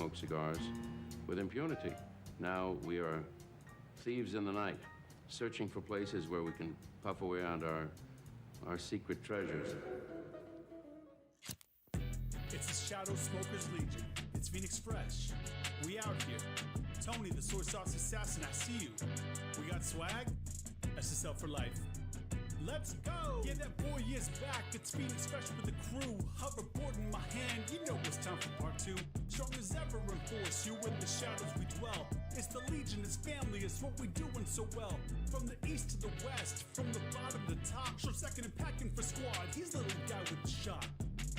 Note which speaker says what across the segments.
Speaker 1: smoke cigars with impunity. Now we are thieves in the night, searching for places where we can puff away on our secret treasures.
Speaker 2: It's the Shadow Smokers Legion. It's Phoenix Fresh. We out here. Tony, the Soy Sauce Assassin, I see you. We got swag? SSL for life. Let's go! Yeah, that boy is back. It's Phoenix Fresh with the crew. Hoverboard in my hand, you know it's time for part 2. Strong as ever in force, you in the shadows we dwell. It's the Legion, it's family, it's what we doing so well. From the east to the west, from the bottom to top. Sure, second and packing for squad, he's the little guy with the shot.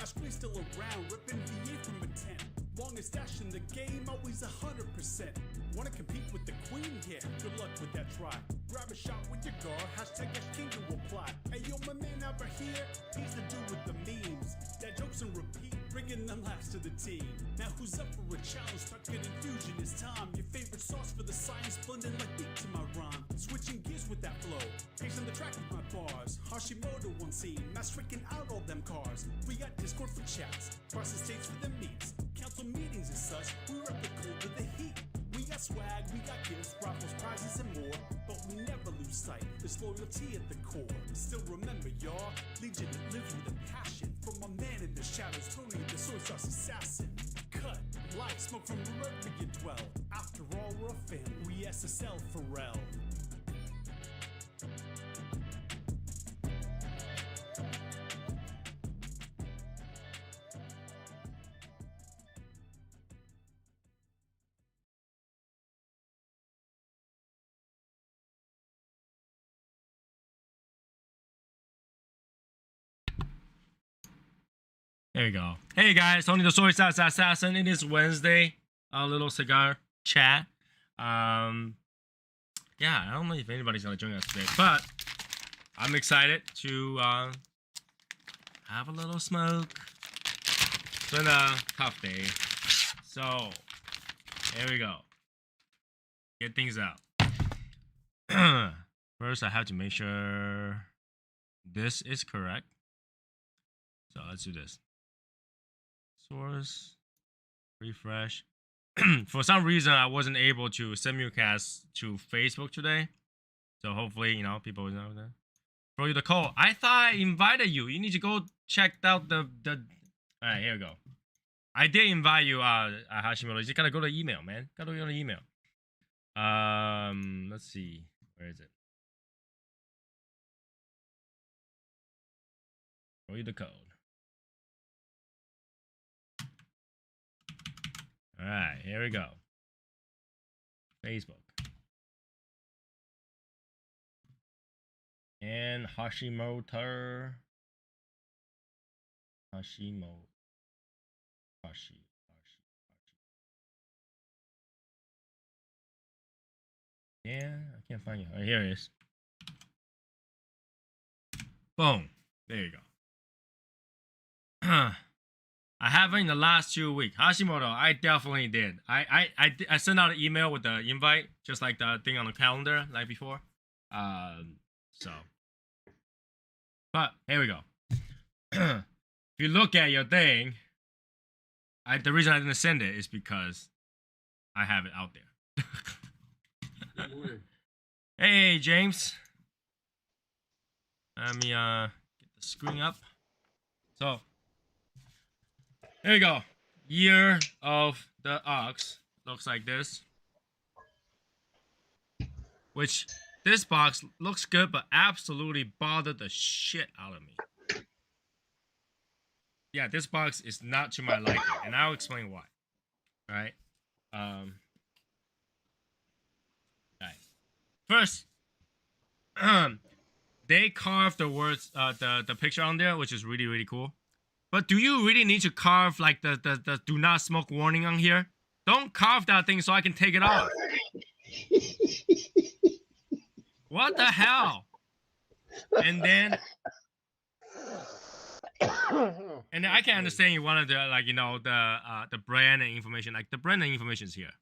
Speaker 2: Ashque's still around, ripping VA from a 10. Longest dash in the game, always 100%. Wanna compete with the queen? Yeah, good luck with that try. Grab a shot with your guard, hashtag King to apply. Hey yo, my man over here, he's the dude with the memes. That jokes and repeat, bringing the laughs to the team. Now who's up for a challenge? Start getting fusion, it's time. Your favorite sauce for the science, blending like beat to my rhyme. Switching gears with that flow, pacing the track with my bars. Hashimoto on scene, mass freaking out all them cars. We got Discord for chats, crossing states for the meets. Council meetings and such, we rep the cold to the heat. We got swag, we got gifts, raffles, prizes, and more. But we never lose sight, there's loyalty at the core. Still remember, y'all, Legion that lives with a passion. From my man in the shadows, Tony the Soy Sauce Assassin. Cut, light, smoke from wherever you dwell. After all, we're a family, we SSL for rel.
Speaker 3: There you go. Hey guys, Tony the Soy Sauce Assassin. It is Wednesday. A little cigar chat. Yeah, I don't know if anybody's gonna join us today, but I'm excited to have a little smoke. It's been a tough day, so here we go. Get things out. First, I have to make sure this is correct. So let's do this. Source, refresh. For some reason, I wasn't able to simulcast to Facebook today. So hopefully, you know, people will know that. Throw you the code. I thought I invited you. You need to go check out the. All right, here we go. I did invite you, Hashimoto. You just gotta go to email, man. Gotta go to email. Let's see. Where is it? Throw you the code. All right, here we go. Facebook. And Hashimoto. Yeah, I can't find you. Oh, here it is. Boom. There you go. I haven't in the last 2 weeks. Hashimoto, I definitely did. I sent out an email with the invite, just like the thing on the calendar, like before. So. But, here we go. If you look at your thing, the reason I didn't send it is because I have it out there. Hey, James. Let me get the screen up. So, there you go. Year of the Ox looks like this. Which, this box looks good, but absolutely bothered the shit out of me. Yeah, this box is not to my liking, and I'll explain why. Alright? Alright. First, they carved the words, the picture on there, which is really, really cool. But do you really need to carve like the do not smoke warning on here? Don't carve that thing so I can take it off. What the hell? And then I can understand you wanted to, like, you know, the brand and information. Like the brand and information is here,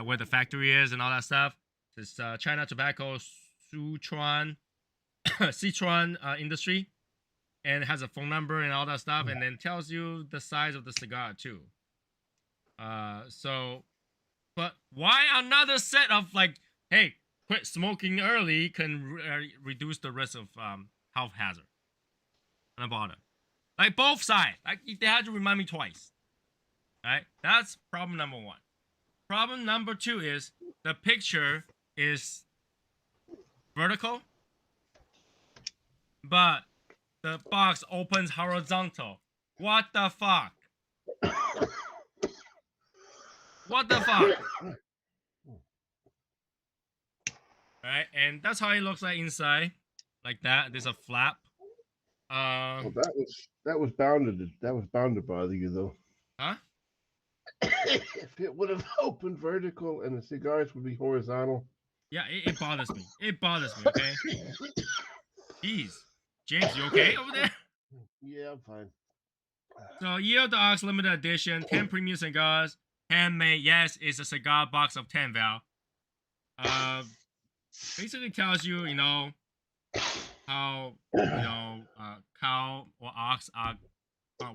Speaker 3: where the factory is and all that stuff. It's China Tobacco Sichuan Industry. And it has a phone number and all that stuff, and then tells you the size of the cigar too. But why another set of like, hey, quit smoking early can reduce the risk of health hazard on the bottom. Like both sides. Like they had to remind me twice. Right? That's problem number one. Problem number two is the picture is vertical, but the box opens horizontal. What the fuck? What the fuck? Right, and that's how it looks like inside, like that. There's a flap.
Speaker 4: Well, that was bound to bother you though.
Speaker 3: Huh?
Speaker 4: If it would have opened vertical and the cigars would be horizontal.
Speaker 3: Yeah, it bothers me. It bothers me. Okay. Jeez, James, you okay over there?
Speaker 4: Yeah, I'm fine.
Speaker 3: So, Year of the Ox limited edition, 10 premium cigars, handmade. Yes, it's a cigar box of 10 val. Basically tells you, you know, how, you know, cow or ox are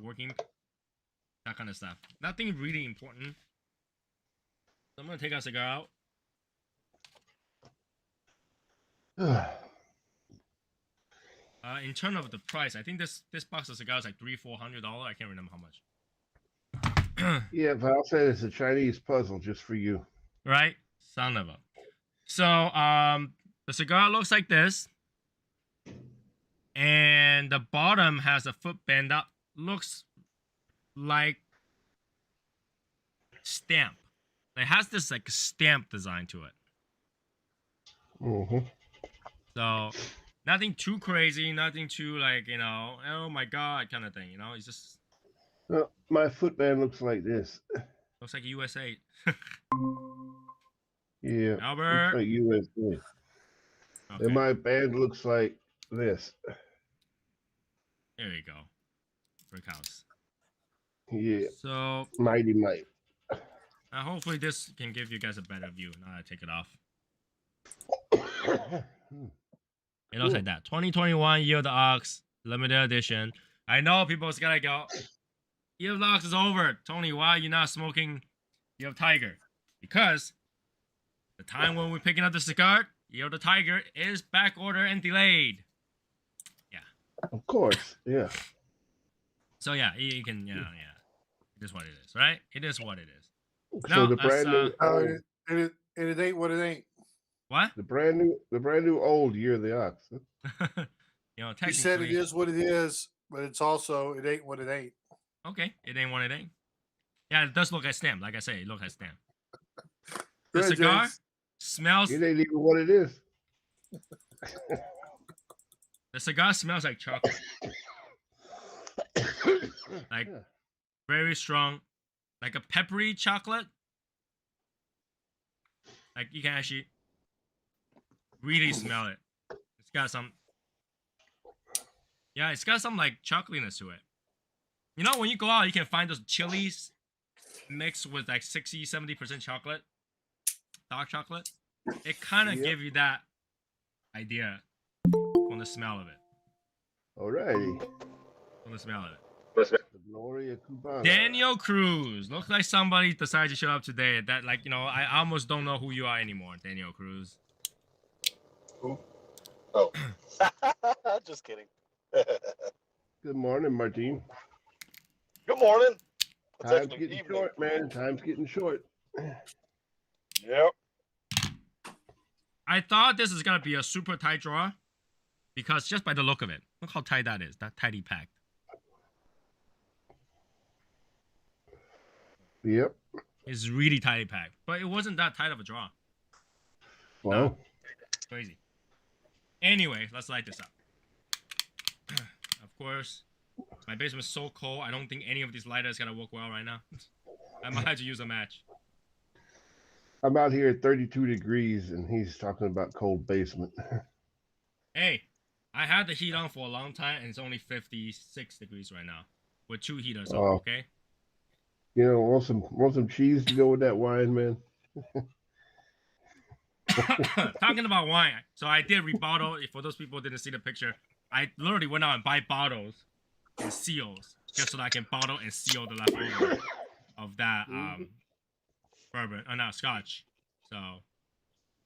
Speaker 3: working. That kind of stuff. Nothing really important. So I'm gonna take our cigar out. In terms of the price, I think this box of cigars is like $300-400. I can't remember how much.
Speaker 4: Yeah, Val said it's a Chinese puzzle just for you.
Speaker 3: Right? Son of a. So the cigar looks like this. And the bottom has a foot bend up. Looks like stamp. It has this like stamp design to it.
Speaker 4: Mm-hmm.
Speaker 3: So nothing too crazy, nothing too like, you know, oh my god kind of thing, you know. It's just
Speaker 4: Well, my footband looks like this.
Speaker 3: looks like USA.
Speaker 4: Yeah,
Speaker 3: Albert.
Speaker 4: looks like USA.
Speaker 3: Okay.
Speaker 4: And my band looks like this.
Speaker 3: There you go. Brick house.
Speaker 4: Yeah.
Speaker 3: So
Speaker 4: Mighty Might.
Speaker 3: hopefully this can give you guys a better view. Now I take it off. It looks like that. 2021 Year of the Ox limited edition. I know people's gonna go, Year of the Ox is over. Tony, why are you not smoking Year of Tiger? Because the time when we're picking up the cigar, Year of the Tiger is back order and delayed. Yeah.
Speaker 4: Of course, yeah.
Speaker 3: So yeah, you can, yeah. It is what it is, right? It is what it is.
Speaker 4: So
Speaker 3: No,
Speaker 4: the brand new,
Speaker 5: It ain't what it ain't.
Speaker 3: What?
Speaker 4: the brand new old Year of the Ox.
Speaker 3: You know, technically.
Speaker 5: He said it is what it is, but it's also it ain't what it ain't.
Speaker 3: Okay, it ain't what it ain't. Yeah, it does look like stamp. Like I say, it looks like stamp. The
Speaker 5: Good,
Speaker 3: cigar
Speaker 5: James.
Speaker 3: smells.
Speaker 4: It ain't even what it is.
Speaker 3: The cigar smells like chocolate. Like
Speaker 4: Yeah.
Speaker 3: very strong, like a peppery chocolate. Like you can actually really smell it. It's got some. Yeah, it's got some like chocolatiness to it. You know, when you go out, you can find those chilies mixed with like 60-70% chocolate, dark chocolate. It kind of
Speaker 4: Yep.
Speaker 3: give you that idea from the smell of it.
Speaker 4: Alrighty.
Speaker 3: From the smell of it.
Speaker 4: The Gloria Cubana.
Speaker 3: Daniel Cruz. Looks like somebody decided to show up today. That, like, you know, I almost don't know who you are anymore, Daniel Cruz.
Speaker 6: Who? Oh. Just kidding.
Speaker 4: Good morning, Martine.
Speaker 6: Good morning. It's
Speaker 4: Time's
Speaker 6: actually
Speaker 4: getting
Speaker 6: evening.
Speaker 4: short, man. Time's getting short.
Speaker 6: Yep.
Speaker 3: I thought this is gonna be a super tight draw because just by the look of it, look how tight that is. That tightly packed.
Speaker 4: Yep.
Speaker 3: It's really tightly packed, but it wasn't that tight of a draw.
Speaker 4: Wow.
Speaker 3: Crazy. Anyway, let's light this up. Of course, my basement's so cold. I don't think any of these lighters gonna work well right now. I might have to use a match.
Speaker 4: I'm out here at 32 degrees, and he's talking about cold basement.
Speaker 3: Hey, I had the heat on for a long time, and it's only 56 degrees right now with 2 heaters on.
Speaker 4: Oh.
Speaker 3: Okay.
Speaker 4: You know, want some cheese to go with that wine, man?
Speaker 3: Talking about wine, so I did rebottle. For those people who didn't see the picture, I literally went out and buy bottles and seals just so that I can bottle and seal the leftover. of that bourbon, not Scotch. So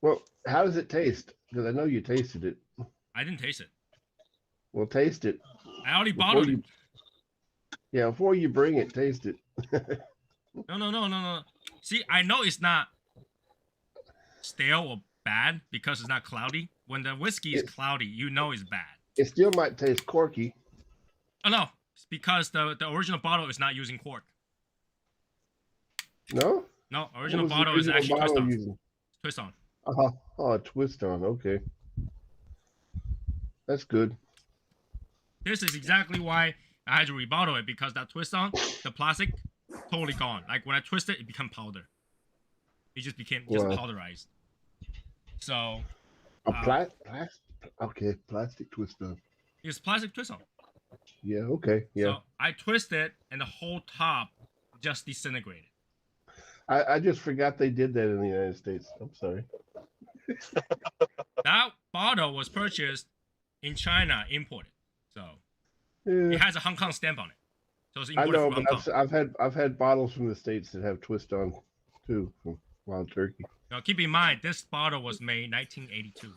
Speaker 4: Well, how does it taste? Because I know you tasted it.
Speaker 3: I didn't taste it.
Speaker 4: Well, taste it.
Speaker 3: I already
Speaker 4: Before
Speaker 3: bottled
Speaker 4: you,
Speaker 3: it.
Speaker 4: yeah, before you bring it, taste it.
Speaker 3: No. See, I know it's not stale or bad because it's not cloudy. When the whiskey is cloudy, you know it's bad.
Speaker 4: It still might taste corky.
Speaker 3: Oh no, it's because the original bottle is not using cork.
Speaker 4: No?
Speaker 3: No,
Speaker 4: What
Speaker 3: original
Speaker 4: was the
Speaker 3: bottle is
Speaker 4: original
Speaker 3: actually twist
Speaker 4: bottle
Speaker 3: on.
Speaker 4: using?
Speaker 3: Twist on.
Speaker 4: Oh, twist on. Okay. That's good.
Speaker 3: This is exactly why I had to rebottle it, because that twist on, the plastic, totally gone. Like when I twist it, it became powder. It just became
Speaker 4: Wow.
Speaker 3: powderized. So
Speaker 4: Okay, plastic twist on.
Speaker 3: it's plastic twist on.
Speaker 4: Yeah, okay. Yeah.
Speaker 3: So I twist it and the whole top just disintegrated.
Speaker 4: I just forgot they did that in the United States. I'm sorry.
Speaker 3: That bottle was purchased in China, imported. So
Speaker 4: Yeah.
Speaker 3: it has a Hong Kong stamp on it. So it's
Speaker 4: I
Speaker 3: imported
Speaker 4: know,
Speaker 3: from
Speaker 4: but
Speaker 3: Hong Kong.
Speaker 4: I've had bottles from the States that have twist on too from Wild Turkey.
Speaker 3: Now keep in mind, this bottle was made 1982.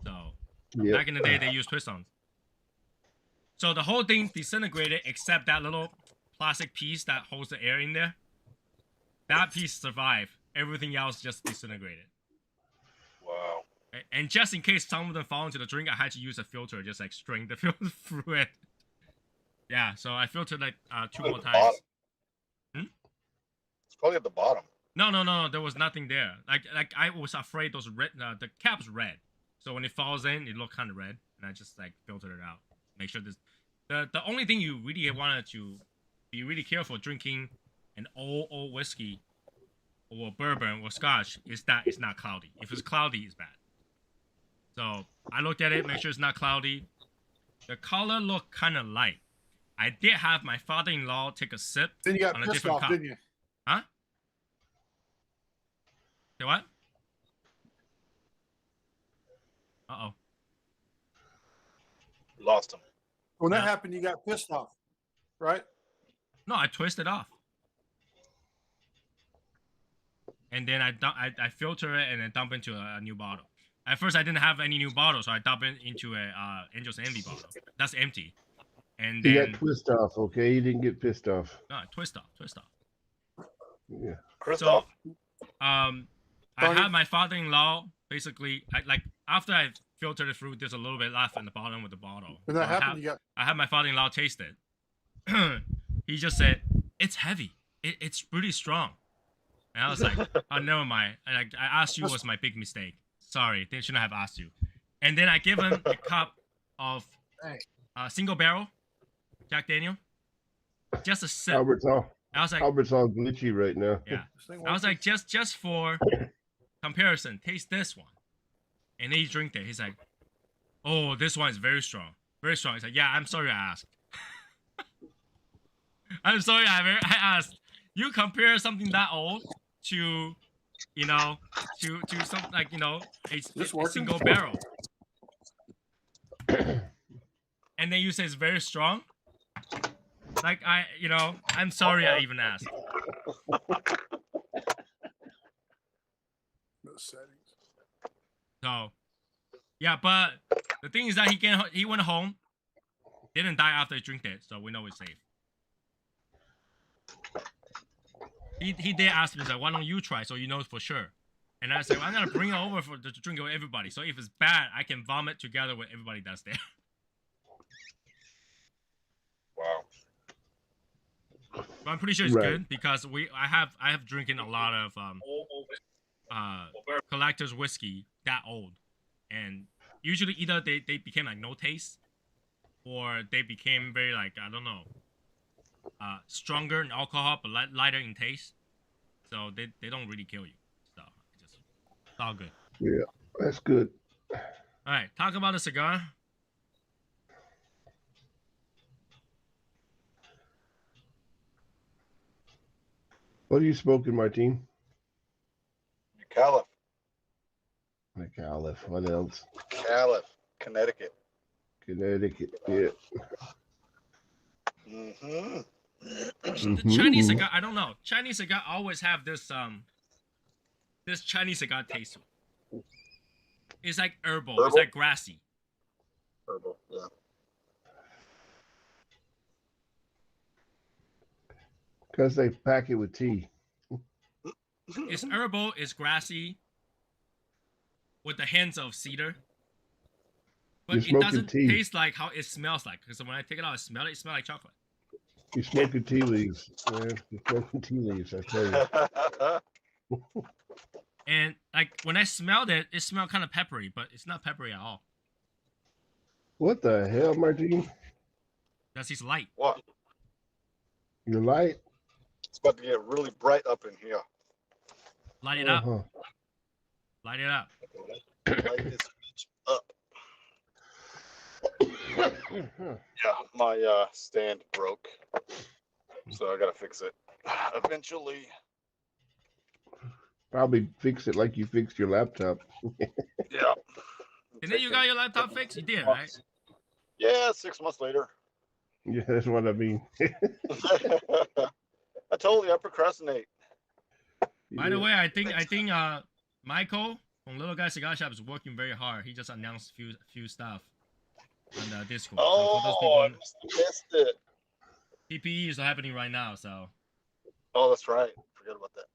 Speaker 3: So
Speaker 4: Yeah.
Speaker 3: back in the day, they used twist ons. So the whole thing disintegrated except that little plastic piece that holds the air in there. That piece survived. Everything else just disintegrated.
Speaker 6: Wow.
Speaker 3: And just in case some of them fall into the drink, I had to use a filter, just like string the filter through it. Yeah, so I filtered like 2 more times.
Speaker 6: It's probably at the bottom.
Speaker 3: No, there was nothing there. Like I was afraid those red, the cap's red. So when it falls in, it looked kind of red, and I just like filtered it out. Make sure this. The only thing you really wanted to be really careful drinking an old whiskey or bourbon or Scotch is that it's not cloudy. If it's cloudy, it's bad. So I looked at it, make sure it's not cloudy. The color looked kind of light. I did have my father-in-law take a sip
Speaker 5: Then you got
Speaker 3: on a
Speaker 5: pissed
Speaker 3: different
Speaker 5: off,
Speaker 3: cup.
Speaker 5: didn't you?
Speaker 3: Huh? Say what? Uh-oh.
Speaker 6: Lost him.
Speaker 5: When that
Speaker 3: Yeah.
Speaker 5: happened, you got pissed off, right?
Speaker 3: No, I twisted off. And then I filter it and then dump into a new bottle. At first, I didn't have any new bottle, so I dump it into a Angel's Envy bottle. That's empty. And
Speaker 4: You
Speaker 3: then
Speaker 4: got twist off, okay? You didn't get pissed off.
Speaker 3: no, twist off.
Speaker 4: Yeah.
Speaker 6: Christoph.
Speaker 3: I had my father-in-law basically like after I filtered it through, there's a little bit left in the bottom of the bottle.
Speaker 5: When that
Speaker 3: So
Speaker 5: happened,
Speaker 3: I had my father-in-law taste it. He just said it's heavy. It's really strong. And I was like, oh, never mind. And I asked you was my big mistake. Sorry, they shouldn't have asked you. And then I give him a cup of single barrel Jack Daniel. Just a sip.
Speaker 4: Albert's all glitchy right now.
Speaker 3: Yeah. I was like, just for comparison, taste this one. And then he drank it. He's like, oh, this one is very strong. Very strong. He's like, yeah, I'm sorry I asked. I'm sorry I asked. You compare something that old to, to something like, a single barrel. And then you say it's very strong. Like, I'm sorry I even asked.
Speaker 5: No settings.
Speaker 3: So, yeah, but the thing is that he went home, didn't die after he drank it, so we know it's safe. He did ask me, he's like, why don't you try so you know for sure? And I said, well, I'm gonna bring it over to drink it with everybody. So if it's bad, I can vomit together with everybody that's there.
Speaker 6: Wow.
Speaker 3: But I'm pretty sure it's
Speaker 4: Right.
Speaker 3: good because I have drinking a lot of collector's whiskey that old, and usually either they became like no taste, or they became very like I don't know, stronger in alcohol but lighter in taste, so they don't really kill you. So it's all good.
Speaker 4: Yeah, that's good.
Speaker 3: All right, talk about the cigar.
Speaker 4: What are you smoking, Martine?
Speaker 6: Caliph.
Speaker 4: McAuliffe. What else?
Speaker 6: Caliph. Connecticut.
Speaker 4: Connecticut. Yeah.
Speaker 6: Mm-hmm.
Speaker 3: The Chinese
Speaker 4: Mhm.
Speaker 3: cigar, I don't know. Chinese cigar always have this this Chinese cigar taste to it. It's like herbal. It's
Speaker 6: Herbal?
Speaker 3: like grassy.
Speaker 6: Herbal. Yeah.
Speaker 4: Because they pack it with tea.
Speaker 3: It's herbal. It's grassy. With the hints of cedar.
Speaker 4: You're
Speaker 3: But it
Speaker 4: smoking
Speaker 3: doesn't
Speaker 4: tea.
Speaker 3: taste like how it smells like. Because when I take it out, I smell it. It smells like chocolate.
Speaker 4: You're smoking tea leaves, man. You're smoking tea leaves, I tell you.
Speaker 3: And like when I smelled it, it smelled kind of peppery, but it's not peppery at all.
Speaker 4: What the hell, Martin?
Speaker 3: That's his light.
Speaker 6: What?
Speaker 4: Your light?
Speaker 6: It's about to get really bright up in here.
Speaker 3: Light it up.
Speaker 4: Uh-huh.
Speaker 3: Light it up.
Speaker 6: Light this bitch up. Yeah, my stand broke, so I gotta fix it eventually.
Speaker 4: Probably fix it like you fixed your laptop.
Speaker 6: Yeah.
Speaker 3: And then you got your laptop fixed? You did, right?
Speaker 6: Yeah, 6 months later.
Speaker 4: Yeah, that's what I mean.
Speaker 6: I told you I procrastinate.
Speaker 3: By the way, I think Michael from Little Guy Cigar Shop is working very hard. He just announced few stuff on the Discord. So for those
Speaker 6: Oh, I
Speaker 3: people,
Speaker 6: missed it.
Speaker 3: PPE is happening right now, so
Speaker 6: Oh, that's right. Forget about that.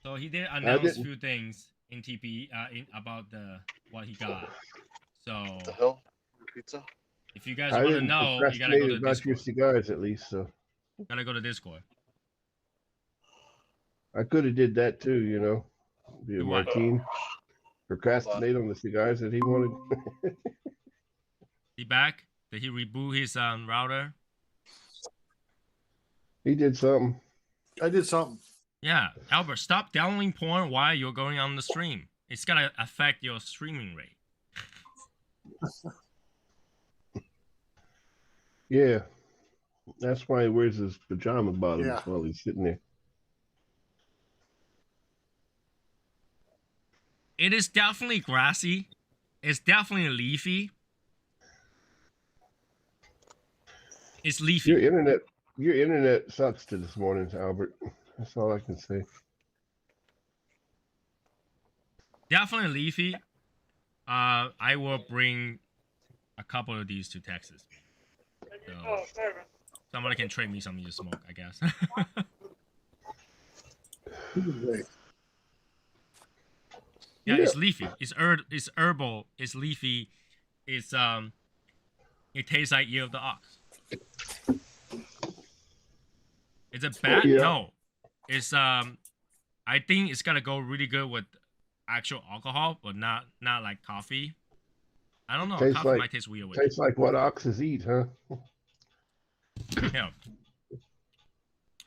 Speaker 3: so he did announce a
Speaker 4: didn't.
Speaker 3: few things in TPE about what he got. So
Speaker 6: What the hell? Pizza?
Speaker 3: if you guys
Speaker 4: I
Speaker 3: want to
Speaker 4: didn't
Speaker 3: know, you gotta go to
Speaker 4: procrastinate about your
Speaker 3: Discord.
Speaker 4: cigars at least, so
Speaker 3: Gotta go to Discord.
Speaker 4: I could have did that too, you know. Be a
Speaker 3: Do what?
Speaker 4: Martin. Procrastinate on the cigars that he wanted.
Speaker 3: He back? Did he reboot his router?
Speaker 4: He did something.
Speaker 5: I did something.
Speaker 3: Yeah, Albert, stop downloading porn while you're going on the stream. It's gonna affect your streaming rate.
Speaker 4: Yeah. That's why he wears his pajama bottoms
Speaker 5: Yeah.
Speaker 4: while he's sitting there.
Speaker 3: It is definitely grassy. It's definitely leafy. It's leafy.
Speaker 4: Your internet sucks to this morning, Albert. That's all I can say.
Speaker 3: Definitely leafy. I will bring a couple of these to Texas. So somebody can trade me something to smoke, I guess. Yeah, it's leafy. It's herbal. It's leafy. It's it tastes like ear of the ox. Is it bad?
Speaker 4: Yeah.
Speaker 3: No. It's I think it's gonna go really good with actual alcohol, but not like coffee. I don't know.
Speaker 4: Tastes
Speaker 3: Coffee
Speaker 4: like-
Speaker 3: might taste weird with it.
Speaker 4: Tastes like what oxes eat, huh?
Speaker 3: Yeah.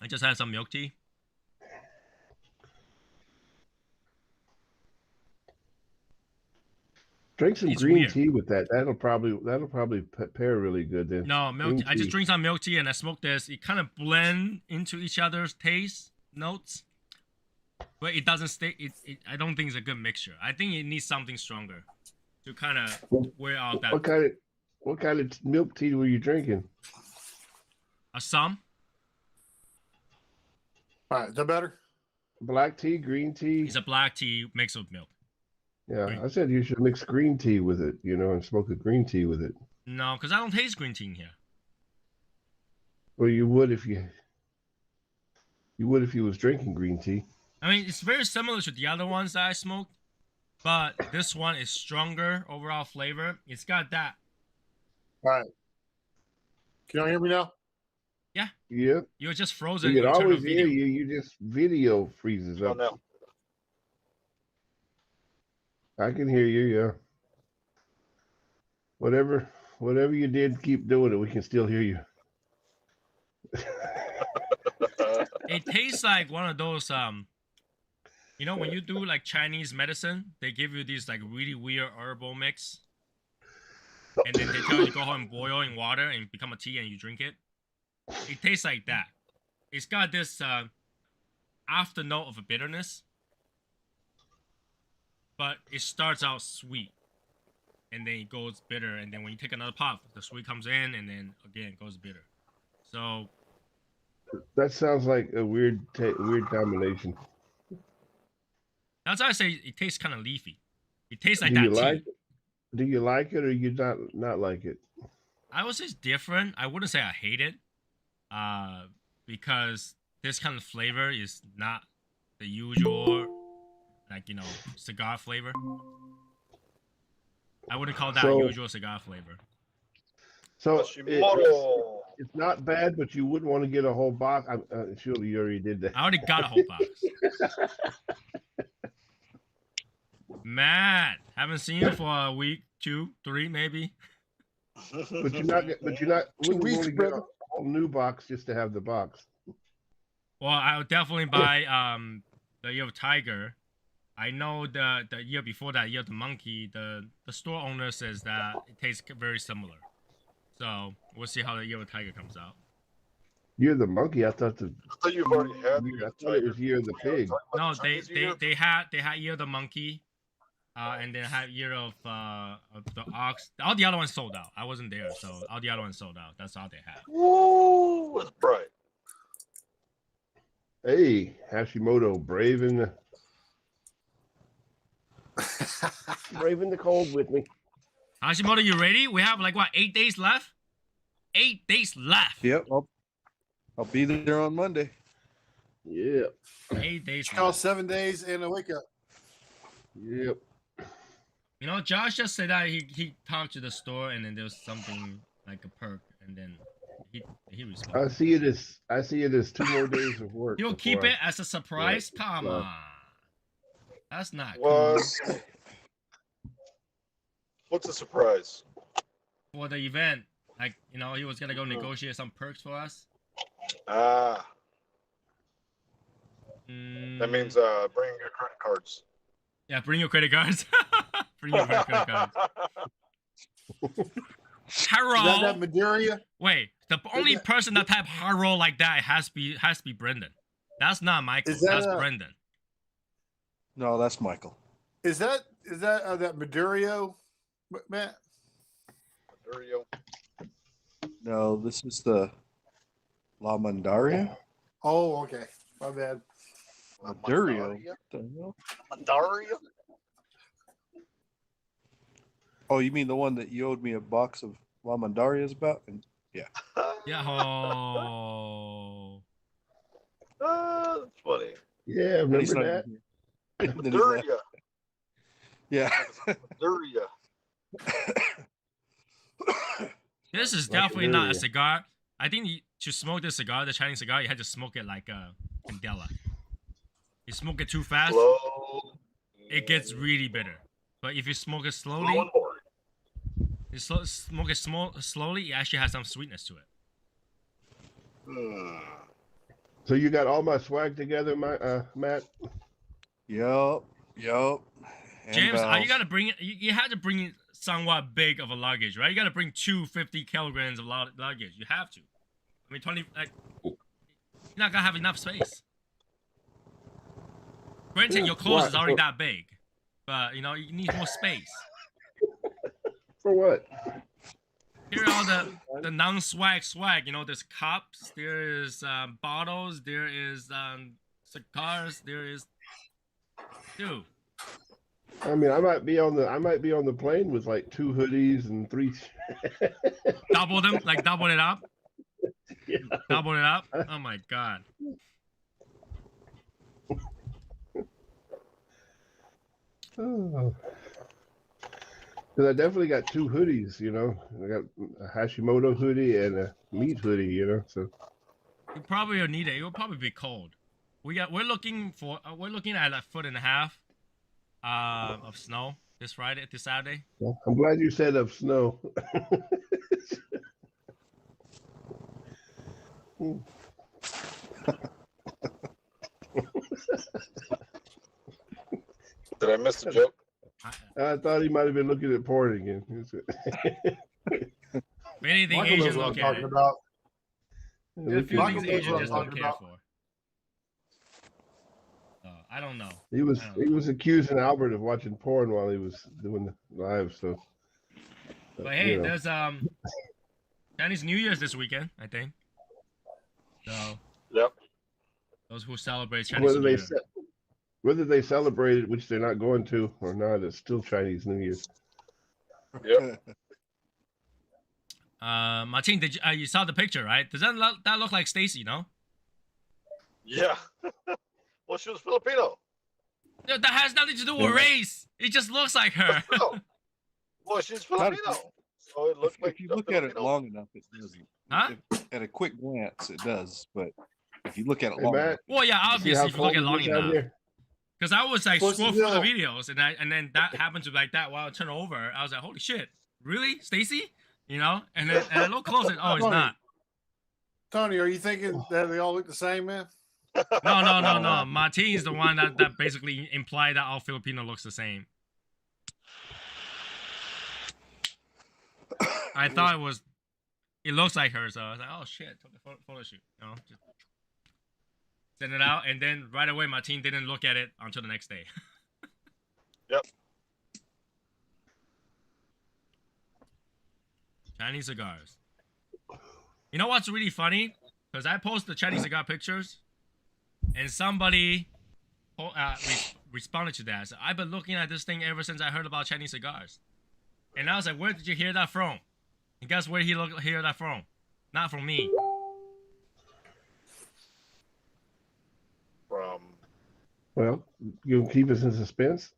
Speaker 3: I just had some milk tea.
Speaker 4: Drink some
Speaker 3: It's
Speaker 4: green
Speaker 3: weird.
Speaker 4: tea with that. That'll probably pair really good then.
Speaker 3: No, milk
Speaker 4: Green
Speaker 3: tea. I just
Speaker 4: tea.
Speaker 3: drink some milk tea and I smoke this. It kind of blend into each other's taste notes, but it doesn't stay. I don't think it's a good mixture. I think it needs something stronger to kind of wear out that.
Speaker 4: What kind of milk tea were you drinking?
Speaker 3: Some.
Speaker 5: All right, is that better?
Speaker 4: Black tea, green tea?
Speaker 3: It's a black tea mixed with milk.
Speaker 4: Yeah,
Speaker 3: green.
Speaker 4: I said you should mix green tea with it, you know, and smoke a green tea with it.
Speaker 3: No, because I don't taste green tea in here.
Speaker 4: Well, you would if you was drinking green tea.
Speaker 3: I mean, it's very similar to the other ones that I smoked, but this one is stronger overall flavor. It's got that.
Speaker 5: All right. Can y'all hear me now?
Speaker 4: Yeah,
Speaker 3: You're just frozen.
Speaker 4: we can
Speaker 3: in terms
Speaker 4: always
Speaker 3: of
Speaker 4: hear
Speaker 3: video.
Speaker 4: you. You just video freezes
Speaker 6: Oh
Speaker 4: up.
Speaker 6: no.
Speaker 4: I can hear you. Yeah. Whatever you did, keep doing it. We can still hear you.
Speaker 3: It tastes like one of those you know when you do like Chinese medicine, they give you these like really weird herbal mix, and then they tell you to go home and boil in water and become a tea and you drink it. It tastes like that. It's got this after note of a bitterness, but it starts out sweet, and then it goes bitter, and then when you take another puff, the sweet comes in, and then again it goes bitter. So
Speaker 4: That sounds like a weird combination.
Speaker 3: that's why I say it tastes kind of leafy. It tastes like
Speaker 4: Do you
Speaker 3: that tea.
Speaker 4: like it? Do you like it or you not like it?
Speaker 3: I would say it's different. I wouldn't say I hate it, because this kind of flavor is not the usual, like, you know, cigar flavor. I wouldn't call that
Speaker 4: So-
Speaker 3: usual cigar flavor.
Speaker 4: So
Speaker 6: Hashimoto.
Speaker 4: it's not bad, but you wouldn't want to get a whole box. Surely you already did that.
Speaker 3: I already got a whole box. Matt, haven't seen you for a week, 2, 3, maybe.
Speaker 4: But you're not. Wouldn't
Speaker 5: weeks,
Speaker 4: want to get
Speaker 5: brother.
Speaker 4: a whole new box just to have the box.
Speaker 3: Well, I would definitely buy the Year of Tiger. I know the year before that, Year of the Monkey, the store owner says that it tastes very similar. So we'll see how the Year of the Tiger comes out.
Speaker 4: You're the monkey. I thought
Speaker 6: You've already had
Speaker 4: I thought it was Year of the Pig.
Speaker 3: No, they had Year of the Monkey, and then had Year of the Ox. All the other ones sold out. I wasn't there, so all the other ones sold out. That's all they had.
Speaker 6: Woo, it's bright.
Speaker 4: Hey, Hashimoto, braving the cold with me.
Speaker 3: Hashimoto, you ready? We have like what, 8 days left? 8 days left.
Speaker 7: Yep, I'll be there on Monday.
Speaker 4: Yep.
Speaker 3: 8 days
Speaker 5: Call
Speaker 3: left.
Speaker 5: 7 days and a wake up.
Speaker 4: Yep.
Speaker 3: You know, Josh just said that he talked to the store and then there was something like a perk, and then he responded.
Speaker 4: I see it as 2 more days of work.
Speaker 3: You'll keep
Speaker 4: before
Speaker 3: it as a surprise? Come
Speaker 4: Yeah.
Speaker 3: on. That's not cool.
Speaker 6: What's a surprise?
Speaker 3: For the event, like, you know, he was gonna go negotiate some perks for us.
Speaker 6: Ah,
Speaker 3: Mm,
Speaker 6: that means bring your credit cards.
Speaker 3: yeah, bring your credit cards. Bring your credit cards.
Speaker 5: Is that
Speaker 3: Harold.
Speaker 5: Madeira?
Speaker 3: Wait, the only person that type Harold like that has to be Brendan. That's not Michael.
Speaker 5: Is that
Speaker 3: That's Brendan.
Speaker 7: No, that's Michael.
Speaker 5: Is that that Madurio, Matt?
Speaker 6: There you go.
Speaker 7: No, this is the La Mandaria.
Speaker 5: Oh, okay. My bad.
Speaker 7: Madurio. The hell?
Speaker 6: Mandaria?
Speaker 7: Oh, you mean the one that you owed me a box of La Mandarias about? And
Speaker 3: Yeah. Oh.
Speaker 6: That's funny.
Speaker 4: Yeah,
Speaker 7: but he's
Speaker 4: remember
Speaker 7: not
Speaker 4: that?
Speaker 7: even here. Then he's left.
Speaker 6: Mandaria.
Speaker 7: Yeah.
Speaker 6: Mandaria.
Speaker 3: This is
Speaker 4: Like
Speaker 3: definitely not a
Speaker 4: Madeira.
Speaker 3: cigar. I think to smoke this cigar, the Chinese cigar, you had to smoke it like a candela. You smoke it too fast,
Speaker 6: Slow.
Speaker 3: it gets really bitter. But if you smoke it
Speaker 6: Slow
Speaker 3: slowly,
Speaker 6: and boring.
Speaker 3: you smoke it slowly, it actually has some sweetness to it.
Speaker 6: Hmm.
Speaker 4: So you got all my swag together, Matt?
Speaker 7: Yup. And
Speaker 3: James, you
Speaker 7: Val's.
Speaker 3: gotta bring it. You had to bring it somewhat big of a luggage, right? You gotta bring 250 kilograms of luggage. You have to. I mean, 20. Like, you're not gonna have enough space. Granted, your clothes
Speaker 4: Why?
Speaker 3: is already that big, but you know you need more space.
Speaker 4: For what?
Speaker 3: Here are all the non-swag swag. You know, there's cups, there is bottles, there is cigars, there is. Dude.
Speaker 4: I mean, I might be on the plane with like 2 hoodies and 3.
Speaker 3: Double them, like double it up.
Speaker 4: Yeah.
Speaker 3: Double it up. Oh my god.
Speaker 4: Oh. Because I definitely got 2 hoodies, you know. I got a Hashimoto hoodie and a meat hoodie, you know. So
Speaker 3: You probably will need it. It will probably be cold. We're looking at a 1.5 foot of snow this Saturday.
Speaker 4: well, I'm glad you said of snow.
Speaker 6: Did I miss the joke?
Speaker 4: I thought he might have been looking at porn again.
Speaker 3: If anything,
Speaker 5: Michael knows
Speaker 3: Asians
Speaker 5: what I'm
Speaker 3: look at
Speaker 5: talking
Speaker 3: it.
Speaker 5: about.
Speaker 3: If
Speaker 4: Look at-
Speaker 5: Michael
Speaker 3: anything,
Speaker 5: knows
Speaker 3: Asians
Speaker 5: what I'm
Speaker 3: just don't
Speaker 5: talking
Speaker 3: care
Speaker 5: about.
Speaker 3: for. I don't know.
Speaker 4: He was accusing Albert of watching porn while he was doing the live. So,
Speaker 3: But hey,
Speaker 4: you know.
Speaker 3: there's Chinese New Year's this weekend, I think. So
Speaker 6: Yep.
Speaker 3: those who celebrate Chinese
Speaker 4: Whether
Speaker 3: New
Speaker 4: they
Speaker 3: Year.
Speaker 4: whether they celebrate it, which they're not going to, or not, it's still Chinese New Year.
Speaker 6: Yep.
Speaker 3: Martin, did you saw the picture, right? Does that look like Stacy? No.
Speaker 6: Yeah. Well, she was Filipino.
Speaker 3: No, that has nothing to do with race. It just looks like her.
Speaker 6: No. Well, she's Filipino. So it looks like
Speaker 7: If you
Speaker 6: a
Speaker 7: look at it
Speaker 6: Filipino.
Speaker 7: long enough, it doesn't.
Speaker 3: Huh?
Speaker 7: At a quick glance, it does. But if you look at it
Speaker 4: Hey,
Speaker 7: long
Speaker 4: Matt,
Speaker 7: enough,
Speaker 3: Well, yeah,
Speaker 4: see how
Speaker 3: obviously, if you look
Speaker 4: cold
Speaker 3: at
Speaker 4: it
Speaker 3: long
Speaker 4: is out
Speaker 3: enough.
Speaker 4: here?
Speaker 3: Because I was like
Speaker 5: What's
Speaker 3: scroll
Speaker 5: the
Speaker 3: through the
Speaker 5: deal?
Speaker 3: videos, and then that happened to like that while I turn over. I was like, holy shit, really, Stacy? You know? And I look close and oh, it's not.
Speaker 5: Tony, are you thinking that they all look the same, man?
Speaker 3: No. Martin is the one that basically implied that all Filipino looks the same. I thought it looks like her, so I was like, oh shit, took a photo shoot. You know, just send it out, and then right away, Martin didn't look at it until the next day.
Speaker 6: Yep.
Speaker 3: Chinese cigars. You know what's really funny? Because I post the Chinese cigar pictures, and somebody responded to that. So I've been looking at this thing ever since I heard about Chinese cigars. And I was like, where did you hear that from? And guess where he hear that from? Not from me.
Speaker 6: From
Speaker 4: Well, you'll keep us in suspense.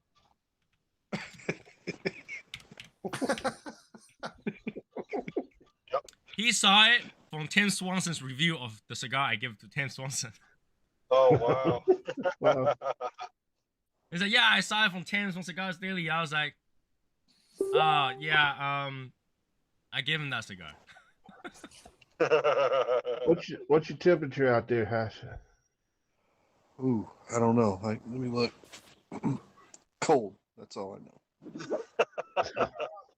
Speaker 3: He saw it from Tim Swanson's review of the cigar I give to Tim Swanson.
Speaker 6: oh wow.
Speaker 4: Wow.
Speaker 3: He's like, yeah, I saw it from Tim from Cigars Daily. I was like, yeah, I gave him that cigar.
Speaker 4: What's your temperature out there, Hash?
Speaker 7: ooh, I don't know. Let me look. Cold. That's all I know.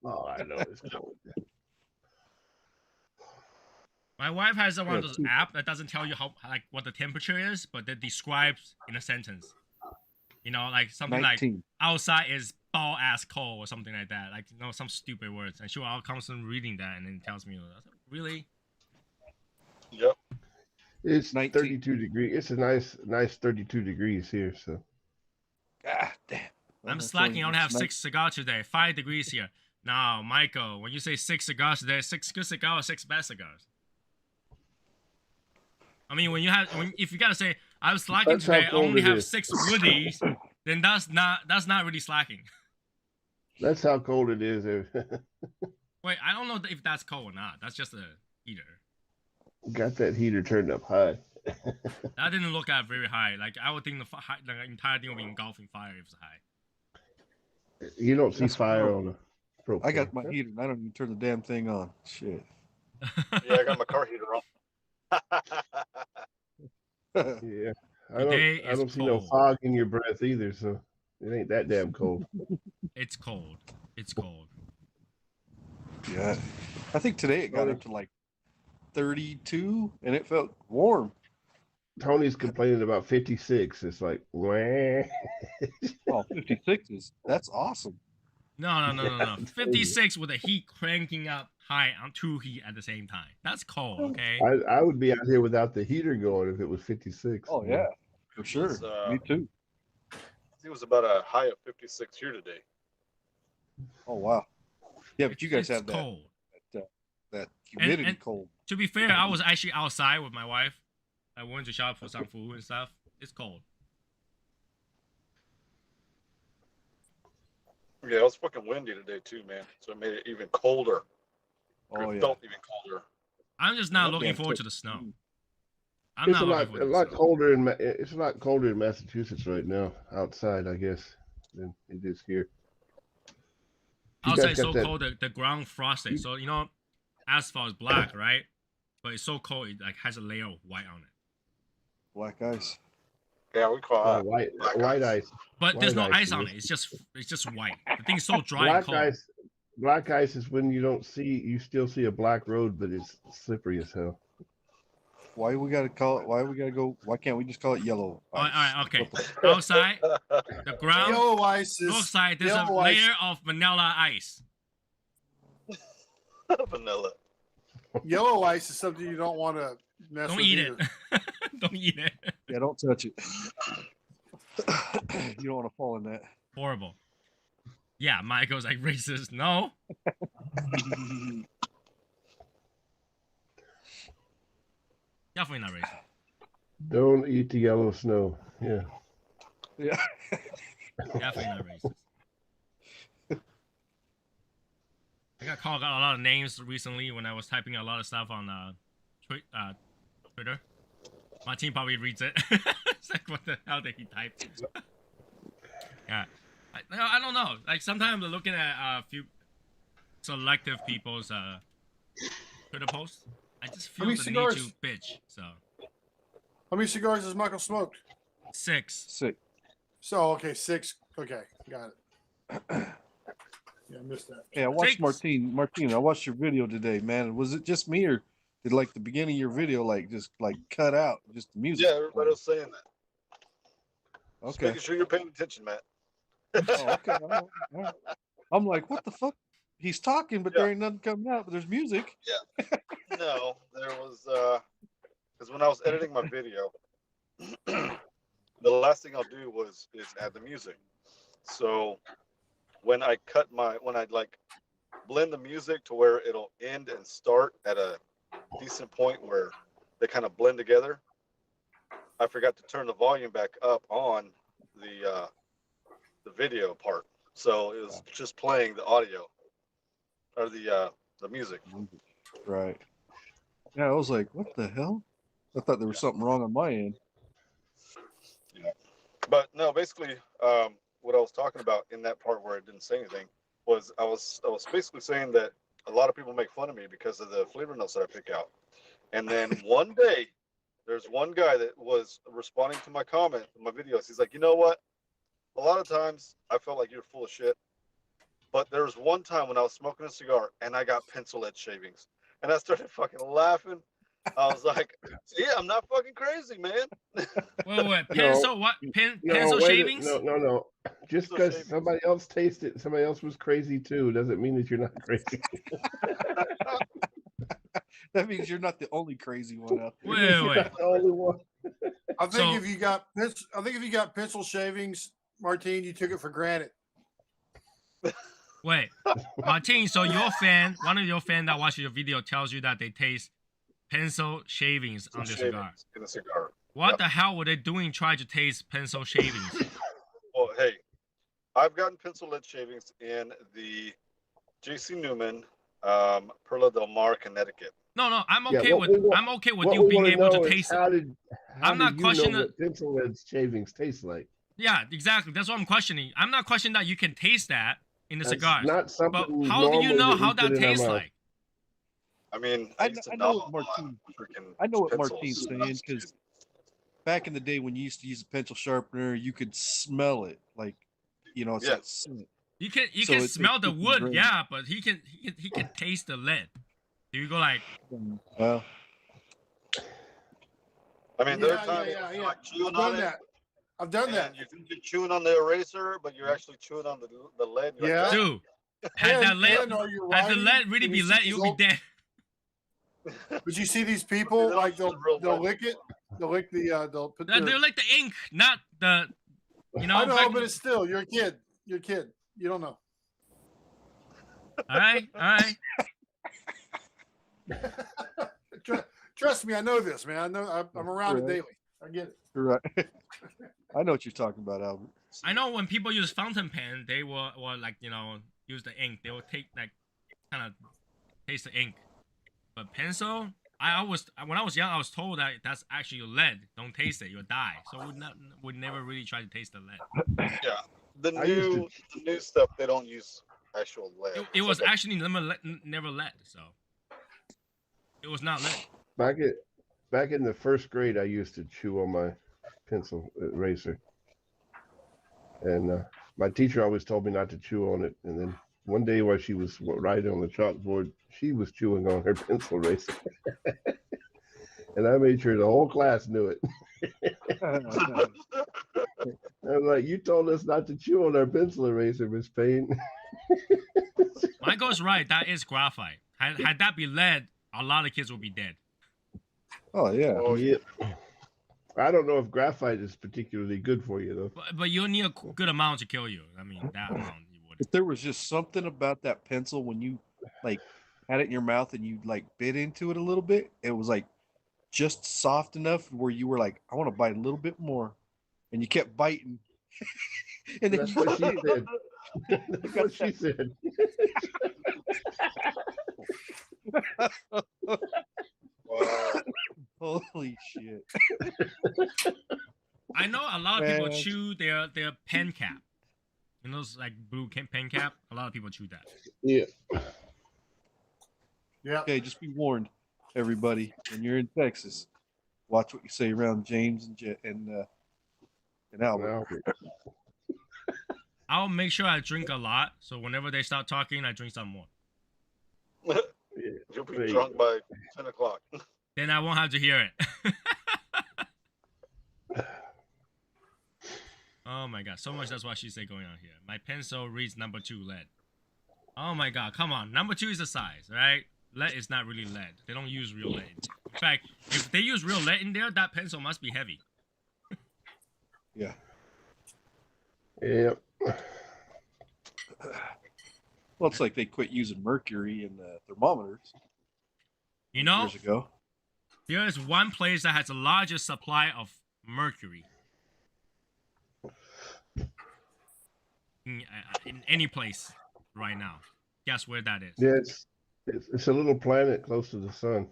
Speaker 4: Oh, I know it's cold.
Speaker 3: My wife has one of
Speaker 7: Yeah,
Speaker 3: those
Speaker 7: too.
Speaker 3: app that doesn't tell you what the temperature is, but that describes in a sentence. You know, like something
Speaker 7: 19.
Speaker 3: like outside is ball ass cold or something like that. Like some stupid words. And I'll constantly reading that and then it tells me, I was like, really?
Speaker 6: Yep.
Speaker 4: It's
Speaker 7: 19.
Speaker 4: 32 degrees. It's a nice 32 degrees here. So
Speaker 7: Ah, damn.
Speaker 3: I'm
Speaker 7: That's
Speaker 3: slacking. I
Speaker 7: only-
Speaker 3: only have
Speaker 7: it's
Speaker 3: 6 cigars today. 5 degrees here. Now, Michael, when you say 6 cigars today, 6 good cigars or 6 bad cigars? I mean, if you gotta say I'm slacking
Speaker 4: That's how
Speaker 3: today, I
Speaker 4: cold
Speaker 3: only
Speaker 4: it
Speaker 3: have
Speaker 4: is.
Speaker 3: 6 woodies, then that's not really slacking.
Speaker 4: that's how cold it is.
Speaker 3: Wait, I don't know if that's cold or not. That's just a heater.
Speaker 4: Got that heater turned up high.
Speaker 3: That didn't look at very high. Like I would think the entire thing would be engulfing fire if it's high.
Speaker 4: You don't see
Speaker 7: That's
Speaker 4: fire
Speaker 7: cool.
Speaker 4: on the propane.
Speaker 7: I got my heater and I don't even turn the damn thing on. Shit.
Speaker 6: Yeah, I got my car heater on.
Speaker 4: Yeah,
Speaker 3: Today
Speaker 4: I
Speaker 3: is
Speaker 4: don't see no
Speaker 3: cold.
Speaker 4: fog in your breath either, so it ain't that damn cold.
Speaker 3: It's cold. It's cold.
Speaker 7: Yeah. I think today it got up to like 32 and it felt warm.
Speaker 4: Tony's complaining about 56. It's like, wah.
Speaker 7: Oh, 56 that's awesome.
Speaker 3: No. 56 with the heat cranking up high on 2 heat at the same time. That's cold, okay?
Speaker 4: I would be out here without the heater going if it was 56.
Speaker 7: Oh yeah, for sure.
Speaker 6: It's,
Speaker 7: Me too.
Speaker 6: It was about a high of 56 here today.
Speaker 7: Oh wow. Yeah, but you guys
Speaker 3: It's
Speaker 7: have that
Speaker 3: cold.
Speaker 7: that humidity
Speaker 3: and-
Speaker 7: cold.
Speaker 3: To be fair, I was actually outside with my wife. I went to shop for some food and stuff. It's cold.
Speaker 6: Yeah, it was fucking windy today too, man. So it made it even colder.
Speaker 7: Oh
Speaker 6: It
Speaker 7: yeah.
Speaker 6: felt even colder.
Speaker 3: I'm just not
Speaker 7: That
Speaker 3: looking
Speaker 7: damn
Speaker 3: forward to
Speaker 7: took-
Speaker 3: the snow.
Speaker 7: Mm.
Speaker 3: I'm
Speaker 4: It's
Speaker 3: not
Speaker 4: a
Speaker 3: looking
Speaker 4: lot,
Speaker 3: forward
Speaker 4: a
Speaker 3: to the
Speaker 4: lot
Speaker 3: snow.
Speaker 4: colder it's a lot colder in Massachusetts right now, outside, I guess, than it is here. You
Speaker 3: Outside
Speaker 4: guys
Speaker 3: it's so
Speaker 4: got that-
Speaker 3: cold the ground frosted. So asphalt is black, right? But it's so cold it like has a layer of white on it.
Speaker 7: Black ice.
Speaker 6: Yeah, we call
Speaker 4: Oh,
Speaker 6: it.
Speaker 4: white ice.
Speaker 3: But there's no
Speaker 4: White ice
Speaker 3: ice on
Speaker 4: is-
Speaker 3: it. It's just white. The thing's so dry and
Speaker 4: Black
Speaker 3: cold.
Speaker 4: ice is when you still see a black road, but it's slippery as hell.
Speaker 7: Why we gotta call it? Why can't we just call it yellow?
Speaker 3: All right,
Speaker 7: ice?
Speaker 3: okay.
Speaker 7: What the-
Speaker 3: Outside, the ground
Speaker 5: Yellow ice is
Speaker 3: looks like there's a
Speaker 5: yellow ice.
Speaker 3: layer of vanilla ice.
Speaker 6: Vanilla.
Speaker 5: Yellow ice is something you don't want to mess
Speaker 3: Don't
Speaker 5: with
Speaker 3: eat
Speaker 5: either.
Speaker 3: it. Don't eat it.
Speaker 7: Yeah, don't touch it. You don't want to fall in that.
Speaker 3: Horrible. Yeah, Michael's like racist. No. Definitely not racist.
Speaker 4: Don't eat the yellow snow. Yeah.
Speaker 7: Yeah.
Speaker 3: Definitely not racist. I got called out a lot of names recently when I was typing a lot of stuff on Twitter. My team probably reads it. It's like, what the hell did he type? Yeah. I don't know. Like, sometimes I'm looking at a few selective people's Twitter posts. I just feel
Speaker 5: many
Speaker 3: the
Speaker 5: cigars?
Speaker 3: need to bitch. So,
Speaker 5: How many cigars has Michael smoked?
Speaker 3: 6.
Speaker 7: Sick.
Speaker 5: So okay, 6. Okay, got it. Yeah, I missed that.
Speaker 7: Yeah, I watched
Speaker 3: Six.
Speaker 7: Martin, I watched your video today, man. Was it just me or did like the beginning of your video like just like cut out just the music?
Speaker 6: Yeah, everybody was saying that. Just
Speaker 7: Okay.
Speaker 6: making sure you're paying attention, Matt.
Speaker 7: Oh, okay. All right. I'm like, what the fuck? He's talking, but there ain't nothing coming out, but there's music.
Speaker 6: No, there was because when I was editing my video, the last thing I'll do is add the music. So when I like blend the music to where it'll end and start at a decent point where they kind of blend together, I forgot to turn the volume back up on the video part. So it was just playing the audio or the music.
Speaker 7: Right. Yeah, I was like, what the hell? I thought there was something wrong on my end.
Speaker 6: Yeah. But no, basically, what I was talking about in that part where I didn't say anything was I was basically saying that a lot of people make fun of me because of the flavor notes that I pick out. And then one day, there's one guy that was responding to my comment, my videos. He's like, you know what? A lot of times I felt like you're full of shit. But there was one time when I was smoking a cigar and I got pencil lead shavings. And I started fucking laughing. I was like, yeah, I'm not fucking crazy, man.
Speaker 3: Wait. Pencil? What? Pencil shavings?
Speaker 4: No. Just
Speaker 6: Pencil
Speaker 4: because
Speaker 6: shavings.
Speaker 4: somebody else tasted it, somebody else was crazy too, doesn't mean that you're not crazy.
Speaker 7: That means you're not the only crazy one out there.
Speaker 3: Wait.
Speaker 4: You're not the only one.
Speaker 5: I think
Speaker 3: So-
Speaker 5: if you got pencil shavings, Martine, you took it for granted.
Speaker 3: Wait, Martin, so your fan, one of your fans that watches your video tells you that they taste pencil shavings on the cigar.
Speaker 6: Shavings in a cigar.
Speaker 3: What
Speaker 6: Yep.
Speaker 3: the hell were they doing trying to taste pencil shavings?
Speaker 6: Well, hey, I've gotten pencil lead shavings in the J.C. Newman, Perla Del Mar, Connecticut.
Speaker 3: No, I'm
Speaker 4: Yeah,
Speaker 3: okay
Speaker 4: what
Speaker 3: with
Speaker 4: we want-
Speaker 3: I'm okay with
Speaker 4: What
Speaker 3: you
Speaker 4: we
Speaker 3: being
Speaker 4: wanna
Speaker 3: able
Speaker 4: know
Speaker 3: to
Speaker 4: is
Speaker 3: taste it.
Speaker 4: how
Speaker 3: I'm not
Speaker 4: did you
Speaker 3: questioning
Speaker 4: know
Speaker 3: it.
Speaker 4: what pencil lead shavings taste like?
Speaker 3: Yeah, exactly. That's what I'm questioning. I'm not questioning that you can taste that in the
Speaker 4: That's
Speaker 3: cigars.
Speaker 4: not something
Speaker 3: But how do you know
Speaker 4: normally
Speaker 3: how
Speaker 4: we put
Speaker 3: that
Speaker 4: in our
Speaker 3: tastes
Speaker 4: mouth.
Speaker 3: like?
Speaker 6: I mean,
Speaker 7: I
Speaker 6: used to
Speaker 7: know
Speaker 6: gnaw
Speaker 7: what
Speaker 6: on
Speaker 7: Martin-
Speaker 6: freaking
Speaker 7: I know what
Speaker 6: pencils.
Speaker 7: Martin's saying because back in the day when you used to use a pencil sharpener, you could smell it like, it's
Speaker 6: Yeah.
Speaker 7: that scent.
Speaker 3: You can
Speaker 7: So
Speaker 3: can
Speaker 7: it
Speaker 3: smell the
Speaker 7: tastes
Speaker 3: wood,
Speaker 7: great.
Speaker 3: yeah, but he can taste the lead. Do you go like,
Speaker 7: Well,
Speaker 6: I mean, there are
Speaker 5: Yeah,
Speaker 6: times
Speaker 5: yeah,
Speaker 6: you're
Speaker 5: yeah.
Speaker 6: like chewing
Speaker 5: I've done
Speaker 6: on it,
Speaker 5: that. I've done that.
Speaker 6: and you think you're chewing on the eraser, but you're actually chewing on the lead. You're
Speaker 5: Yeah.
Speaker 6: like,
Speaker 3: dude, had that lead,
Speaker 5: are you
Speaker 3: had the
Speaker 5: riding
Speaker 3: lead really
Speaker 5: and
Speaker 3: be
Speaker 5: you see
Speaker 3: lead,
Speaker 5: these
Speaker 3: you'll be
Speaker 5: old-
Speaker 3: dead.
Speaker 5: But you see these people
Speaker 6: They're
Speaker 5: like
Speaker 6: also real
Speaker 5: they'll
Speaker 6: lead.
Speaker 5: lick it. They'll lick they'll put
Speaker 3: They're like the ink, not the,
Speaker 5: I know,
Speaker 3: back-
Speaker 5: but it's still you're a kid. You're a kid. You don't know.
Speaker 3: all right.
Speaker 5: Trust me, I know this, man. I know I'm around it
Speaker 7: Right.
Speaker 5: daily. I get it.
Speaker 7: right. I know what you're talking about, Albert.
Speaker 3: I know when people use fountain pen, they will like use the ink. They will take like kind of taste the ink. But pencil, when I was young, I was told that that's actually lead. Don't taste it, you'll die. So would never really try to taste the lead.
Speaker 6: yeah. The
Speaker 4: I used
Speaker 6: new stuff, they don't use actual lead.
Speaker 3: It
Speaker 6: It's
Speaker 3: was
Speaker 6: like a-
Speaker 3: actually never lead, so it was not lead.
Speaker 4: Back in the first grade, I used to chew on my pencil eraser, and my teacher always told me not to chew on it. And then one day, while she was writing on the chalkboard, she was chewing on her pencil eraser, and I made sure the whole class knew it. I'm like, "You told us not to chew on our pencil eraser, Miss Payne."
Speaker 3: Michael's right. That is graphite. Had that be lead, a lot of kids would be dead.
Speaker 7: Oh yeah.
Speaker 6: Oh,
Speaker 4: Yeah. I don't know if graphite is particularly good for you though.
Speaker 3: But you'll need a good amount to kill you. I mean, that amount you would.
Speaker 7: But there was just something about that pencil when you like had it in your mouth and you like bit into it a little bit. It was like just soft enough where you were like, I want to bite a little bit more, and you kept biting. And then
Speaker 4: That's
Speaker 7: you
Speaker 4: what she said. That's what she said.
Speaker 6: wow.
Speaker 7: Holy shit!
Speaker 3: I know a lot of people
Speaker 7: Man.
Speaker 3: chew their pen cap. You know, those like blue pen cap. A lot of people chew that.
Speaker 4: Yeah.
Speaker 5: Yeah.
Speaker 7: Okay, just be warned, everybody. When you're in Texas, watch what you say around James and Albert.
Speaker 4: Well,
Speaker 3: I'll make sure I drink a lot, so whenever they start talking, I drink some more.
Speaker 4: yeah.
Speaker 6: You'll be
Speaker 4: There you
Speaker 6: drunk by 10 o'clock.
Speaker 3: Then I won't have to hear it. Oh my god, so much that's what she said going on here. My pencil reads number 2 lead. Oh my god, come on. Number 2 is the size, right? Lead is not really lead. They don't use real lead. In fact, if they use real lead in there, that pencil must be heavy.
Speaker 7: Yeah.
Speaker 4: Yep.
Speaker 7: Well, it's like they quit using mercury in thermometers
Speaker 3: You know,
Speaker 7: years ago.
Speaker 3: there is one place that has the largest supply of mercury. In any place right now. Guess where that is?
Speaker 4: Yeah, it's a little planet close to the sun.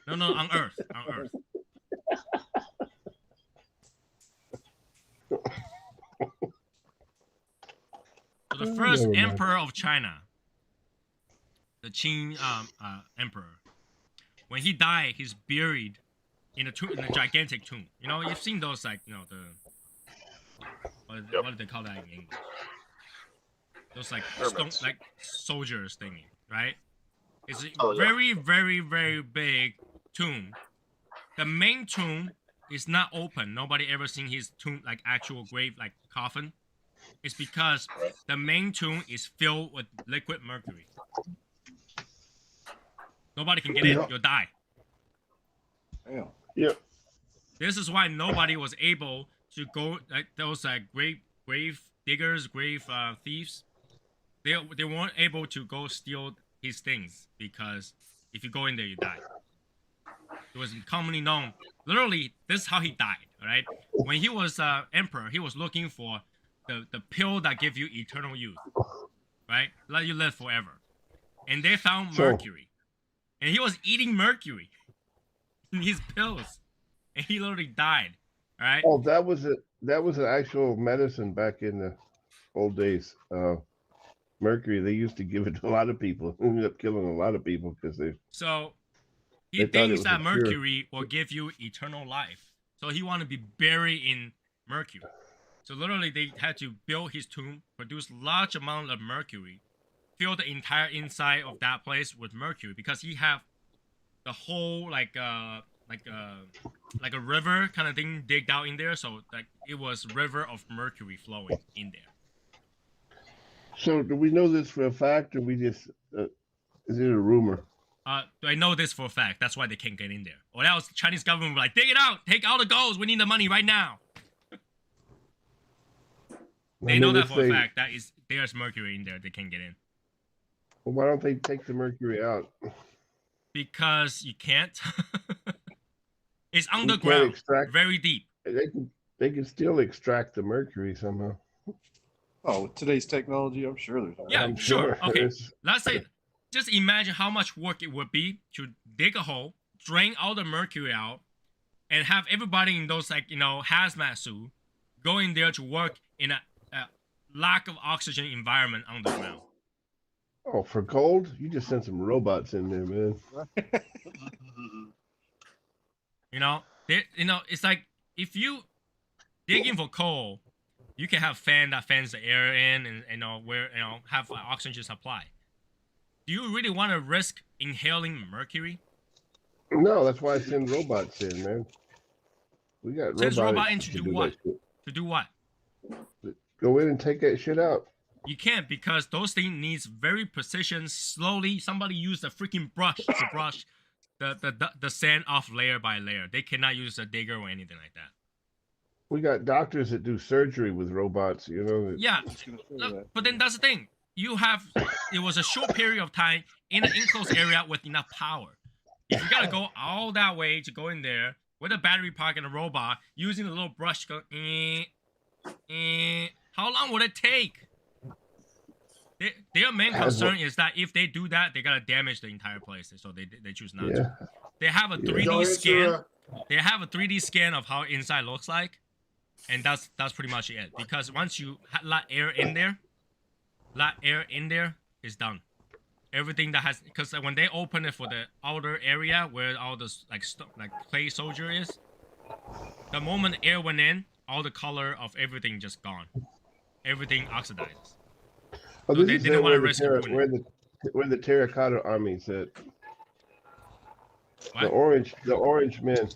Speaker 3: No, on Earth. On Earth. So the first
Speaker 4: Never mind.
Speaker 3: emperor of China, the Qing emperor, when he died, he's buried in a gigantic tomb. You know, you've seen those what do they call that in English? Those
Speaker 6: Pyramids.
Speaker 3: like soldiers thingy, right? It's a
Speaker 6: Oh, yeah.
Speaker 3: very, very, very big tomb. The main tomb is not open. Nobody ever seen his tomb, like actual grave, like coffin. It's because the main tomb is filled with liquid mercury. Nobody can get in.
Speaker 4: Yeah.
Speaker 3: You'll die.
Speaker 7: Damn.
Speaker 4: Yep.
Speaker 3: This is why nobody was able to go, like those grave diggers, grave thieves. They weren't able to go steal his things because if you go in there, you die. It was commonly known. Literally, this is how he died. All right. When he was emperor, he was looking for the pill that gives you eternal youth, right? Let you live forever. And they found
Speaker 4: Sure.
Speaker 3: mercury, and he was eating mercury in his pills, and he literally died. All right.
Speaker 4: Oh, that was an actual medicine back in the old days. Mercury, they used to give it to a lot of people. Ended up killing a lot of people because they.
Speaker 3: So he
Speaker 4: They thought it
Speaker 3: thinks
Speaker 4: was
Speaker 3: that
Speaker 4: a cure.
Speaker 3: mercury will give you eternal life. So he wanted to be buried in mercury. So literally they had to build his tomb, produce large amount of mercury, fill the entire inside of that place with mercury because he have the whole like a river kind of thing digged out in there. So like it was river of mercury flowing in there.
Speaker 4: So, do we know this for a fact, or we just is it a rumor?
Speaker 3: I know this for a fact. That's why they can't get in there. Or else Chinese government would be like, dig it out, take all the golds. We need the money right now. They know that for a fact. That is, there's mercury in there. They can't get in
Speaker 4: Well, why don't they take the mercury out?
Speaker 3: because you can't. It's
Speaker 4: We
Speaker 3: underground,
Speaker 4: can't extract.
Speaker 3: very deep.
Speaker 4: They can still extract the mercury somehow.
Speaker 7: Oh, with today's technology, I'm sure there's.
Speaker 3: Yeah,
Speaker 4: I'm
Speaker 3: sure.
Speaker 4: sure.
Speaker 3: Okay,
Speaker 4: It's-
Speaker 3: let's say, just imagine how much work it would be to dig a hole, drain all the mercury out, and have everybody in those hazmat suit go in there to work in a lack of oxygen environment underground.
Speaker 4: Oh, for gold, you just sent some robots in there, man.
Speaker 3: It's like if you digging for coal, you can have fan that fans the air in, and have oxygen supply. Do you really want to risk inhaling mercury?
Speaker 4: No, that's why I send robots in, man. We got
Speaker 3: Sends
Speaker 4: robots
Speaker 3: robot in to do
Speaker 4: that
Speaker 3: what?
Speaker 4: shit.
Speaker 3: To do what?
Speaker 4: Go in and take that shit out.
Speaker 3: You can't because those things needs very precision. Slowly, somebody used a freaking brush to brush the sand off layer by layer. They cannot use a digger or anything like that.
Speaker 4: We got doctors that do surgery with robots, you know.
Speaker 3: Yeah,
Speaker 7: I was gonna say
Speaker 3: look,
Speaker 7: that.
Speaker 3: but then that's the thing. It was a short period of time in an enclosed area with enough power. If you gotta go all that way to go in there with a battery pack and a robot using a little brush, go, how long would it take? Their main concern is that if they do that, they gotta damage the entire place. So they choose not to. They have a 3D
Speaker 5: Y'all
Speaker 3: scan.
Speaker 5: answer,
Speaker 3: They have a 3D scan of how inside looks like, and that's pretty much it. Because once you let air in there, is done. Everything that has, because when they open it for the outer area where all this like clay soldier is, the moment air went in, all the color of everything just gone. Everything oxidizes.
Speaker 4: Oh,
Speaker 3: So
Speaker 4: this
Speaker 3: they
Speaker 4: is
Speaker 3: didn't want to
Speaker 4: where
Speaker 3: risk ruining.
Speaker 4: where the terracotta army said
Speaker 3: What?
Speaker 4: the orange men.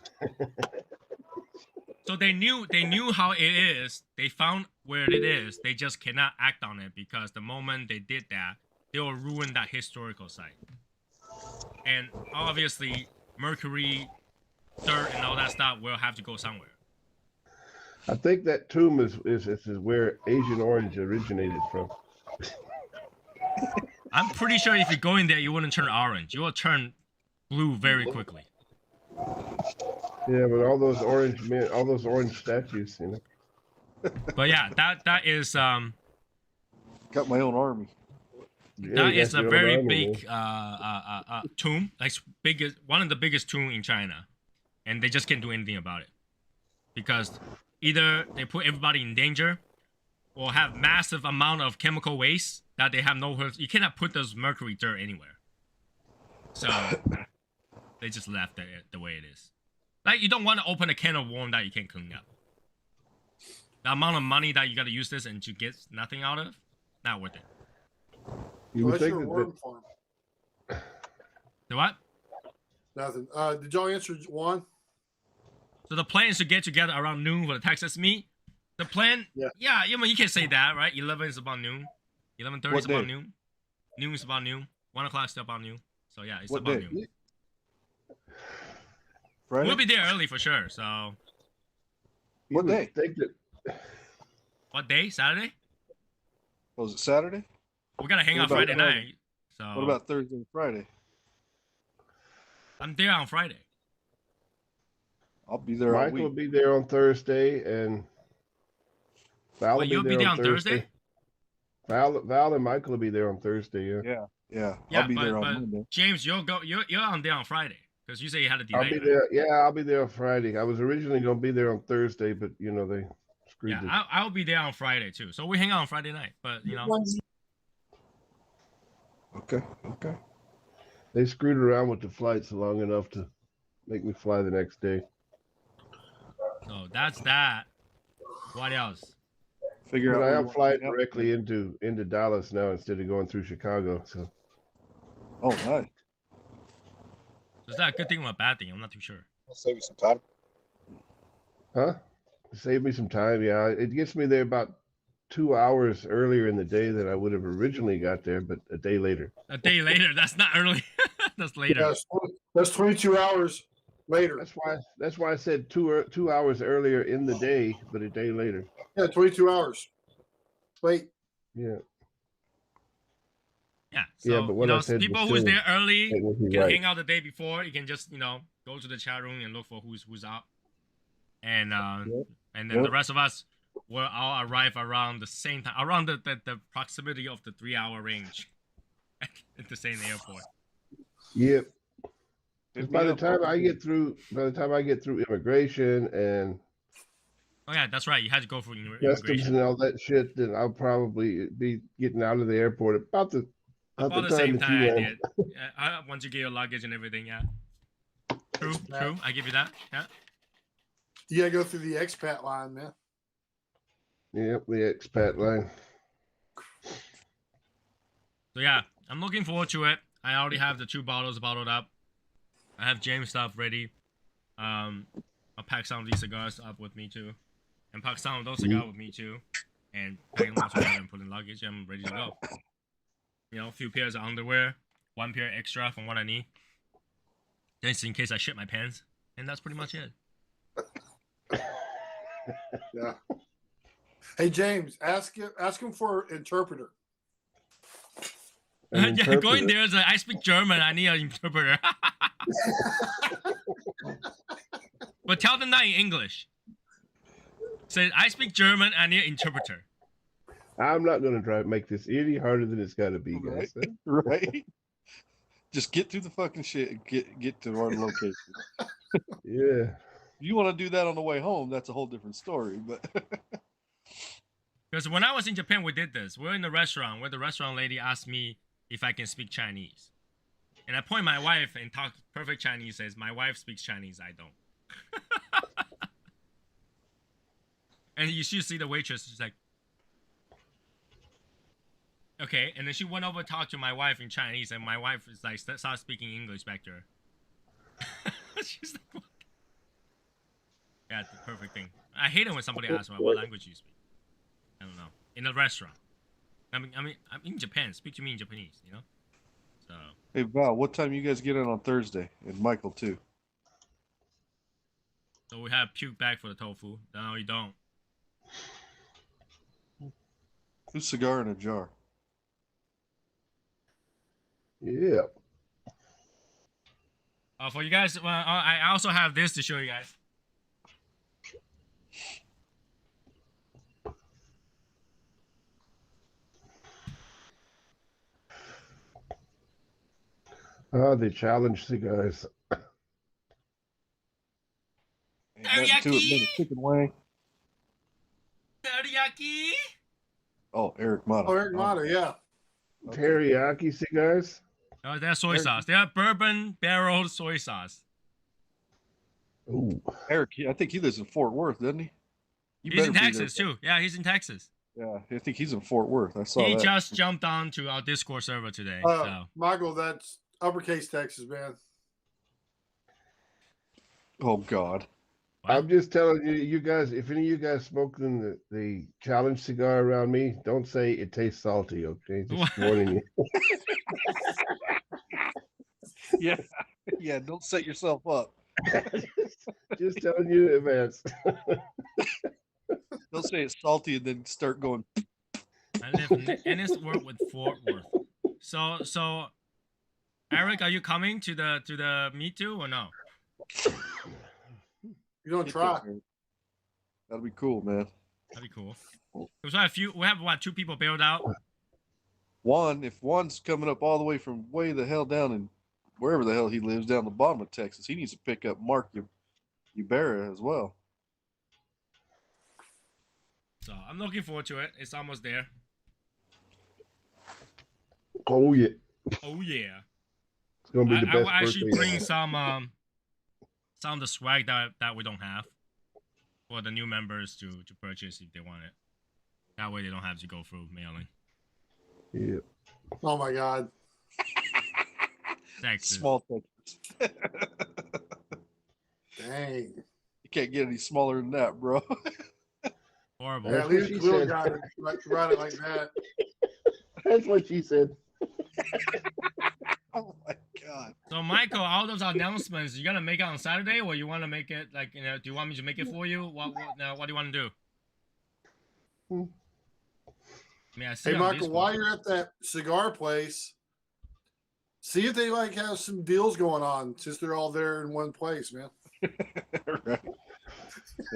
Speaker 3: So they knew how it is. They found where it is. They just cannot act on it because the moment they did that, they will ruin that historical site. And obviously, mercury, dirt, and all that stuff will have to go somewhere.
Speaker 4: I think that tomb is where Asian orange originated from.
Speaker 3: I'm pretty sure if you go in there, you wouldn't turn orange. You will turn blue very quickly.
Speaker 4: Yeah, but all those orange men, all those orange statues, you know.
Speaker 3: But yeah, that is
Speaker 7: Got my own army.
Speaker 4: Yeah,
Speaker 3: that
Speaker 4: you
Speaker 3: is
Speaker 4: got
Speaker 3: a
Speaker 4: your own
Speaker 3: very
Speaker 4: army,
Speaker 3: big tomb, like one of the biggest tomb in China, and they just can't do anything about it because either they put everybody in danger, or have massive amount of chemical waste that they have nowhere. You cannot put those mercury dirt anywhere, so they just left it the way it is. Like you don't want to open a can of worm that you can't clean up. The amount of money that you got to use this and to get nothing out of, not worth it.
Speaker 4: You would
Speaker 5: what's
Speaker 4: think
Speaker 5: your
Speaker 4: that,
Speaker 5: worm farm?
Speaker 3: The what?
Speaker 5: Nothing. Did y'all answer one?
Speaker 3: So the plan is to get together around noon for the Texas meet. The plan, yeah, you can say that, right? 11 is about noon. 11:30 is about noon. Noon is about noon. 1 o'clock is still about noon. So yeah, it's
Speaker 7: What
Speaker 3: about
Speaker 7: day?
Speaker 3: noon.
Speaker 7: Friday?
Speaker 3: We'll be there early for sure. So
Speaker 4: you
Speaker 7: What
Speaker 4: would
Speaker 7: day?
Speaker 4: think that
Speaker 3: what day? Saturday?
Speaker 7: Was it Saturday?
Speaker 3: We gotta hang
Speaker 7: What
Speaker 3: out
Speaker 7: about
Speaker 3: Friday
Speaker 7: Friday?
Speaker 3: night. So
Speaker 7: What about Thursday and Friday?
Speaker 3: I'm there on Friday.
Speaker 7: I'll be there all
Speaker 4: Michael will
Speaker 7: week.
Speaker 4: be there on Thursday and Val will
Speaker 3: But you'll
Speaker 4: be there on Thursday.
Speaker 3: Thursday?
Speaker 4: Val and Michael will be there on Thursday. Yeah,
Speaker 7: Yeah.
Speaker 3: Yeah,
Speaker 7: I'll be there on
Speaker 3: but
Speaker 7: Monday.
Speaker 3: James, you're on there on Friday because you say you had a delay.
Speaker 4: I'll be
Speaker 3: right?
Speaker 4: there. Yeah, I'll be there on Friday. I was originally going to be there on Thursday, but you know they screwed it.
Speaker 3: Yeah, I'll be there on Friday too. So we hang out on Friday night. But you know,
Speaker 7: Okay.
Speaker 4: They screwed around with the flights long enough to make me fly the next day.
Speaker 3: so that's that. What else?
Speaker 7: Figure
Speaker 4: But
Speaker 7: out.
Speaker 4: I
Speaker 7: where
Speaker 4: am
Speaker 7: you
Speaker 4: flying
Speaker 7: wanna hang out.
Speaker 4: directly into Dallas now instead of going through Chicago. So
Speaker 7: Oh, nice.
Speaker 3: Is that a good thing or a bad thing? I'm not too sure.
Speaker 6: I'll save you some time.
Speaker 4: Huh? Save me some time. Yeah, it gets me there about 2 hours earlier in the day than I would have originally got there, but a day later.
Speaker 3: A day later. That's not early. That's later.
Speaker 5: That's 22 hours later.
Speaker 4: That's why I said 2 hours earlier in the day, but a day later.
Speaker 5: Yeah, 22 hours. Wait.
Speaker 4: Yeah.
Speaker 3: Yeah. So
Speaker 4: but what I said
Speaker 3: people
Speaker 4: was
Speaker 3: who's
Speaker 4: silly.
Speaker 3: there early
Speaker 4: It would be
Speaker 3: can
Speaker 4: right.
Speaker 3: hang out the day before. You can just go to the chat room and look for who's out, and and then the rest of us will all arrive around the same time, around the proximity of the 3 hour range at the same airport.
Speaker 4: Yep.
Speaker 7: Hit
Speaker 4: By
Speaker 7: me
Speaker 4: the
Speaker 7: up.
Speaker 4: time I get through immigration and
Speaker 3: Oh yeah, that's right. You had to go for
Speaker 4: customs
Speaker 3: immigration.
Speaker 4: and all that shit, then I'll probably be getting out of the airport about the
Speaker 3: About the
Speaker 4: time
Speaker 3: same
Speaker 4: that
Speaker 3: time
Speaker 4: you
Speaker 3: I
Speaker 4: land.
Speaker 3: did. Once you get your luggage and everything, yeah. True. I give you that. Yeah.
Speaker 5: You got to go through the expat line, man.
Speaker 4: Yep, the expat line.
Speaker 3: So yeah, I'm looking forward to it. I already have the 2 bottles bottled up. I have James stuff ready. I'll pack some of these cigars up with me too, and pack some of those cigars with me too, and pack them all together and put in luggage. I'm ready to go. A few pairs of underwear, 1 pair extra from what I need. Just in case I shit my pants, and that's pretty much it.
Speaker 5: Yeah. Hey James, ask him for interpreter.
Speaker 4: An
Speaker 3: Yeah, going
Speaker 4: interpreter.
Speaker 3: there is like, I speak German. I need an interpreter. But tell them that in English. Say, I speak German. I need an interpreter.
Speaker 4: I'm not going to try to make this any harder than it's got to be, guys.
Speaker 7: Right? Just get through the fucking shit and get to our location.
Speaker 4: Yeah.
Speaker 7: If you want to do that on the way home, that's a whole different story. But
Speaker 3: Because when I was in Japan, we did this. We're in the restaurant where the restaurant lady asked me if I can speak Chinese. And I point my wife and talk perfect Chinese, says, my wife speaks Chinese, I don't. And you should see the waitress, she's like, okay. And then she went over to talk to my wife in Chinese, and my wife is like, start speaking English back to her. She's like, what? Yeah, the perfect thing. I hate it when somebody asks me what language you speak. I don't know. In a restaurant. I mean, I'm in Japan. Speak to me in Japanese, you know? So.
Speaker 7: hey, Val, what time you guys get in on Thursday? And Michael too.
Speaker 3: So we have puke bag for the tofu. No, you don't.
Speaker 7: Who's cigar in a jar?
Speaker 4: Yeah.
Speaker 3: For you guys, well, I also have this to show you guys.
Speaker 4: The challenge cigars.
Speaker 7: Ain't nothing to it but a chicken wing.
Speaker 3: Teriyaki.
Speaker 7: Oh, Eric Mata.
Speaker 5: Oh, Eric Mata, yeah.
Speaker 4: Teriyaki cigars.
Speaker 3: Oh, they're soy sauce. They're bourbon barrel soy sauce.
Speaker 4: Ooh.
Speaker 7: Eric, I think he lives in Fort Worth, doesn't he? You
Speaker 3: He's in
Speaker 7: better be
Speaker 3: Texas
Speaker 7: there.
Speaker 3: too. Yeah, he's in Texas.
Speaker 7: Yeah, I think he's in Fort Worth. I saw
Speaker 3: He
Speaker 7: that.
Speaker 3: just jumped on to our Discord server today. So
Speaker 5: Michael, that's uppercase Texas, man.
Speaker 7: Oh God.
Speaker 3: what?
Speaker 4: I'm just telling you, you guys, if any of you guys smoking the challenge cigar around me, don't say it tastes salty, okay? Just warning you.
Speaker 7: Yeah, yeah. Don't set yourself up.
Speaker 4: Just telling you in advance.
Speaker 7: Don't say it's salty and then start going.
Speaker 3: I live in Ennisworth with Fort Worth. So, Eric, are you coming to the meet too or no?
Speaker 5: You don't try.
Speaker 7: That'll be cool, man.
Speaker 3: That'd be cool. We have what, 2 people bailed out.
Speaker 7: If one's coming up all the way from way the hell down in wherever the hell he lives down the bottom of Texas, he needs to pick up Mark Ybarra as well.
Speaker 3: So I'm looking forward to it. It's almost there.
Speaker 4: Oh yeah,
Speaker 3: Oh yeah.
Speaker 4: it's gonna be the
Speaker 3: I
Speaker 4: best
Speaker 3: will actually
Speaker 4: birthday
Speaker 3: bring
Speaker 4: ever.
Speaker 3: some of the swag that we don't have for the new members to purchase if they want it. That way they don't have to go through mailing.
Speaker 4: Yeah.
Speaker 5: Oh my God.
Speaker 3: Texas.
Speaker 7: Small Texas.
Speaker 5: Dang.
Speaker 7: You can't get any smaller than that, bro.
Speaker 3: Horrible.
Speaker 5: Yeah,
Speaker 4: That's
Speaker 5: at
Speaker 4: what
Speaker 5: least
Speaker 4: she
Speaker 5: Will
Speaker 4: said.
Speaker 5: got it right it like that.
Speaker 4: That's what she said.
Speaker 7: Oh my God.
Speaker 3: So Michael, all those announcements, you gonna make it on Saturday, or you want to make it like, you know? Do you want me to make it for you? What do you want to do? I mean, I see
Speaker 5: Hey,
Speaker 3: on
Speaker 5: Michael,
Speaker 3: Discord.
Speaker 5: while you're at that cigar place, see if they like have some deals going on since they're all there in one place, man.
Speaker 7: Right.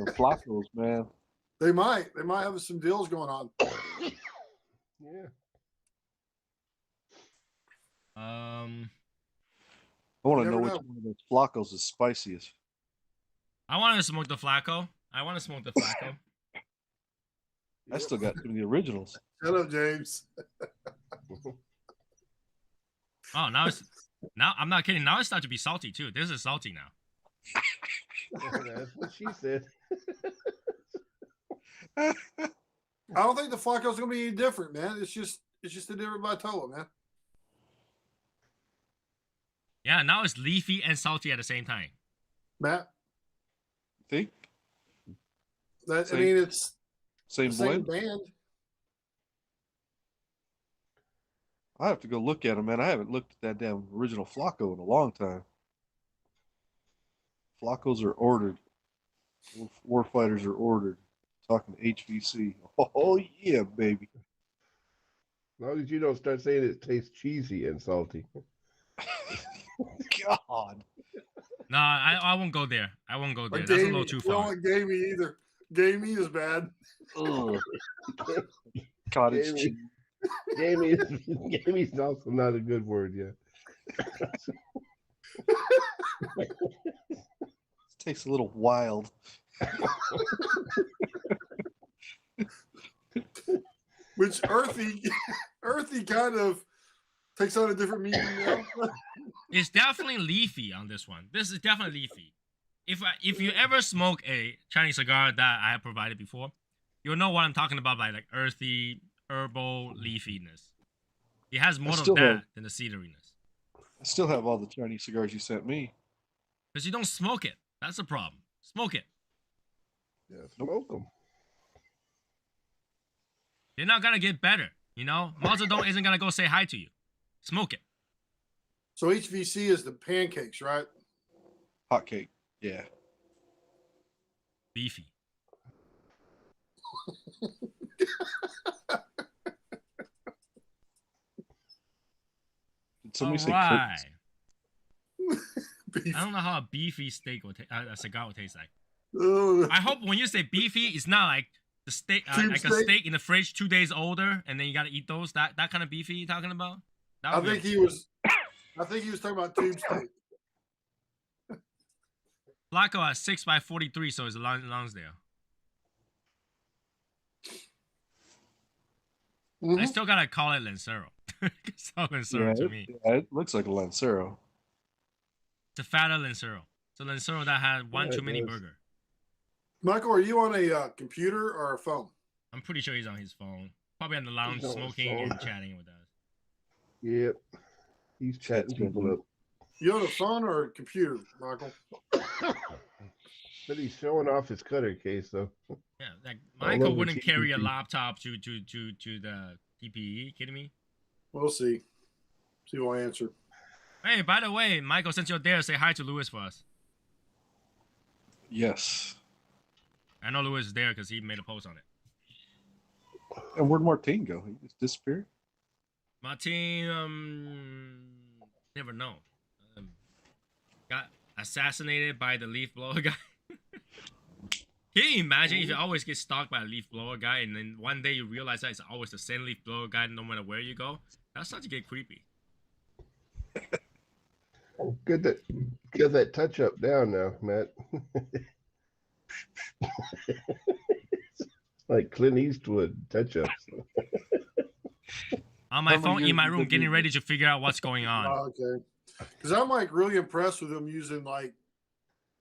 Speaker 7: The Flacos, man.
Speaker 5: They might have some deals going on.
Speaker 4: Yeah.
Speaker 7: I want
Speaker 5: You
Speaker 7: to know
Speaker 5: never
Speaker 7: which
Speaker 5: know.
Speaker 7: one of those Flacos is spiciest.
Speaker 3: I want to smoke the Flaco.
Speaker 7: I still got some of the originals.
Speaker 5: Shut up, James.
Speaker 3: Oh, now I'm not kidding. Now it's starting to be salty too. This is salty now.
Speaker 4: That's what she said.
Speaker 5: I don't think the Flacco's gonna be any different, man. It's just a different Vitola, man.
Speaker 3: Yeah, now it's leafy and salty at the same time.
Speaker 5: Matt,
Speaker 7: Think?
Speaker 5: I
Speaker 7: Same-
Speaker 5: mean, it's
Speaker 7: Same
Speaker 5: the same
Speaker 7: blend?
Speaker 5: band.
Speaker 7: I have to go look at them, man. I haven't looked at that damn original Flaco in a long time. Flacos are ordered. Warfighters are ordered. Talking to HVC. Oh yeah, baby.
Speaker 4: As long as you don't start saying it tastes cheesy and salty.
Speaker 7: God.
Speaker 3: No, I won't go there. I won't go
Speaker 5: Or
Speaker 3: there. That's a
Speaker 5: gamey.
Speaker 3: little too
Speaker 5: You don't
Speaker 3: far.
Speaker 5: want gamey either. Gamey is bad.
Speaker 7: Ugh. Cottage
Speaker 4: Gamey.
Speaker 7: cheese.
Speaker 4: Gamey's also not a good word, yeah.
Speaker 7: Tastes a little wild.
Speaker 5: Which earthy kind of takes on a different meaning now.
Speaker 3: It's definitely leafy on this one. This is definitely leafy. If you ever smoke a Chinese cigar that I have provided before, you'll know what I'm talking about by like earthy, herbal leafiness. It has more of
Speaker 7: still
Speaker 3: that
Speaker 7: have-
Speaker 3: than the cedariness.
Speaker 7: I still have all the Chinese cigars you sent me.
Speaker 3: Because you don't smoke it. That's the problem. Smoke it.
Speaker 4: Yeah, smoke them.
Speaker 3: They're not gonna get better. You know, Mao Zedong isn't gonna go say hi to you. Smoke it.
Speaker 5: So HVC is the pancakes, right?
Speaker 7: Hot cake. Yeah.
Speaker 3: Beefy.
Speaker 7: Did somebody say
Speaker 3: Alright.
Speaker 5: Beef.
Speaker 3: I don't know how a beefy steak will a cigar will taste like.
Speaker 5: Ugh.
Speaker 3: I hope when you say beefy, it's not like the steak,
Speaker 5: Tube
Speaker 3: like a
Speaker 5: steak?
Speaker 3: steak in the fridge 2 days older, and then you gotta eat those. That kind of beefy you talking about? That
Speaker 5: I
Speaker 3: would be
Speaker 5: think he was talking about tube steak.
Speaker 3: Flacco at 6x43, so it's a Lonsdale.
Speaker 5: Mhm.
Speaker 3: I still gotta call it Lancero. It's all Lancero to me.
Speaker 7: it looks like a Lancero.
Speaker 3: It's a fatter Lancero. It's a Lancero that had one
Speaker 4: Yeah,
Speaker 3: too
Speaker 4: it
Speaker 3: many
Speaker 4: does.
Speaker 3: burger.
Speaker 5: Michael, are you on a computer or a phone?
Speaker 3: I'm pretty sure he's on his phone. Probably on the lounge
Speaker 4: He's on his
Speaker 3: smoking
Speaker 4: phone.
Speaker 3: and chatting with us.
Speaker 4: Yep. He's chatting
Speaker 7: That's good,
Speaker 4: people
Speaker 7: dude.
Speaker 4: up.
Speaker 5: You on a phone or a computer, Michael?
Speaker 4: But he's showing off his cutter case, though.
Speaker 3: Yeah, like
Speaker 4: All
Speaker 3: Michael
Speaker 4: over
Speaker 3: wouldn't carry a
Speaker 4: TPP.
Speaker 3: laptop to the TPE. Kidding me?
Speaker 5: We'll see. See who I answer.
Speaker 3: Hey, by the way, Michael, since you're there, say hi to Lewis for us.
Speaker 7: Yes.
Speaker 3: I know Lewis is there because he made a post on it.
Speaker 7: And where'd Martin go? He just disappeared?
Speaker 3: Martin, never know. Got assassinated by the leaf blower guy. Can you imagine if you always get stalked by a leaf blower guy and then one day you realize that it's always the same leaf blower guy no matter where you go? That's starting to get creepy.
Speaker 4: Get that touch up down now, Matt. Like Clint Eastwood touch ups.
Speaker 3: On my
Speaker 7: How many
Speaker 3: phone in
Speaker 7: years
Speaker 3: my
Speaker 7: did
Speaker 3: room,
Speaker 7: they
Speaker 3: getting
Speaker 7: do
Speaker 3: ready to figure out what's going on.
Speaker 5: Oh, okay. Because I'm like really impressed with him using like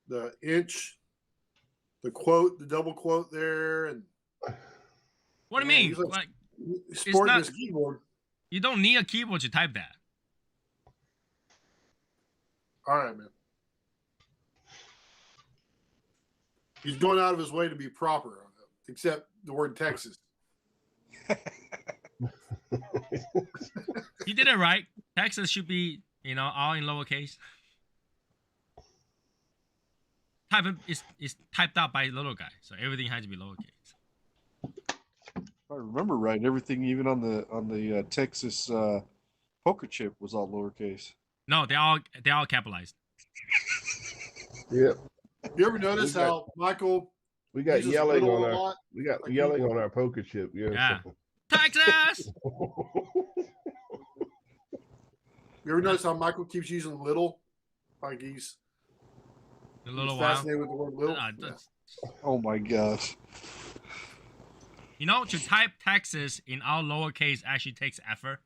Speaker 5: the inch, the quote, the double quote there, and
Speaker 3: What do you
Speaker 5: Yeah,
Speaker 3: mean?
Speaker 5: he's like-
Speaker 3: Like,
Speaker 5: sporting
Speaker 3: not-
Speaker 5: his keyboard.
Speaker 3: you don't need a keyboard to type that.
Speaker 5: All right, man. He's going out of his way to be proper, except the word Texas.
Speaker 3: He did it right. Texas should be, all in lowercase. It's typed out by little guy, so everything has to be lowercase.
Speaker 7: If I remember right, everything even on the Texas poker chip was all lowercase.
Speaker 3: No, they're all capitalized.
Speaker 4: Yep.
Speaker 5: You ever notice
Speaker 4: We got-
Speaker 5: how Michael
Speaker 4: We got
Speaker 5: uses
Speaker 4: yelling
Speaker 5: little
Speaker 4: on
Speaker 5: a
Speaker 4: our
Speaker 5: lot? Like
Speaker 4: yelling on our poker chip.
Speaker 3: Yeah. Texas.
Speaker 5: You ever notice how Michael keeps using little? Like he's
Speaker 3: A little
Speaker 5: he's
Speaker 3: while.
Speaker 5: fascinated with the word little.
Speaker 3: That's-
Speaker 7: Oh my gosh.
Speaker 3: to type Texas in all lowercase actually takes effort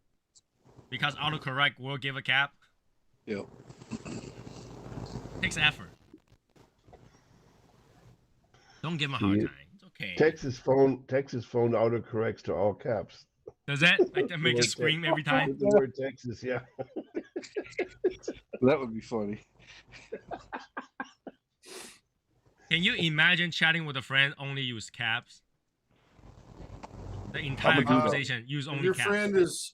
Speaker 3: because autocorrect will give a cap.
Speaker 7: Yep.
Speaker 3: Takes effort. Don't give him a hard
Speaker 4: Yeah.
Speaker 3: time. It's okay.
Speaker 4: Texas phone autocorrects to all caps.
Speaker 3: Does that like that make you
Speaker 4: Word
Speaker 3: scream every time?
Speaker 4: With the word Texas, yeah.
Speaker 7: That would be funny.
Speaker 3: Can you imagine chatting with a friend only use caps? The entire
Speaker 7: do that.
Speaker 3: conversation use
Speaker 5: If
Speaker 3: only
Speaker 5: your
Speaker 3: caps.
Speaker 5: friend is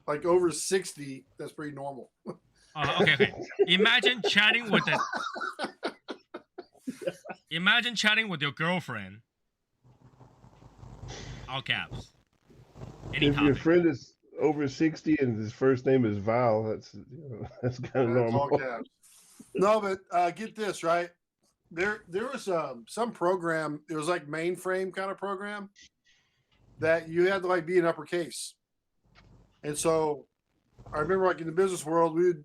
Speaker 5: like over 60, that's pretty normal.
Speaker 3: Oh, okay. Imagine chatting with imagine chatting with your girlfriend. All caps. Any
Speaker 4: If your
Speaker 3: topic.
Speaker 4: friend is over 60 and his first name is Val, that's kind of
Speaker 5: That's all
Speaker 4: normal.
Speaker 5: caps. No, but get this right. There was some program. It was like mainframe kind of program that you had to like be in uppercase. And so I remember like in the business world, we'd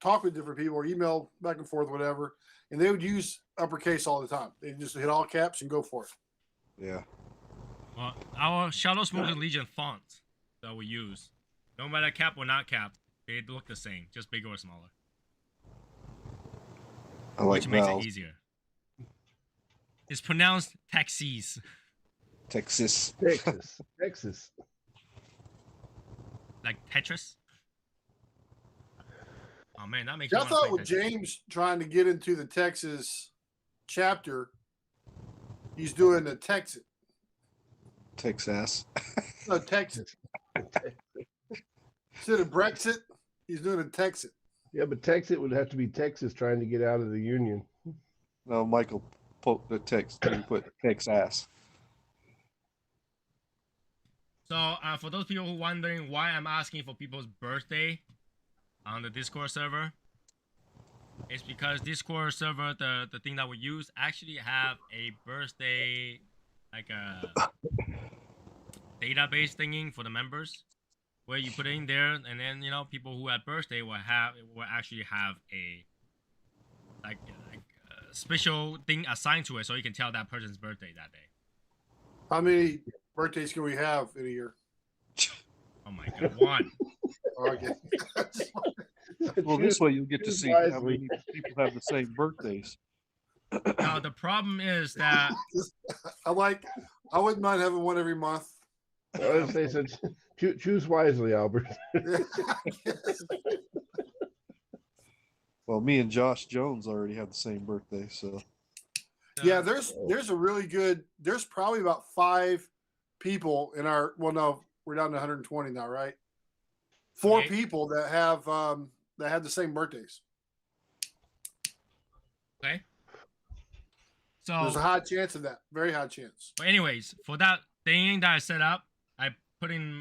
Speaker 5: talk with different people or email back and forth, whatever, and they would use uppercase all the time. They just hit all caps and go for it.
Speaker 7: Yeah.
Speaker 3: Well, our Shadow Smoking Legion fonts that we use, no matter cap or not cap, they look the same, just bigger or smaller.
Speaker 7: I like
Speaker 3: Which makes
Speaker 7: vowels.
Speaker 3: it easier. It's pronounced Texas.
Speaker 7: Texas.
Speaker 4: Texas.
Speaker 3: Like Tetris. Oh man, that makes
Speaker 5: I
Speaker 3: me wanna
Speaker 5: thought
Speaker 3: play
Speaker 5: with
Speaker 3: Tetris.
Speaker 5: James trying to get into the Texas chapter, he's doing the Texas.
Speaker 7: Texas.
Speaker 5: No, Texas. Instead of Brexit, he's doing a Texas.
Speaker 4: Yeah, but Texas would have to be Texas trying to get out of the union.
Speaker 7: No, Michael poked the text and put Texas.
Speaker 3: So, for those people who are wondering why I'm asking for people's birthday on the Discord server, it's because Discord server, the thing that we use, actually have a birthday, like a database thingy for the members, where you put it in there, and then people who had birthday will actually have a special thing assigned to it, so you can tell that person's birthday that day.
Speaker 5: How many birthdays can we have in a year?
Speaker 3: Oh my god, one.
Speaker 5: Okay.
Speaker 7: Well, this way you'll get to
Speaker 4: Choose
Speaker 7: see how
Speaker 4: wisely.
Speaker 7: many people have the same birthdays.
Speaker 3: Now the problem is that
Speaker 5: I wouldn't mind having one every month.
Speaker 4: I would say so. Choose wisely, Albert.
Speaker 7: Well, me and Josh Jones already have the same birthday, so
Speaker 5: Yeah, there's a really good. There's probably about 5 people in our. Well, no, we're down to 120 now, right? 4
Speaker 3: Okay.
Speaker 5: people that have the same birthdays.
Speaker 3: okay.
Speaker 5: There's
Speaker 3: So,
Speaker 5: a high chance of that. Very high chance.
Speaker 3: but anyways, for that thing that I set up, I put in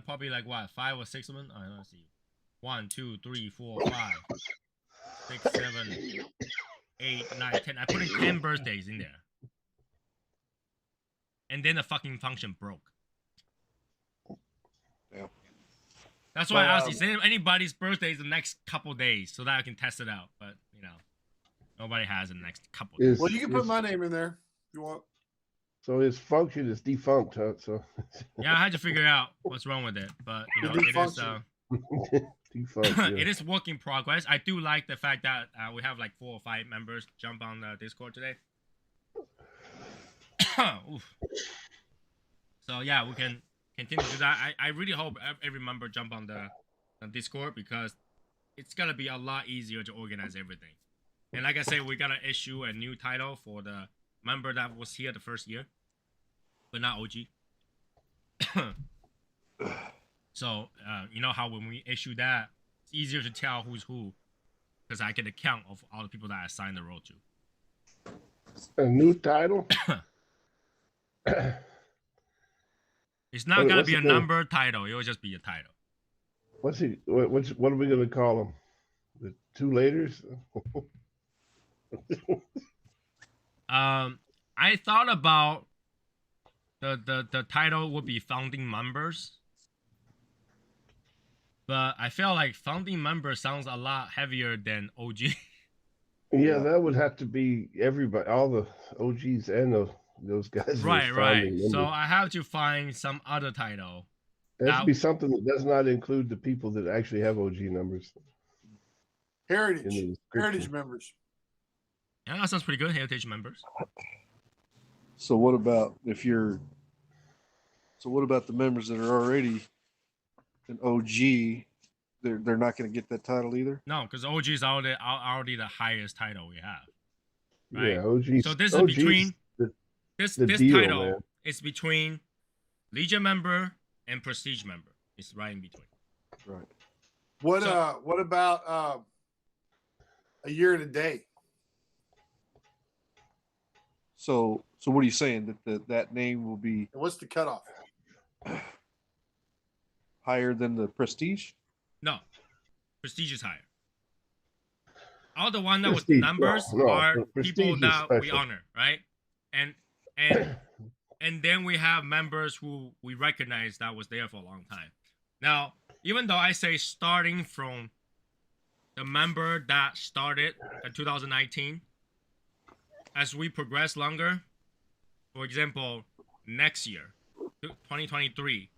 Speaker 3: probably like what 5 or 6 of them. All right, let's see. 1, 2, 3, 4, 5, 6, 7, 8, 9, 10. I put in 10 birthdays in there, and then the fucking function broke.
Speaker 7: Yeah.
Speaker 3: That's why I asked you,
Speaker 5: But,
Speaker 3: say anybody's birthdays the next couple days so that I can test it out. But nobody has in the next couple days.
Speaker 5: Well, you can put my name in there if you want.
Speaker 4: So his function is defunct, huh? So
Speaker 3: Yeah, I had to figure out what's wrong with it, but
Speaker 5: The
Speaker 3: it is
Speaker 5: defunction.
Speaker 4: defunct. Yeah.
Speaker 3: it is work in progress. I do like the fact that we have like 4 or 5 members jump on the Discord today. Oof. So yeah, we can continue to do that. I really hope every member jump on the Discord, because it's gonna be a lot easier to organize everything. And like I said, we're gonna issue a new title for the member that was here the first year, but not OG. So you know how when we issue that, it's easier to tell who's who, because I get a count of all the people that I assigned the role to.
Speaker 4: A new title.
Speaker 3: It's not
Speaker 4: What-
Speaker 3: gonna
Speaker 4: what's
Speaker 3: be a
Speaker 4: the name?
Speaker 3: number title. It will just be a title.
Speaker 4: What are we gonna call him? The 2 laters?
Speaker 3: I thought about the title would be founding members, but I feel like founding member sounds a lot heavier than OG.
Speaker 4: Yeah, that would have to be everybody, all the OGs and those guys. who are
Speaker 3: Right.
Speaker 4: founding
Speaker 3: So
Speaker 4: members.
Speaker 3: I have to find some other title.
Speaker 4: It has
Speaker 3: now-
Speaker 4: to be something that does not include the people that actually have OG numbers in
Speaker 5: Heritage.
Speaker 4: the
Speaker 5: Heritage
Speaker 4: description.
Speaker 5: members.
Speaker 3: Yeah, that sounds pretty good. Heritage members.
Speaker 7: so what about the members that are already an OG? They're not going to get that title either.
Speaker 3: No, because OG is already the highest title we have. Right.
Speaker 4: Yeah, OGs.
Speaker 3: So this is
Speaker 4: OGs,
Speaker 3: between
Speaker 4: the
Speaker 3: this
Speaker 4: the
Speaker 3: this
Speaker 4: deal,
Speaker 3: title
Speaker 4: man.
Speaker 3: is between Legion member and Prestige member. It's right in between.
Speaker 7: Right.
Speaker 5: What
Speaker 3: So-
Speaker 5: what about a year and a day?
Speaker 7: So what are you saying that that name will be
Speaker 5: And what's the cutoff?
Speaker 7: higher than the Prestige?
Speaker 3: No, Prestige is higher. All the one that with
Speaker 4: Prestige,
Speaker 3: numbers
Speaker 4: no,
Speaker 3: are
Speaker 4: Prestige
Speaker 3: people
Speaker 4: is
Speaker 3: that we
Speaker 4: special.
Speaker 3: honor, right? And then we have members who we recognize that was there for a long time. Now, even though I say starting from the member that started in 2019, as we progress longer, for example, next year, 2023,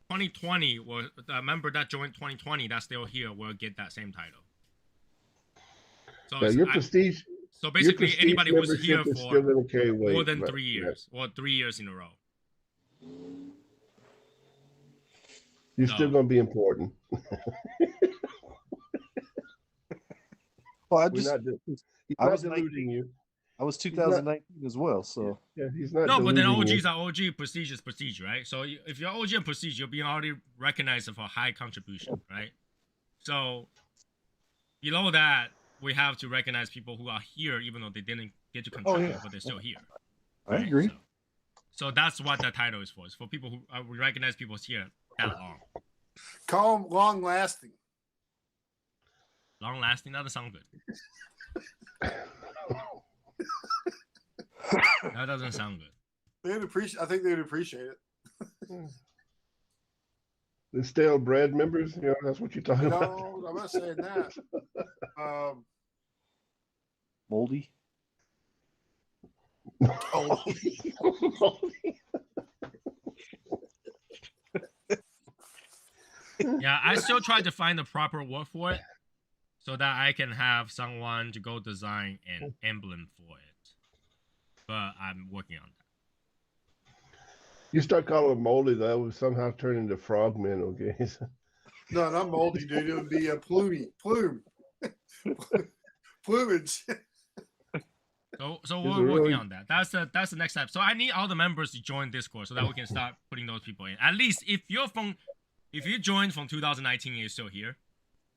Speaker 3: 2020 was the member that joined 2020 that's still here will get that same title. So
Speaker 4: Yeah,
Speaker 3: it's-
Speaker 4: your
Speaker 3: I-
Speaker 4: prestige.
Speaker 3: so
Speaker 4: Your
Speaker 3: basically,
Speaker 4: prestige
Speaker 3: anybody who's
Speaker 4: membership
Speaker 3: here
Speaker 4: is still
Speaker 3: for
Speaker 4: gonna carry weight.
Speaker 3: more than
Speaker 4: Right,
Speaker 3: 3 years, or 3 years in a row.
Speaker 4: You're
Speaker 3: No.
Speaker 4: still gonna be important.
Speaker 7: Well,
Speaker 4: He's
Speaker 7: I
Speaker 4: not
Speaker 7: was
Speaker 4: deluding you.
Speaker 7: I was 2019 as well, so
Speaker 4: Yeah, he's not.
Speaker 3: No, but then
Speaker 4: deluding you.
Speaker 3: OGs are OG, prestige is prestige, right? So if you're OG and prestige, you're being already recognized for high contribution, right? So below that, we have to recognize people who are here, even though they didn't get to contribute,
Speaker 7: yeah.
Speaker 3: but they're still here.
Speaker 7: I
Speaker 3: right?
Speaker 7: agree.
Speaker 3: So that's what that title is for. It's for people who we recognize people here that long.
Speaker 5: Call them long lasting.
Speaker 3: Long lasting, that doesn't sound good. That doesn't sound good.
Speaker 5: They'd appreciate. I think they'd appreciate it.
Speaker 4: The stale bread members, that's what you're talking about.
Speaker 5: No, I'm not saying that.
Speaker 7: Moldy.
Speaker 3: Yeah, I still try to find the proper word for it so that I can have someone to go design an emblem for it. But I'm working on that.
Speaker 4: You start calling them moldy, that would somehow turn into frogmen, okay?
Speaker 5: No, not moldy, dude. It would be a plume. Plumage.
Speaker 3: So
Speaker 4: Is
Speaker 3: we're
Speaker 4: it
Speaker 3: working
Speaker 4: really?
Speaker 3: on that. That's the next step. So I need all the members to join Discord so that we can start putting those people in. At least if you joined from 2019 and you're still here,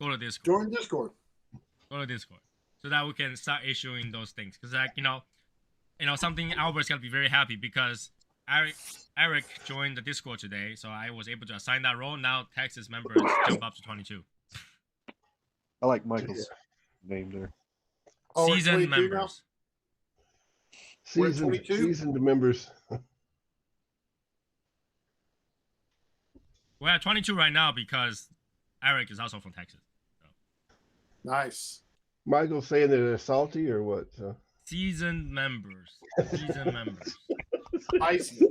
Speaker 3: go to Discord.
Speaker 5: Join Discord.
Speaker 3: Go to Discord so that we can start issuing those things. Because something Albert's gonna be very happy because Eric joined the Discord today, so I was able to assign that role. Now Texas members jump up to 22.
Speaker 7: I like Michael's name there.
Speaker 5: Oh, we're
Speaker 3: Season
Speaker 5: 22 now?
Speaker 3: members.
Speaker 5: We're at 22?
Speaker 4: Seasoned members.
Speaker 3: We're at 22 right now because Eric is also from Texas.
Speaker 5: Nice.
Speaker 4: Michael saying that they're salty or what?
Speaker 3: Seasoned members. Season members.
Speaker 5: Icy.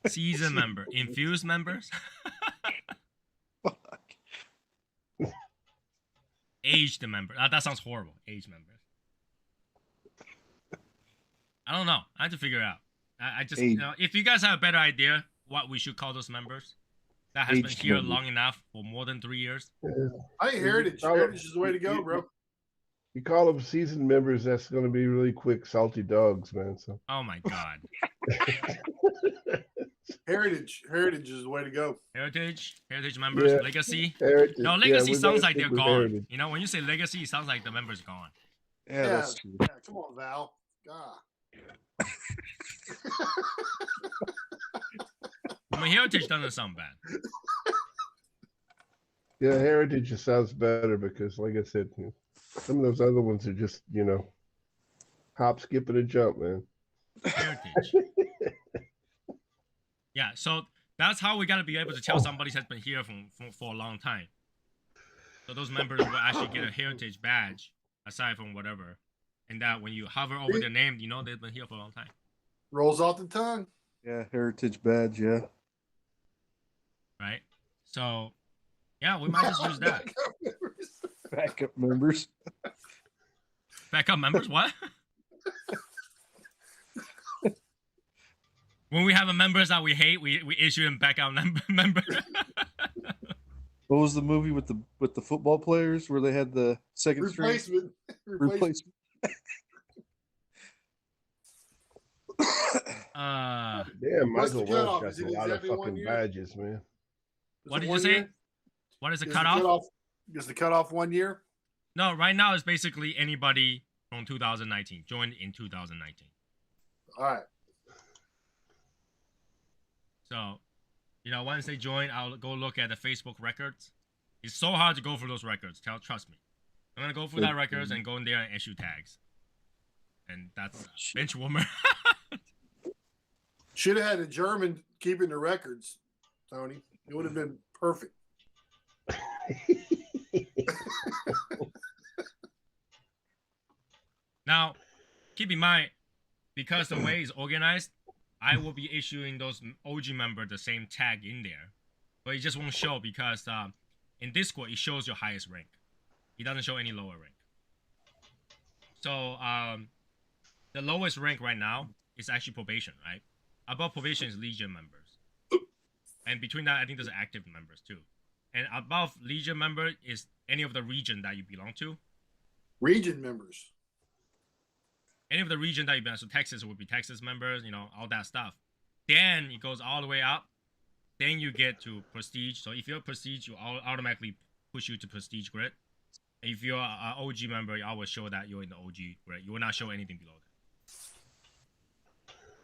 Speaker 3: Season member. Infused members. Aged member. That sounds horrible. Aged members. I don't know. I have to figure it out. I just, if you guys have a better idea what we should call those members that has been
Speaker 7: Aged
Speaker 3: here
Speaker 7: members.
Speaker 3: long enough for more than 3 years.
Speaker 5: I think Heritage. Heritage is the way to go, bro.
Speaker 4: You call them seasoned members, that's going to be really quick, salty dogs, man. So
Speaker 3: Oh my god.
Speaker 5: Heritage. Heritage is the way to go.
Speaker 3: Heritage members,
Speaker 4: Yeah.
Speaker 3: legacy.
Speaker 4: Heritage,
Speaker 3: No, legacy
Speaker 4: we're
Speaker 3: sounds
Speaker 4: gonna
Speaker 3: like they're
Speaker 4: stick with
Speaker 3: gone.
Speaker 4: heritage.
Speaker 3: You know, when you say legacy, it sounds like the member's gone.
Speaker 7: Yeah, that's true.
Speaker 5: Yeah, come on, Val. God.
Speaker 3: I mean, heritage doesn't sound bad.
Speaker 4: Yeah, heritage just sounds better because, like I said, some of those other ones are just, hop, skip, and a jump, man.
Speaker 3: Heritage. Yeah, so that's how we gotta be able to tell somebody has been here for a long time. So those members will actually get a heritage badge aside from whatever, and that when you hover over their name, you know they've been here for a long time,
Speaker 5: Rolls off the tongue.
Speaker 7: Yeah, heritage badge. Yeah.
Speaker 3: right? So, yeah, we might just use that.
Speaker 7: Backup members.
Speaker 3: Backup members, what? When we have a members that we hate, we issue them backup member.
Speaker 7: What was the movie with the football players where they had the second string
Speaker 5: Replacement.
Speaker 7: replacement?
Speaker 4: Damn,
Speaker 5: What's the
Speaker 4: Michael
Speaker 5: cutoff?
Speaker 4: Welsh
Speaker 5: Is
Speaker 4: got
Speaker 5: it
Speaker 4: a lot of
Speaker 5: exactly 1
Speaker 4: fucking
Speaker 5: year?
Speaker 4: badges, man.
Speaker 3: What did you
Speaker 5: 1
Speaker 3: say?
Speaker 5: year?
Speaker 3: What is the
Speaker 5: Is
Speaker 3: cutoff?
Speaker 5: Is the cutoff 1 year?
Speaker 3: No, right now it's basically anybody from 2019. Joined in 2019.
Speaker 5: All right.
Speaker 3: So, once they join, I'll go look at the Facebook records. It's so hard to go through those records. Trust me. I'm gonna go through that records and go in there and issue tags. And that's bench warmer.
Speaker 5: Should have had a German keeping the records, Tony. It would have been perfect.
Speaker 3: Now, keep in mind, because the way it's organized, I will be issuing those OG members the same tag in there, but it just won't show because in Discord it shows your highest rank. It doesn't show any lower rank. So the lowest rank right now is actually probation, right? Above probation is Legion members, and between that I think there's active members too. And above Legion member is any of the region that you belong to.
Speaker 5: Region members.
Speaker 3: Any of the region that you belong to. So Texas would be Texas members, all that stuff. Then it goes all the way up. Then you get to prestige. So if you're prestige, you automatically push you to prestige grid. And if you're an OG member, it always show that you're in the OG grid. You will not show anything below that.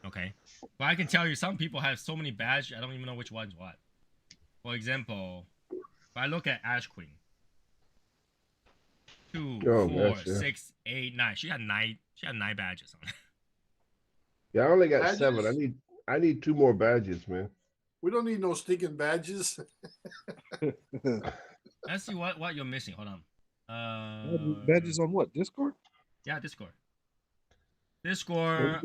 Speaker 3: Okay. But I can tell you, some people have so many badges, I don't even know which one's what. For example, if I look at Ash Queen, 2, 4, 6, 8, 9. She had 9 badges on it.
Speaker 4: Yeah, I only got
Speaker 5: Badges?
Speaker 4: 7. I need 2 more badges, man.
Speaker 5: We don't need no stinking badges.
Speaker 3: Let's see what you're missing. Hold on.
Speaker 7: Badges on what? Discord?
Speaker 3: Yeah, Discord. Discord.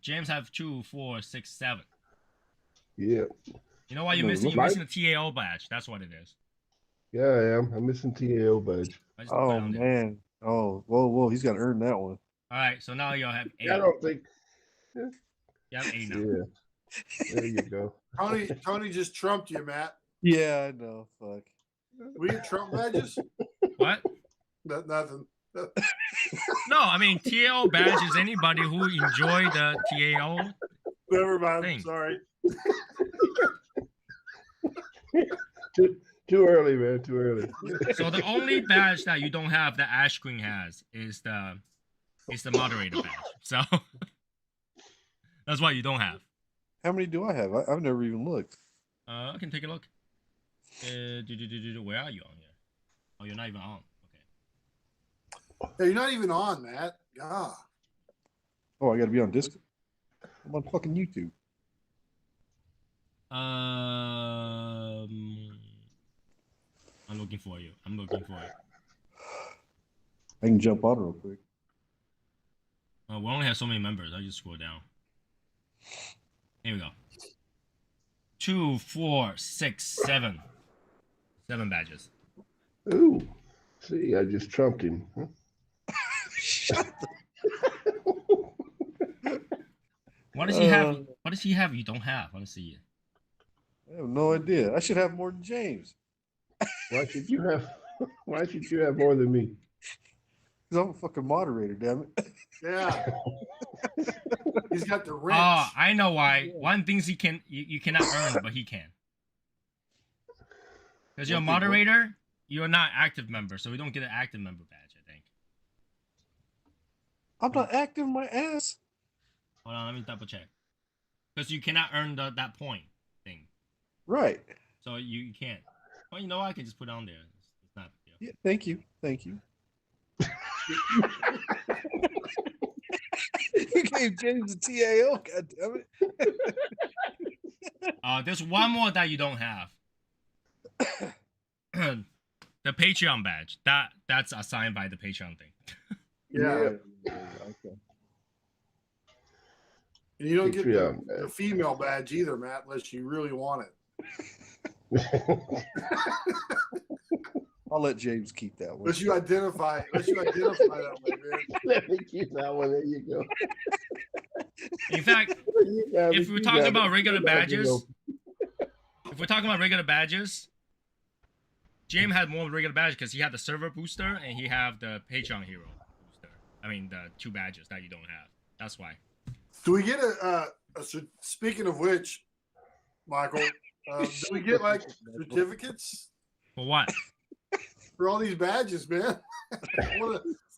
Speaker 3: James have 2, 4, 6, 7.
Speaker 4: Yeah.
Speaker 3: You know what you're missing? You're missing the TAO badge. That's what it is.
Speaker 4: Yeah, I am. I'm missing TAO badge.
Speaker 7: Oh man. Oh, whoa. He's got to earn that one.
Speaker 3: All right, so now you'll have 8.
Speaker 4: I don't think.
Speaker 3: You have 8 now.
Speaker 4: Yeah. There you go.
Speaker 5: Tony just trumped you, Matt.
Speaker 7: Yeah, I know. Fuck.
Speaker 5: We get Trump badges?
Speaker 3: What?
Speaker 5: Nothing.
Speaker 3: No, I mean TAO badge is anybody who enjoyed the TAO.
Speaker 5: Never mind.
Speaker 3: Thing.
Speaker 5: Sorry.
Speaker 4: Too early, man. Too early.
Speaker 3: So the only badge that you don't have that Ash Queen has is the moderator badge. So that's what you don't have.
Speaker 7: How many do I have? I've never even looked.
Speaker 3: I can take a look. Where are you on here? Oh, you're not even on. Okay.
Speaker 5: Hey, you're not even on, Matt. God.
Speaker 7: Oh, I got to be on Discord. I'm on fucking YouTube.
Speaker 3: I'm looking for you.
Speaker 7: I can jump on real quick.
Speaker 3: We only have so many members. I'll just scroll down. Here we go. 2, 4, 6, 7. 7 badges.
Speaker 4: Ooh. See, I just trumped him. Huh?
Speaker 7: Shut
Speaker 3: What does he have? What does he have you don't have? I want to see it.
Speaker 7: I have no idea. I should have more than James.
Speaker 4: Why should you have more than me?
Speaker 7: Because I'm a fucking moderator, damn it.
Speaker 5: Yeah. He's got the wrench.
Speaker 3: Oh, I know why. One thing you cannot earn, but he can. Because you're a moderator, you're not active member, so we don't get an active member badge, I think.
Speaker 7: I'm not active my ass.
Speaker 3: Hold on, let me double check. Because you cannot earn that point thing.
Speaker 7: Right.
Speaker 3: So you can't. Well, you know what? I can just put it on there. It's not a big deal.
Speaker 7: Yeah, thank you. You gave James a TAO, god damn it.
Speaker 3: There's one more that you don't have. The Patreon badge. That's assigned by the Patreon thing.
Speaker 5: Yeah.
Speaker 7: Okay.
Speaker 5: And you don't get
Speaker 4: Patreon
Speaker 5: the female badge either, Matt, unless you really want it.
Speaker 7: I'll let James keep that one.
Speaker 5: Unless you identify that way, man.
Speaker 4: Let me keep that one. There you go.
Speaker 3: In fact, if we're talking about regular badges, James had more regular badges because he had the server booster and he have the Patreon hero booster. I mean, the 2 badges that you don't have. That's why.
Speaker 5: Do we get speaking of which, Michael, do we get like certificates?
Speaker 3: For what?
Speaker 5: for all these badges, man. I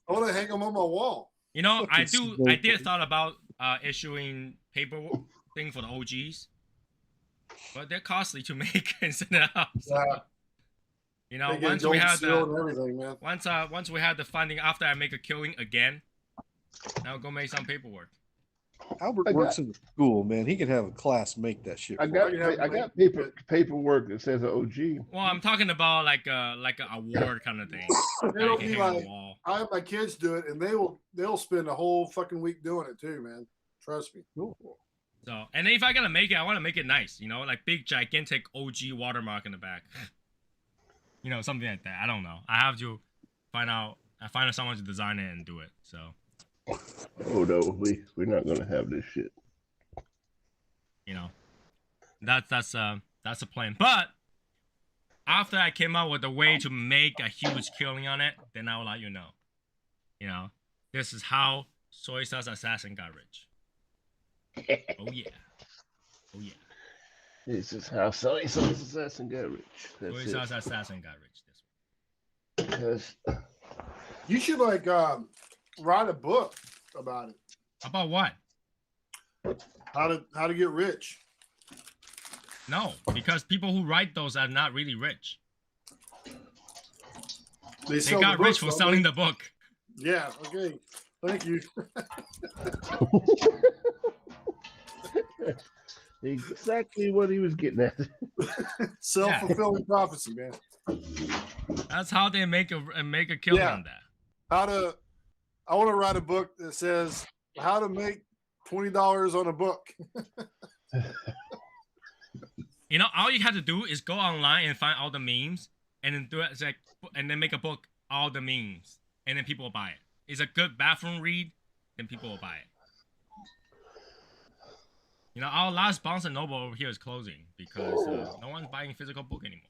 Speaker 5: want to hang them on my wall.
Speaker 3: You know, I
Speaker 7: Fucking
Speaker 3: did thought about issuing paper thing for the OGs, but they're costly to make and send it out. So,
Speaker 5: Yeah.
Speaker 3: you know,
Speaker 5: They get
Speaker 3: once we
Speaker 5: gold
Speaker 3: have
Speaker 5: seal
Speaker 3: the
Speaker 5: and everything, man.
Speaker 3: once we have the funding after I make a killing again, I'll go make some paperwork.
Speaker 7: Albert works in the school, man. He can have a class make that shit.
Speaker 4: I
Speaker 7: for you.
Speaker 4: got paperwork that says OG.
Speaker 3: Well, I'm talking about like a award kind of thing. that you
Speaker 5: It'll
Speaker 3: can
Speaker 5: be
Speaker 3: hang on the
Speaker 5: like
Speaker 3: wall.
Speaker 5: I have my kids do it, and they'll spend a whole fucking week doing it too, man. Trust me.
Speaker 3: So, and if I gotta make it, I want to make it nice. You know, like big gigantic OG watermark in the back. You know, something like that. I don't know. I have to find out someone to design it and do it. So.
Speaker 4: Oh no, we're not gonna have this shit.
Speaker 3: You know, that's a plan. But after I came up with a way to make a huge killing on it, then I will let you know. You know, this is how Soy Sauce Assassin got rich. Oh yeah, oh yeah.
Speaker 4: This is how Soy Sauce Assassin got rich.
Speaker 3: Soy
Speaker 4: That's
Speaker 3: Sauce
Speaker 4: it.
Speaker 3: Assassin got rich this way.
Speaker 4: Because
Speaker 5: You should like write a book about it.
Speaker 3: About what?
Speaker 5: How to get rich.
Speaker 3: No, because people who write those are not really rich. They
Speaker 5: sell
Speaker 3: got
Speaker 5: the
Speaker 3: rich
Speaker 5: books,
Speaker 3: for
Speaker 5: don't
Speaker 3: selling
Speaker 5: they?
Speaker 3: the book.
Speaker 5: Yeah. Okay. Thank you.
Speaker 4: exactly what he was getting at.
Speaker 5: Self-fulfilling prophecy, man.
Speaker 3: That's how they make a killing
Speaker 5: Yeah.
Speaker 3: on that.
Speaker 5: I want to write a book that says how to make $20 on a book.
Speaker 3: You know, all you have to do is go online and find all the memes, and then do it. It's like, and then make a book all the memes, and then people will buy it. It's a good bathroom read, then people will buy it. You know, our last Barnes and Noble over here is closing because no one's buying physical book anymore.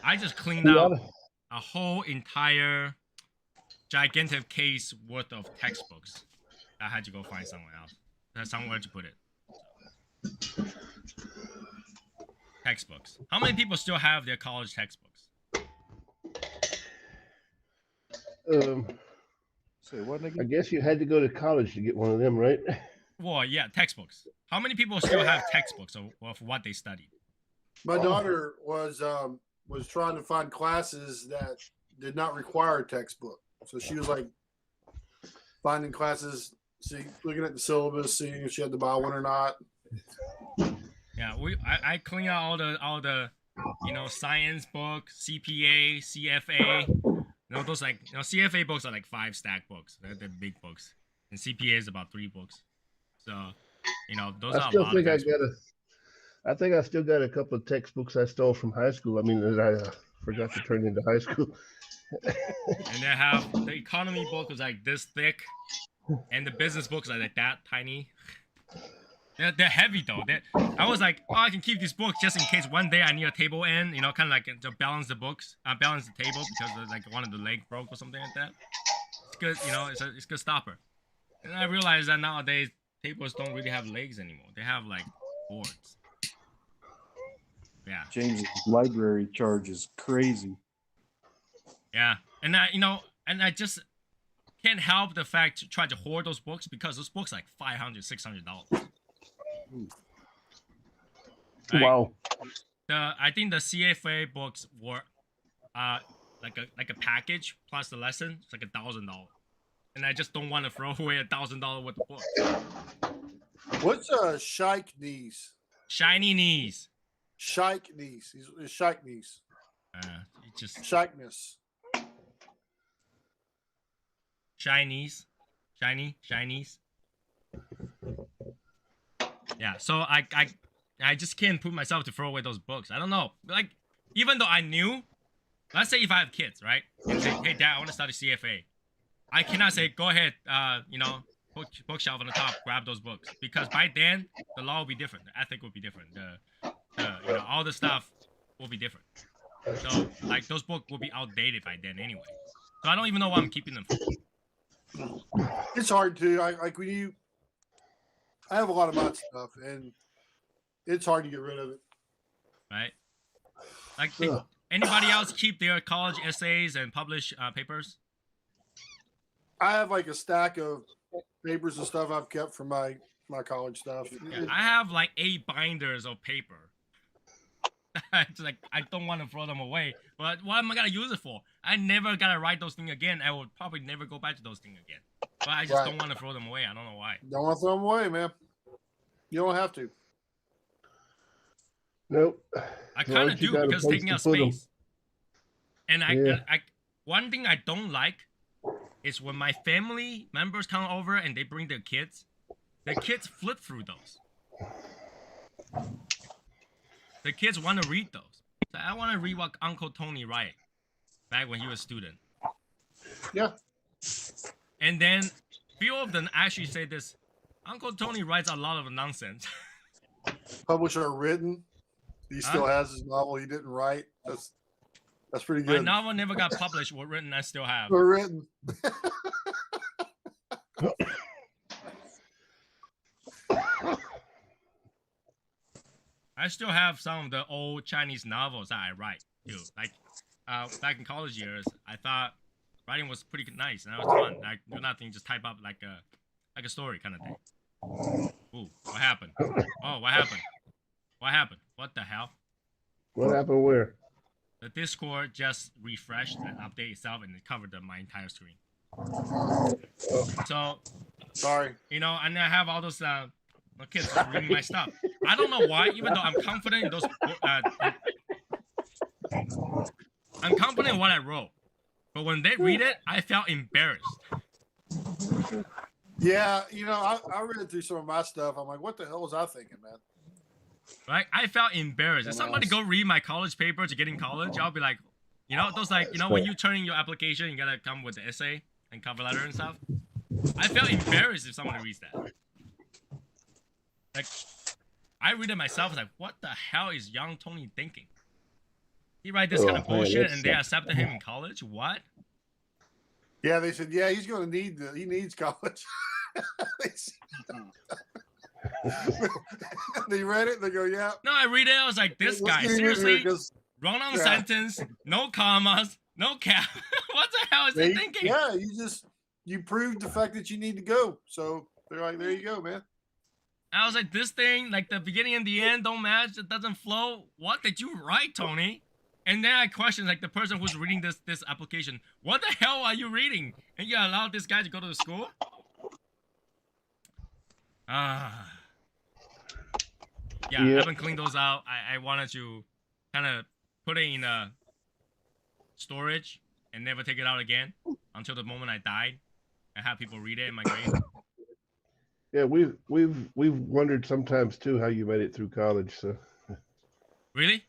Speaker 3: I just cleaned out a whole entire gigantic case worth of textbooks. I had to go find somewhere else. There's somewhere to put it. Textbooks. How many people still have their college textbooks?
Speaker 7: Say what,
Speaker 4: I
Speaker 7: nigga?
Speaker 4: guess you had to go to college to get one of them, right?
Speaker 3: Well, yeah, textbooks. How many people still have textbooks of what they studied?
Speaker 5: My daughter was trying to find classes that did not require a textbook. So she was like finding classes, looking at the syllabus, seeing if she had to buy one or not.
Speaker 3: Yeah, I clean out all the science book, CPA, CFA. Those CFA books are like 5 stack books. They're big books, and CPA is about 3 books. So, those are a lot of textbooks.
Speaker 4: I think I still got a couple of textbooks I stole from high school. I mean, that I forgot to turn into high school.
Speaker 3: And they have the economy book is like this thick, and the business books are like that tiny. They're heavy though. I was like, I can keep these books just in case one day I need a table end, kind of like to balance the books, balance the table because like one of the leg broke or something like that. It's good, it's a good stopper. And I realized that nowadays tables don't really have legs anymore. They have like boards. Yeah.
Speaker 7: James's library charge is crazy.
Speaker 3: Yeah, and I just can't help the fact to try to hoard those books because those books are like $500, $600. Right?
Speaker 4: Wow.
Speaker 3: I think the CFA books were like a package plus the lesson. It's like $1,000, and I just don't want to throw away $1,000 worth of books.
Speaker 5: What's shike knees?
Speaker 3: Shiny knees.
Speaker 5: Shike knees. It's shike knees.
Speaker 3: It's just
Speaker 5: Shikeness.
Speaker 3: Chinese. Yeah, so I just can't put myself to throw away those books. I don't know. Like, even though I knew, let's say if I have kids, right? And say, hey, Dad, I want to start a CFA. I cannot say, go ahead, bookshelf on the top, grab those books. Because by then, the law will be different. The ethic will be different. All the stuff will be different. So, like, those books will be outdated by then anyway. So I don't even know why I'm keeping them for.
Speaker 5: It's hard to I have a lot of my stuff and it's hard to get rid of it.
Speaker 3: Right? Like, anybody else keep their college essays and publish papers?
Speaker 5: I have like a stack of papers and stuff I've kept from my college stuff.
Speaker 3: Yeah, I have like 8 binders of paper. It's like I don't want to throw them away, but what am I gonna use it for? I never gotta write those things again. I will probably never go back to those things again. But I just don't want to throw them away. I don't know why.
Speaker 5: Don't want to throw them away, man. You don't have to.
Speaker 4: Nope.
Speaker 3: I kind of do because it's taking up space. And I one thing I don't like is when my family members come over and they bring their kids. The kids flip through those. The kids want to read those. So I want to read what Uncle Tony wrote back when he was a student.
Speaker 5: Yeah.
Speaker 3: And then few of them actually say this: Uncle Tony writes a lot of nonsense.
Speaker 5: Publisher written. He still has his novel he didn't write. That's pretty good.
Speaker 3: My novel never got published. What written I still have.
Speaker 5: Or written.
Speaker 3: I still have some of the old Chinese novels that I write too. Like back in college years, I thought writing was pretty nice and that was fun. Like do nothing, just type up like a story kind of thing. Ooh, what happened? Oh, what happened? What happened? What the hell?
Speaker 4: What happened where?
Speaker 3: The Discord just refreshed and updated itself and it covered my entire screen. So,
Speaker 5: sorry.
Speaker 3: You know, and I have all those kids reading my stuff. I don't know why, even though I'm confident in those. I'm confident in what I wrote, but when they read it, I felt embarrassed.
Speaker 5: Yeah, you know, I read through some of my stuff. I'm like, what the hell was I thinking, man?
Speaker 3: Right? I felt embarrassed. If somebody go read my college paper to get in college, I'll be like, you know, those like, you know, when you turn in your application, you gotta come with the essay and cover letter and stuff. I felt embarrassed if someone reads that. Like, I read it myself. I was like, what the hell is young Tony thinking? He write this kind of bullshit and they accepted him in college? What?
Speaker 5: Yeah, they said, yeah, he's going to need he needs college. They read it. They go, yeah.
Speaker 3: No, I read it. I was like, this guy, seriously? Wrong on sentence, no commas, no cap. What the hell is he thinking?
Speaker 5: Yeah, you proved the fact that you need to go. So they're like, there you go, man.
Speaker 3: I was like, this thing, like the beginning and the end don't match. It doesn't flow. What did you write, Tony? And then I questioned, like, the person who's reading this application. What the hell are you reading? And you allowed this guy to go to the school? Yeah, I haven't cleaned those out. I wanted to kind of put it in a storage and never take it out again until the moment I died and have people read it in my grave.
Speaker 4: Yeah, we've wondered sometimes too how you made it through college. So
Speaker 3: really?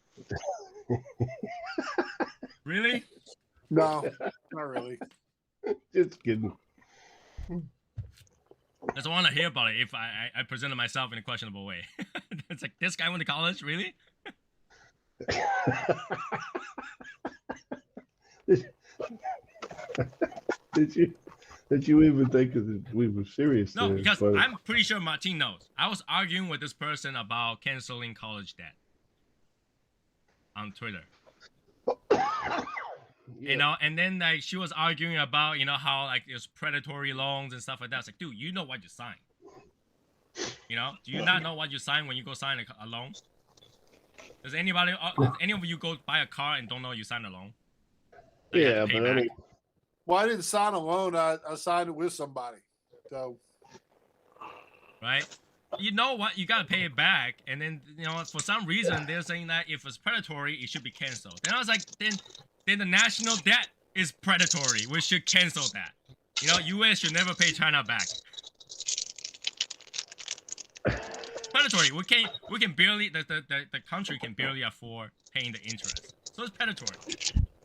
Speaker 3: Really?
Speaker 5: No, not really.
Speaker 4: Just kidding.
Speaker 3: I just want to hear about it if I presented myself in a questionable way. It's like, this guy went to college? Really? Did you even think that we were serious? No, because I'm pretty sure Martin knows. I was arguing with this person about canceling college debt on Twitter. Yeah. You know, and then like she was arguing about, you know, how like there's predatory loans and stuff like that. It's like, dude, you know what you signed. You know, do you not know what you signed when you go sign a loan? Does any of you go buy a car and don't know you signed a loan?
Speaker 4: Yeah, but I mean,
Speaker 5: well, I didn't sign a loan. I signed it with somebody. So,
Speaker 3: right? You know what? You gotta pay it back, and then you know for some reason they're saying that if it's predatory, it should be canceled. And I was like, then the national debt is predatory. We should cancel that. You know, U.S. should never pay China back. Predatory. We can barely the country can barely afford paying the interest. So it's predatory.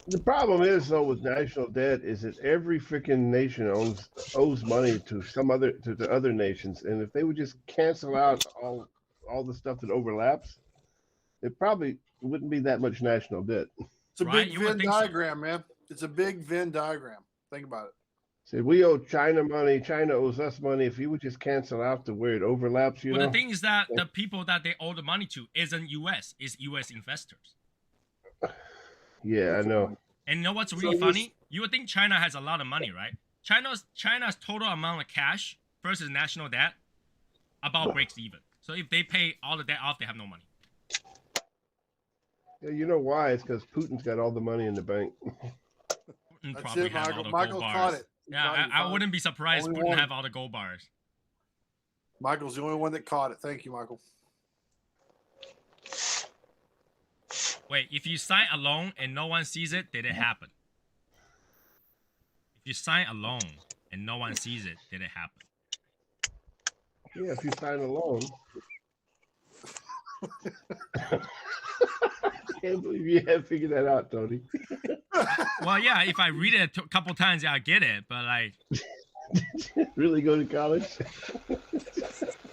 Speaker 4: The problem is though with national debt is that every freaking nation owes money to the other nations, and if they would just cancel out all the stuff that overlaps, it probably wouldn't be that much national debt.
Speaker 5: It's a big Venn diagram, man. It's a big Venn diagram. Think about it.
Speaker 4: See, we owe China money. China owes us money. If you would just cancel out to where it overlaps, you know.
Speaker 3: The thing is that the people that they owe the money to isn't U.S. It's U.S. investors.
Speaker 4: Yeah, I know.
Speaker 3: And you know what's really funny? You would think China has a lot of money, right? China's total amount of cash versus national debt about breaks even. So if they pay all the debt off, they have no money.
Speaker 4: Yeah, you know why? It's because Putin's got all the money in the bank.
Speaker 3: Putin
Speaker 5: That's
Speaker 3: probably
Speaker 5: it,
Speaker 3: have all
Speaker 5: Michael.
Speaker 3: the
Speaker 5: Michael
Speaker 3: gold
Speaker 5: caught
Speaker 3: bars.
Speaker 5: it. He
Speaker 3: Yeah,
Speaker 5: caught it. He
Speaker 3: I
Speaker 5: found
Speaker 3: wouldn't be surprised
Speaker 5: Only
Speaker 3: Putin
Speaker 5: one.
Speaker 3: have all the gold bars.
Speaker 5: Michael's the only one that caught it. Thank you, Michael.
Speaker 3: Wait, if you sign a loan and no one sees it, did it happen? If you sign a loan and no one sees it, did it happen?
Speaker 4: Yeah, if you sign a loan. Can't believe you haven't figured that out, Tony.
Speaker 3: Well, yeah, if I read it a couple times, yeah, I get it. But like,
Speaker 4: Really go to college?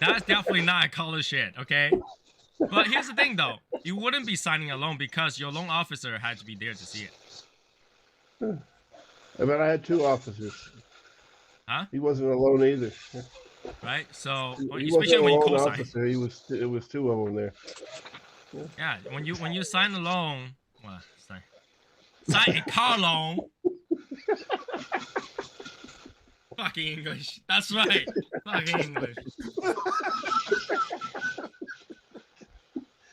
Speaker 3: that's definitely not college shit, okay? But here's the thing, though. You wouldn't be signing a loan because your loan officer had to be there to see it.
Speaker 4: But I had two officers.
Speaker 3: Huh?
Speaker 4: He wasn't alone either.
Speaker 3: Right? So,
Speaker 4: He
Speaker 3: especially
Speaker 4: wasn't a
Speaker 3: when you
Speaker 4: lone
Speaker 3: co-sign.
Speaker 4: officer. It was two of them there.
Speaker 3: Yeah, when you sign a loan, well, sign a car loan. Fucking English. That's right. Fucking English.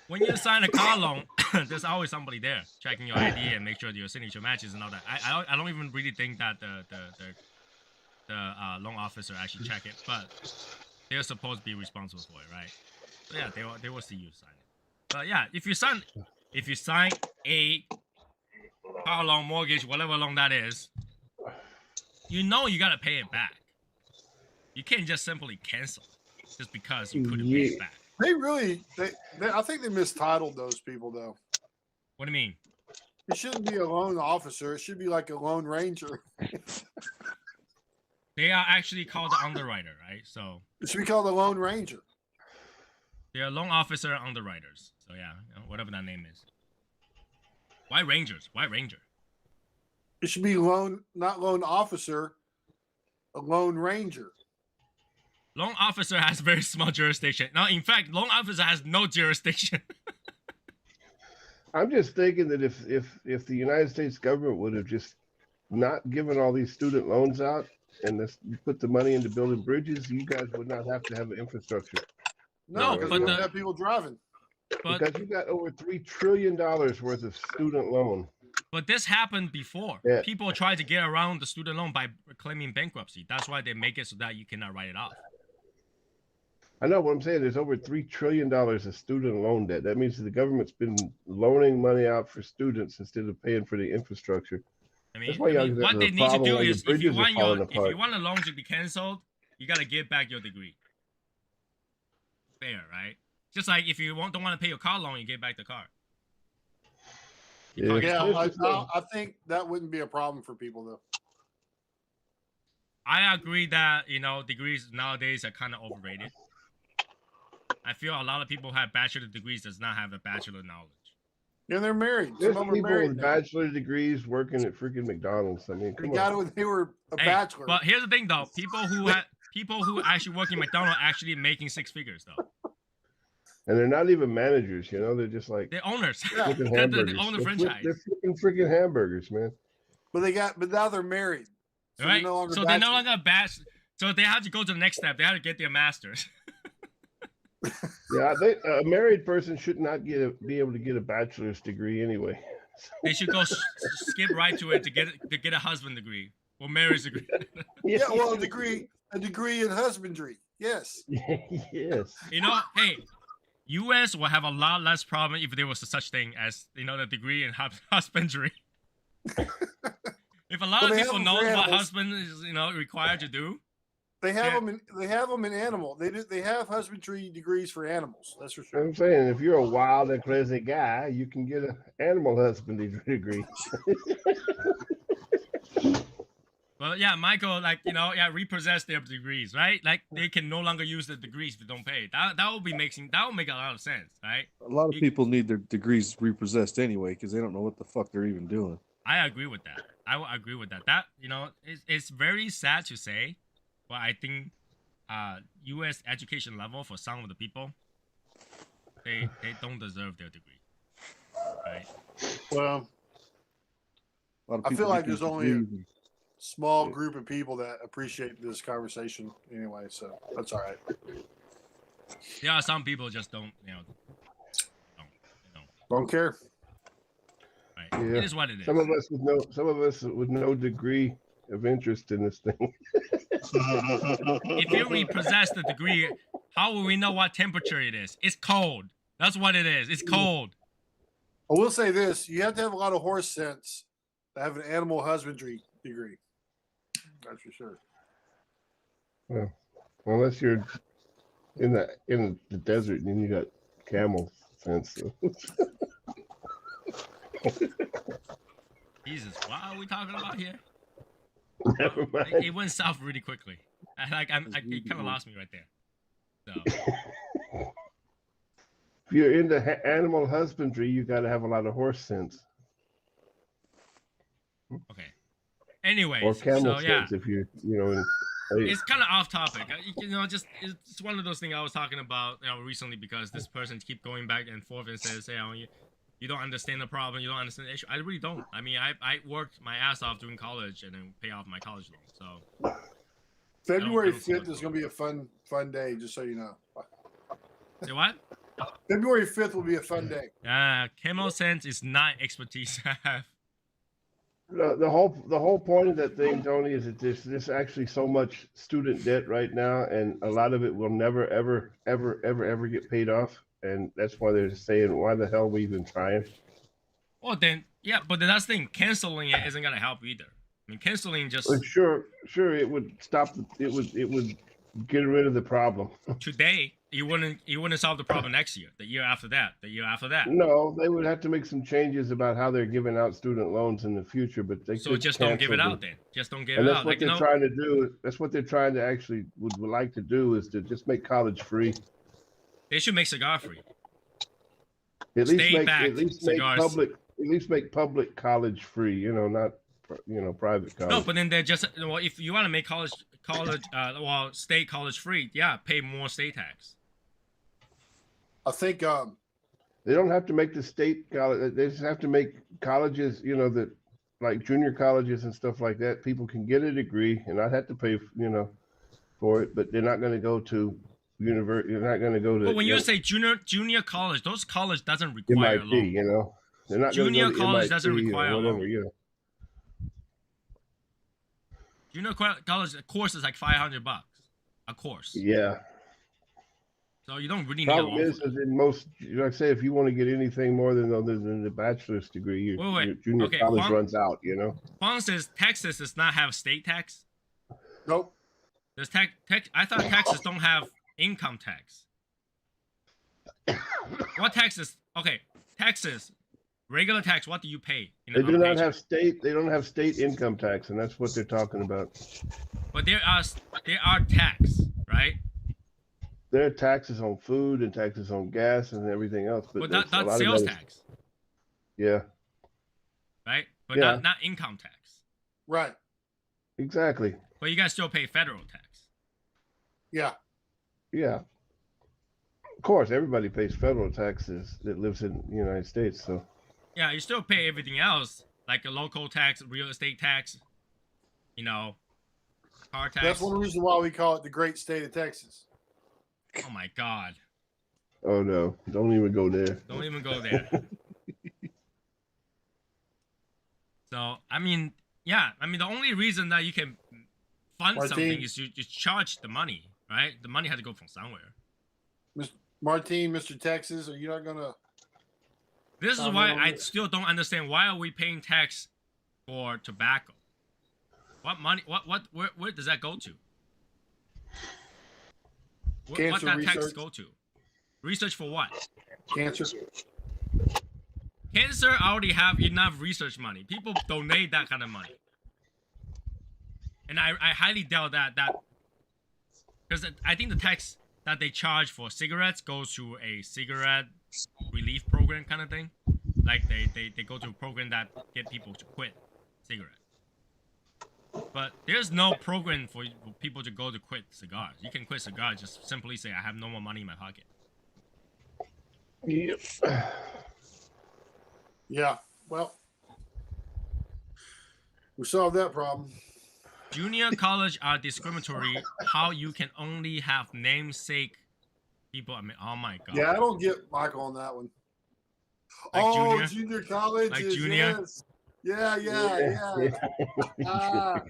Speaker 3: When you sign a car loan, there's always somebody there checking your ID and make sure your signature matches and all that. I don't even really think that the loan officer actually check it, but they're supposed to be responsible for it, right? So yeah, they will see you sign it. But yeah, if you sign a car loan, mortgage, whatever loan that is, you know you gotta pay it back. You can't just simply cancel just because you couldn't pay it back.
Speaker 5: They really, I think they mistitled those people though.
Speaker 3: What do you mean?
Speaker 5: It shouldn't be a loan officer. It should be like a loan ranger.
Speaker 3: They are actually called the underwriter, right? So
Speaker 5: It should be called a lone ranger.
Speaker 3: they're loan officer underwriters. So yeah, you know, whatever that name is. Why Rangers? Why Ranger?
Speaker 5: It should be not loan officer, a lone ranger.
Speaker 3: Loan officer has very small jurisdiction. No, in fact, loan officer has no jurisdiction.
Speaker 4: I'm just thinking that if the United States government would have just not given all these student loans out and put the money into building bridges, you guys would not have to have an infrastructure.
Speaker 3: No,
Speaker 5: because
Speaker 3: but
Speaker 5: we don't have people driving.
Speaker 3: But
Speaker 4: Because you got over $3 trillion worth of student loan.
Speaker 3: but this happened before.
Speaker 4: Yeah.
Speaker 3: People tried to get around the student loan by claiming bankruptcy. That's why they make it so that you cannot write it off.
Speaker 4: I know what I'm saying. There's over $3 trillion of student loan debt. That means that the government's been loaning money out for students instead of paying for the infrastructure.
Speaker 3: I mean,
Speaker 4: That's why y'all got
Speaker 3: what
Speaker 4: the
Speaker 3: they need to
Speaker 4: problem
Speaker 3: do
Speaker 4: when the
Speaker 3: is if you
Speaker 4: bridges are
Speaker 3: want
Speaker 4: falling
Speaker 3: if
Speaker 4: apart.
Speaker 3: you want a loan to be canceled, you gotta give back your degree. Fair, right? Just like if you don't want to pay your car loan, you give back the car.
Speaker 4: Yeah.
Speaker 5: Yeah, I think that wouldn't be a problem for people though.
Speaker 3: I agree that degrees nowadays are kind of overrated. I feel a lot of people who have bachelor degrees does not have a bachelor knowledge.
Speaker 5: And they're married.
Speaker 4: There's
Speaker 5: Some of them
Speaker 4: people
Speaker 5: are married
Speaker 4: with
Speaker 5: now.
Speaker 4: bachelor degrees working at freaking McDonald's. I mean,
Speaker 5: They
Speaker 4: come
Speaker 5: got
Speaker 4: on.
Speaker 5: it when they were a
Speaker 3: Hey,
Speaker 5: bachelor.
Speaker 3: but here's the thing though, people who actually work in McDonald's actually making six figures though.
Speaker 4: And they're not even managers, They're just like
Speaker 3: They're owners.
Speaker 5: Yeah.
Speaker 4: flipping
Speaker 3: They
Speaker 4: hamburgers.
Speaker 3: own the
Speaker 4: They're
Speaker 3: franchise.
Speaker 4: they're flipping freaking hamburgers, man.
Speaker 5: But now they're married. So
Speaker 3: Right?
Speaker 5: they're no longer
Speaker 3: So they're no
Speaker 5: bachelors.
Speaker 3: longer bachelor. So they have to go to the next step. They have to get their masters.
Speaker 4: Yeah, a married person should not be able to get a bachelor's degree anyway.
Speaker 3: They should go skip right to it to get a husband degree or marriage degree.
Speaker 5: Yeah, well, a degree in husbandry. Yes.
Speaker 4: Yes.
Speaker 3: Hey, U.S. will have a lot less problem if there was such thing as the degree in husbandry. If a lot
Speaker 5: Well,
Speaker 3: of
Speaker 5: they
Speaker 3: people
Speaker 5: have
Speaker 3: know
Speaker 5: them for
Speaker 3: what
Speaker 5: animals.
Speaker 3: husband is required to do,
Speaker 5: They have
Speaker 3: Yeah.
Speaker 5: them. They have them in animal. They have husbandry degrees for animals. That's for sure.
Speaker 4: I'm saying, if you're a wild and crazy guy, you can get an animal husbandry degree.
Speaker 3: but yeah, Michael, repossess their degrees, right? Like they can no longer use the degrees if they don't pay. That will make a lot of sense, right?
Speaker 7: A lot of people need their degrees repossessed anyway because they don't know what the fuck they're even doing.
Speaker 3: I agree with that. I will agree with that. That it's very sad to say, but I think U.S. education level for some of the people, they don't deserve their degree, right?
Speaker 5: Well,
Speaker 7: A lot of
Speaker 5: I feel
Speaker 7: people
Speaker 5: like
Speaker 7: think
Speaker 5: there's only a
Speaker 7: it's
Speaker 5: small group of people that appreciate this conversation anyway, so that's all right.
Speaker 3: Yeah, some people just don't, don't.
Speaker 5: Don't care.
Speaker 3: Right?
Speaker 4: Yeah.
Speaker 3: It is what it is.
Speaker 4: Some of us with no degree of interest in this thing.
Speaker 3: If you repossess the degree, how will we know what temperature it is? It's cold. That's what it is. It's cold.
Speaker 5: I will say this: you have to have a lot of horse sense to have an animal husbandry degree. That's for sure.
Speaker 4: Well, unless you're in the desert and you got camel fence. So.
Speaker 3: Jesus, what are we talking about here?
Speaker 4: Never mind.
Speaker 3: It went south really quickly. It kind of lost me right there. So
Speaker 4: If you're into animal husbandry, you got to have a lot of horse sense
Speaker 3: okay. Anyways,
Speaker 4: or camel
Speaker 3: so yeah,
Speaker 4: sense if you're,
Speaker 3: it's kind of off topic. Just it's one of those things I was talking about, recently because this person keep going back and forth and says, you don't understand the problem, you don't understand the issue. I really don't. I mean, I worked my ass off during college and then pay off my college loan. So
Speaker 5: February
Speaker 3: I don't see
Speaker 5: 5th
Speaker 3: what's
Speaker 5: is going to be a fun day, just so you know.
Speaker 3: say what?
Speaker 5: February 5th will be a fun day.
Speaker 3: Camel sense is not expertise I have.
Speaker 4: The whole point of that thing, Tony, is that there's actually so much student debt right now, and a lot of it will never ever get paid off, and that's why they're saying, why the hell are we even trying?
Speaker 3: Well then, yeah, but that's the thing. Canceling it isn't gonna help either. I mean, canceling just
Speaker 4: Well, sure, it would stop. It would get rid of the problem.
Speaker 3: today. You wouldn't solve the problem next year, the year after that, the year after that.
Speaker 4: No, they would have to make some changes about how they're giving out student loans in the future, but they
Speaker 3: So
Speaker 4: could
Speaker 3: just don't give it
Speaker 4: cancel
Speaker 3: out
Speaker 4: the-
Speaker 3: then. Just don't give
Speaker 4: And
Speaker 3: it
Speaker 4: that's
Speaker 3: out.
Speaker 4: what
Speaker 3: Like,
Speaker 4: they're trying to do. That's what they're trying to actually would like to do, is to just make college free.
Speaker 3: they should make cigar free.
Speaker 4: At
Speaker 3: Stay
Speaker 4: least make
Speaker 3: back, cigars.
Speaker 4: public college free. Not private college.
Speaker 3: No, but then they're just if you want to make college state college free, yeah, pay more state tax.
Speaker 5: I think
Speaker 4: They don't have to make the state college. They just have to make colleges, that like junior colleges and stuff like that. People can get a degree and not have to pay, for it. But they're not going to go to university. You're not going to go to.
Speaker 3: But when you say junior college, those college doesn't require a
Speaker 4: MIT,
Speaker 3: loan.
Speaker 4: they're not.
Speaker 3: Junior
Speaker 4: go to
Speaker 3: college
Speaker 4: MIT
Speaker 3: doesn't
Speaker 4: or
Speaker 3: require a
Speaker 4: whatever,
Speaker 3: loan. Junior college course is like $500 a course.
Speaker 4: Yeah.
Speaker 3: So you don't really need a
Speaker 4: Problem
Speaker 3: loan.
Speaker 4: is in most, like I say, if you want to get anything more than other than the bachelor's degree, your junior
Speaker 3: Okay,
Speaker 4: college
Speaker 3: Juan-
Speaker 4: runs out.
Speaker 3: Juan says Texas does not have state tax.
Speaker 5: nope.
Speaker 3: There's I thought Texas don't have income tax. What taxes? Okay, Texas, regular tax. What do you pay?
Speaker 4: They do not have state. They don't have state income tax, and that's what they're talking about.
Speaker 3: But there are tax, right?
Speaker 4: There are taxes on food and taxes on gas and everything else, but
Speaker 3: But
Speaker 4: a
Speaker 3: that's
Speaker 4: lot of
Speaker 3: sales
Speaker 4: that is-
Speaker 3: tax,
Speaker 4: Yeah,
Speaker 3: right? But
Speaker 4: Yeah.
Speaker 3: not income tax.
Speaker 5: Right.
Speaker 4: exactly.
Speaker 3: But you guys still pay federal tax.
Speaker 5: Yeah.
Speaker 4: Yeah. Of course, everybody pays federal taxes that lives in the United States. So
Speaker 3: Yeah, you still pay everything else, like a local tax, real estate tax, car tax.
Speaker 5: That's one reason why we call it the great state of Texas.
Speaker 3: Oh my God.
Speaker 4: oh no, don't even go there.
Speaker 3: Don't even go there. So, I mean, the only reason that you can fund
Speaker 5: Martin.
Speaker 3: something is you just charge the money, right? The money had to go from somewhere.
Speaker 5: Martin, Mr. Texas, are you not going to?
Speaker 3: This is why I still don't understand, why are we paying tax for tobacco? What money, where does that go to? What
Speaker 5: Cancer
Speaker 3: that tax
Speaker 5: research.
Speaker 3: go to? Research for what?
Speaker 5: Cancer.
Speaker 3: Cancer already have enough research money. People donate that kind of money. And I highly doubt that because I think the tax that they charge for cigarettes goes to a cigarette relief program kind of thing. Like they go to a program that get people to quit cigarettes. But there's no program for people to go to quit cigars. You can quit cigars, just simply say, I have no more money in my pocket.
Speaker 4: Yep.
Speaker 5: Yeah. Well, we solved that problem.
Speaker 3: Junior college are discriminatory. How you can only have namesake people? I mean, oh my god.
Speaker 5: Yeah, I don't get Michael on that one.
Speaker 3: Like
Speaker 5: junior college
Speaker 3: Like
Speaker 5: is
Speaker 3: junior?
Speaker 5: yes. Yeah. Ah,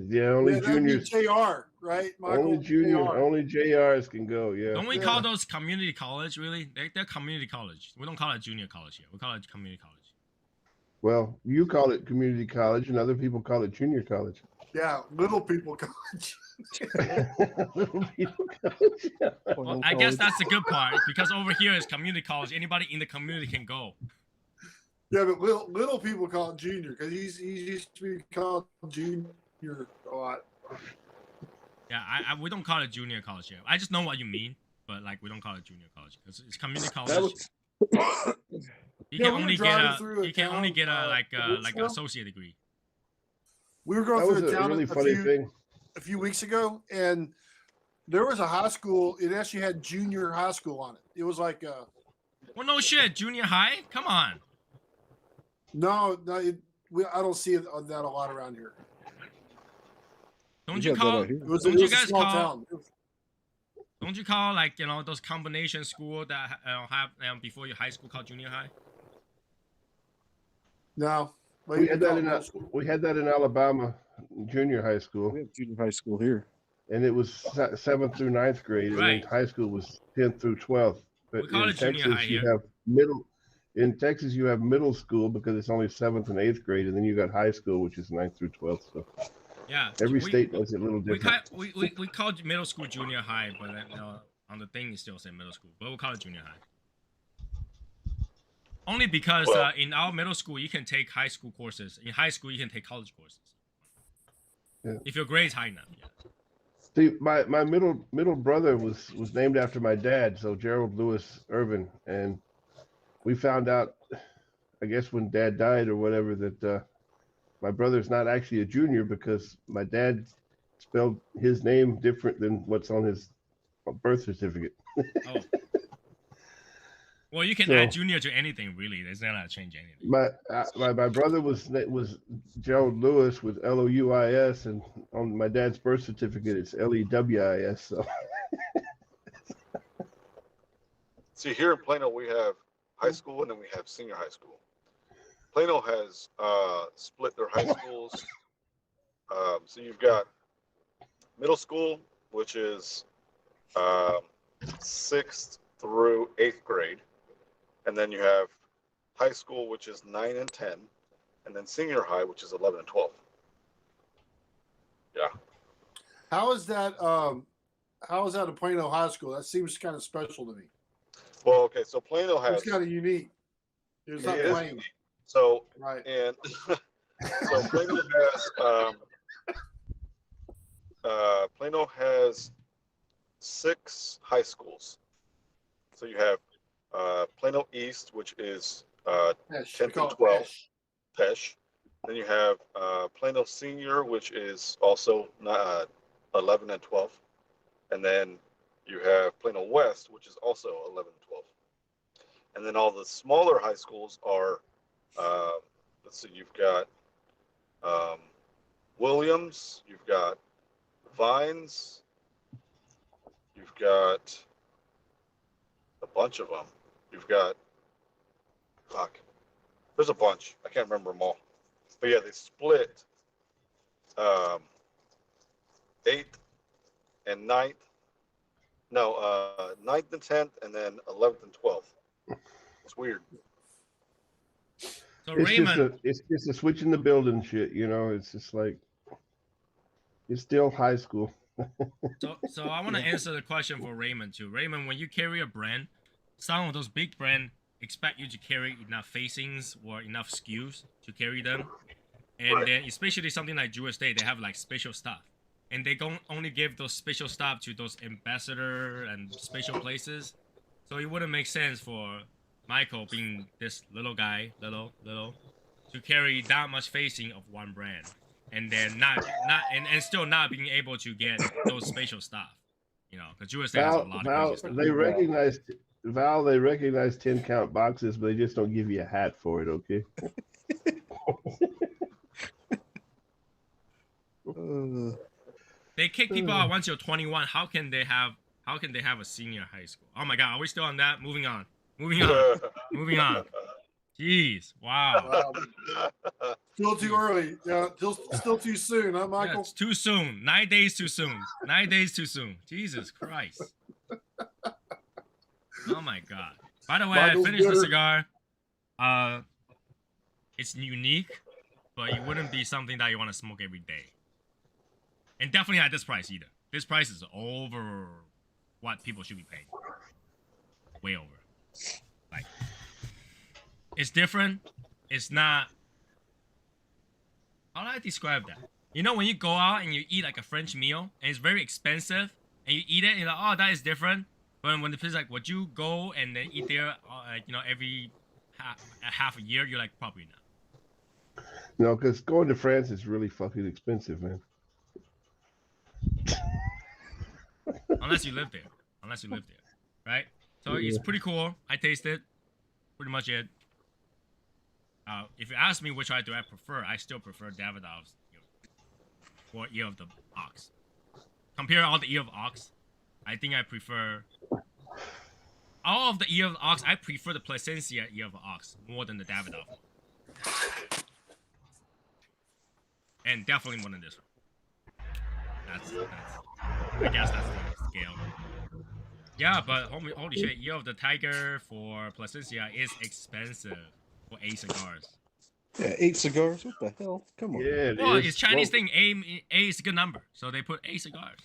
Speaker 4: Yeah, only
Speaker 5: yeah, that'd be
Speaker 4: juniors.
Speaker 5: JR, right? Michael, JR.
Speaker 4: Only JRs can go. Yeah.
Speaker 3: Don't we
Speaker 5: Yeah.
Speaker 3: call those community college? Really? They're community college. We don't call it junior college here. We call it community college.
Speaker 4: Well, you call it community college, and other people call it junior college.
Speaker 5: Yeah, little people college.
Speaker 4: Little people college.
Speaker 3: Well, I guess that's the good part because over here is community college. Anybody in the community can go.
Speaker 5: Yeah, but little people call it junior because he used to be called junior a lot.
Speaker 3: Yeah, we don't call it junior college here. I just know what you mean, but like we don't call it junior college because it's community college. You
Speaker 5: Yeah,
Speaker 3: can
Speaker 5: we were
Speaker 3: only get
Speaker 5: driving
Speaker 3: a
Speaker 5: through a
Speaker 3: you can only
Speaker 5: town,
Speaker 3: get a like an
Speaker 5: Brooksville.
Speaker 3: associate degree.
Speaker 5: We were going
Speaker 4: That was
Speaker 5: through a
Speaker 4: a
Speaker 5: town
Speaker 4: really funny thing.
Speaker 5: a few weeks ago, and there was a high school. It actually had junior high school on it. It was like
Speaker 3: Well, no shit, junior high. Come on.
Speaker 5: no, I don't see that a lot around here.
Speaker 3: Don't
Speaker 7: We
Speaker 3: you
Speaker 7: have that
Speaker 3: call?
Speaker 7: out here.
Speaker 5: It was,
Speaker 3: Don't
Speaker 5: it
Speaker 3: you
Speaker 5: was a
Speaker 3: guys
Speaker 5: small
Speaker 3: call?
Speaker 5: town.
Speaker 3: Don't you call like those combination school that have before your high school called junior high?
Speaker 5: No,
Speaker 4: We had that in Alabama junior high school,
Speaker 7: We have junior high school here.
Speaker 4: and it was 7th through 9th grade, and
Speaker 3: Right.
Speaker 4: then high school was 10th through 12th. But
Speaker 3: We call
Speaker 4: in
Speaker 3: it junior
Speaker 4: Texas,
Speaker 3: high
Speaker 4: you
Speaker 3: here.
Speaker 4: have middle. In Texas, you have middle school because it's only 7th and 8th grade, and then you got high school, which is 9th through 12th. So
Speaker 3: Yeah.
Speaker 4: every
Speaker 3: we-
Speaker 4: state does it a little
Speaker 3: We
Speaker 4: different.
Speaker 3: we called middle school junior high, but on the thing it still say middle school, but we'll call it junior high. Only because
Speaker 6: Well-
Speaker 3: in our middle school you can take high school courses. In high school you can take college courses.
Speaker 4: Yeah.
Speaker 3: If your grade's high enough. Yeah.
Speaker 4: See, my middle brother was named after my dad, so Gerald Lewis Irvin, and we found out, I guess when Dad died or whatever, that my brother's not actually a junior because my dad spelled his name different than what's on his birth certificate.
Speaker 3: Oh. Well, you can
Speaker 4: So-
Speaker 3: add junior to anything really. It's not gonna change anything.
Speaker 4: My brother was Gerald Lewis with Louis, and on my dad's birth certificate it's Lewis. So
Speaker 6: See, here in Plano, we have high school and then we have senior high school. Plano has split their high schools. So you've got middle school, which is 6th through 8th grade. And then you have high school, which is 9 and 10. And then senior high, which is 11 and 12. Yeah.
Speaker 5: How is that? How is that a Plano High School? That seems kind of special to me.
Speaker 6: Well, okay. So Plano has.
Speaker 5: It's kind of unique. It's not
Speaker 6: it is
Speaker 5: plain,
Speaker 6: unique. So
Speaker 5: right?
Speaker 6: and so Plano has 6 high schools. So you have Plano East, which is
Speaker 5: Pesh.
Speaker 6: 10
Speaker 5: We call
Speaker 6: to
Speaker 5: it
Speaker 6: 12.
Speaker 5: Pesh.
Speaker 6: Pesh. Then you have Plano Senior, which is also 11 and 12. And then you have Plano West, which is also 11 and 12. And then all the smaller high schools are, let's see, you've got Williams, you've got Vines, you've got a bunch of them. You've got, there's a bunch. I can't remember them all. But yeah, they split 8th and 9th. No, 9th and 10th, and then 11th and 12th. It's weird.
Speaker 3: So
Speaker 4: it's
Speaker 3: Raymond,
Speaker 4: just a switch in the building shit, It's just like it's still high school.
Speaker 3: so I want to answer the question for Raymond too. Raymond, when you carry a brand, some of those big brands expect you to carry enough facings or enough SKUs to carry them, and
Speaker 6: Right.
Speaker 3: then especially something like Jewel State, they have like special stuff, and they don't only give those special stuff to those ambassador and special places. So it wouldn't make sense for Michael, being this little guy, little, to carry that much facing of one brand, and then not and still not being able to get those special stuff. Because Jewel State has a lot of
Speaker 4: Val,
Speaker 3: crazy stuff.
Speaker 4: they recognize 10 count boxes, but they just don't give you a hat for it. Okay.
Speaker 3: kick people out once you're 21. How can they have a senior high school? Oh my God, are we still on that? Moving on. Moving on. Jeez, wow.
Speaker 5: Still too early. Yeah, still too soon, huh,
Speaker 3: Yeah,
Speaker 5: Michael?
Speaker 3: it's too soon. 9 days too soon. 9 days too soon. Jesus Christ. Oh my God. By the way,
Speaker 5: Michael's
Speaker 3: I finished the
Speaker 5: bitter.
Speaker 3: cigar. It's unique, but it wouldn't be something that you want to smoke every day. And definitely not this price either. This price is over what people should be paying. Way over. Like, it's different. It's not. How do I describe that? You know, when you go out and you eat like a French meal and it's very expensive and you eat it and you're like, oh, that is different. But when the place like, would you go and then eat there, every half a year? You're like, probably not.
Speaker 4: No, because going to France is really fucking expensive, man.
Speaker 3: Unless you live there. Right? So it's pretty cool. I tasted pretty much it. If you ask me which one do I prefer, I still prefer Davidoff's or Ear of the Ox. Compare all the Ear of the Ox, I think I prefer all of the Ear of the Ox. I prefer the Plasencia Ear of the Ox more than the Davidoff one. And definitely more than this one. That's I guess that's the scale. Yeah, but holy shit, Ear of the Tiger for Plasencia is expensive for 8 cigars.
Speaker 7: Yeah, 8 cigars. What the hell? Come on.
Speaker 4: Yeah,
Speaker 3: Well, it's Chinese thing. A is a good number, so they put 8 cigars.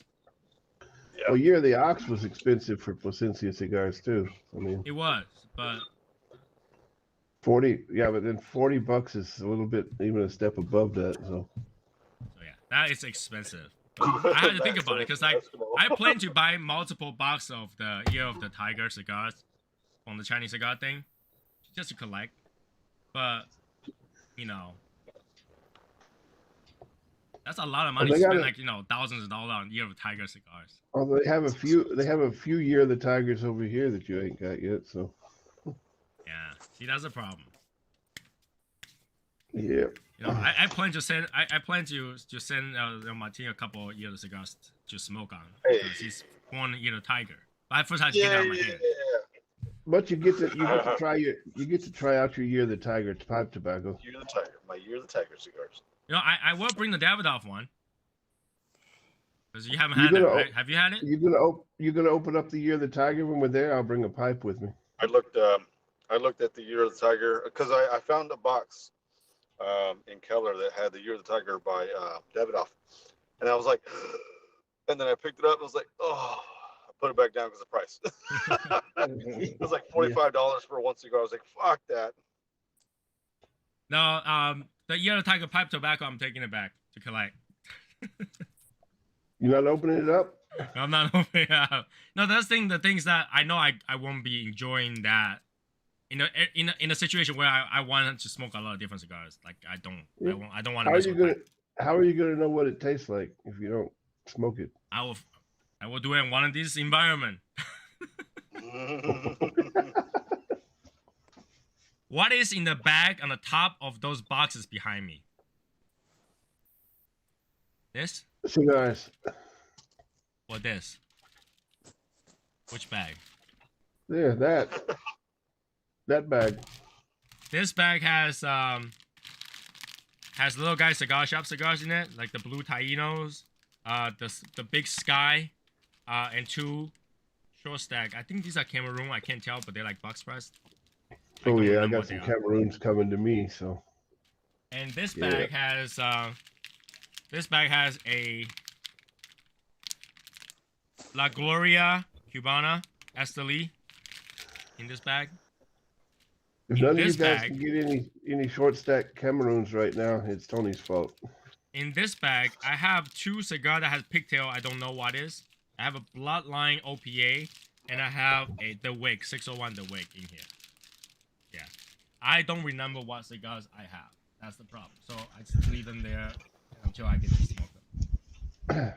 Speaker 4: Well, Year of the Ox was expensive for Plasencia cigars too. I mean,
Speaker 3: It was, but
Speaker 4: 40. Yeah, but then $40 is a little bit, even a step above that. So
Speaker 3: yeah, that is expensive. I had to think about it because I plan to buy multiple boxes of the Ear of the Tiger cigars from the Chinese cigar thing, just to collect. But that's a lot of money to spend, like thousands of dollars on Ear of the Tiger cigars.
Speaker 4: although they have a few Year of the Tigers over here that you ain't got yet. So
Speaker 3: Yeah, see, that's a problem.
Speaker 4: yeah.
Speaker 3: I plan to send. I plan to send Martin a couple of Ear of the cigars to smoke on because he's born Ear of the Tiger. But I first had to get it out of my hand.
Speaker 4: But you get to try out your Year of the Tiger pipe tobacco.
Speaker 6: Year of the Tiger, my Year of the Tiger cigars.
Speaker 3: I will bring the Davidoff one because you haven't had it, right? Have you had it?
Speaker 4: You gonna open up the Year of the Tiger when we're there? I'll bring a pipe with me.
Speaker 6: I looked at the Year of the Tiger because I found a box in Keller that had the Year of the Tiger by Davidoff, and I was like, and then I picked it up and I was like, oh, I put it back down because of the price. It was like $45 for one cigar. I was like, fuck that.
Speaker 3: No, the Year of the Tiger pipe tobacco, I'm taking it back to collect.
Speaker 4: You're not opening it up?
Speaker 3: I'm not opening it up. No, the things that I know I won't be enjoying that in a situation where I want to smoke a lot of different cigars. Like I don't want to mess with that.
Speaker 4: How are you gonna know what it tastes like if you don't smoke it?
Speaker 3: I will do it in one of these environment. What is in the bag on the top of those boxes behind me? This?
Speaker 4: Cigars.
Speaker 3: Or this? Which bag?
Speaker 4: There, that bag.
Speaker 3: This bag has Little Guy Cigar Shop cigars in it, like the Blue Tainos, the Big Sky, and 2 short stack. I think these are Cameroon. I can't tell, but they're like box pressed.
Speaker 4: Oh yeah, I got some Cameroons coming to me. So.
Speaker 3: And this bag has a La Gloria Cubana Esteli in this bag.
Speaker 4: If none of you guys can get any short stack Cameroons right now, it's Tony's fault.
Speaker 3: In this bag, I have 2 cigars that has pigtail. I don't know what is. I have a Bloodline OPA, and I have the Wick 601 the Wick in here. Yeah, I don't remember what cigars I have. That's the problem. So I just leave them there until I get to smoke them.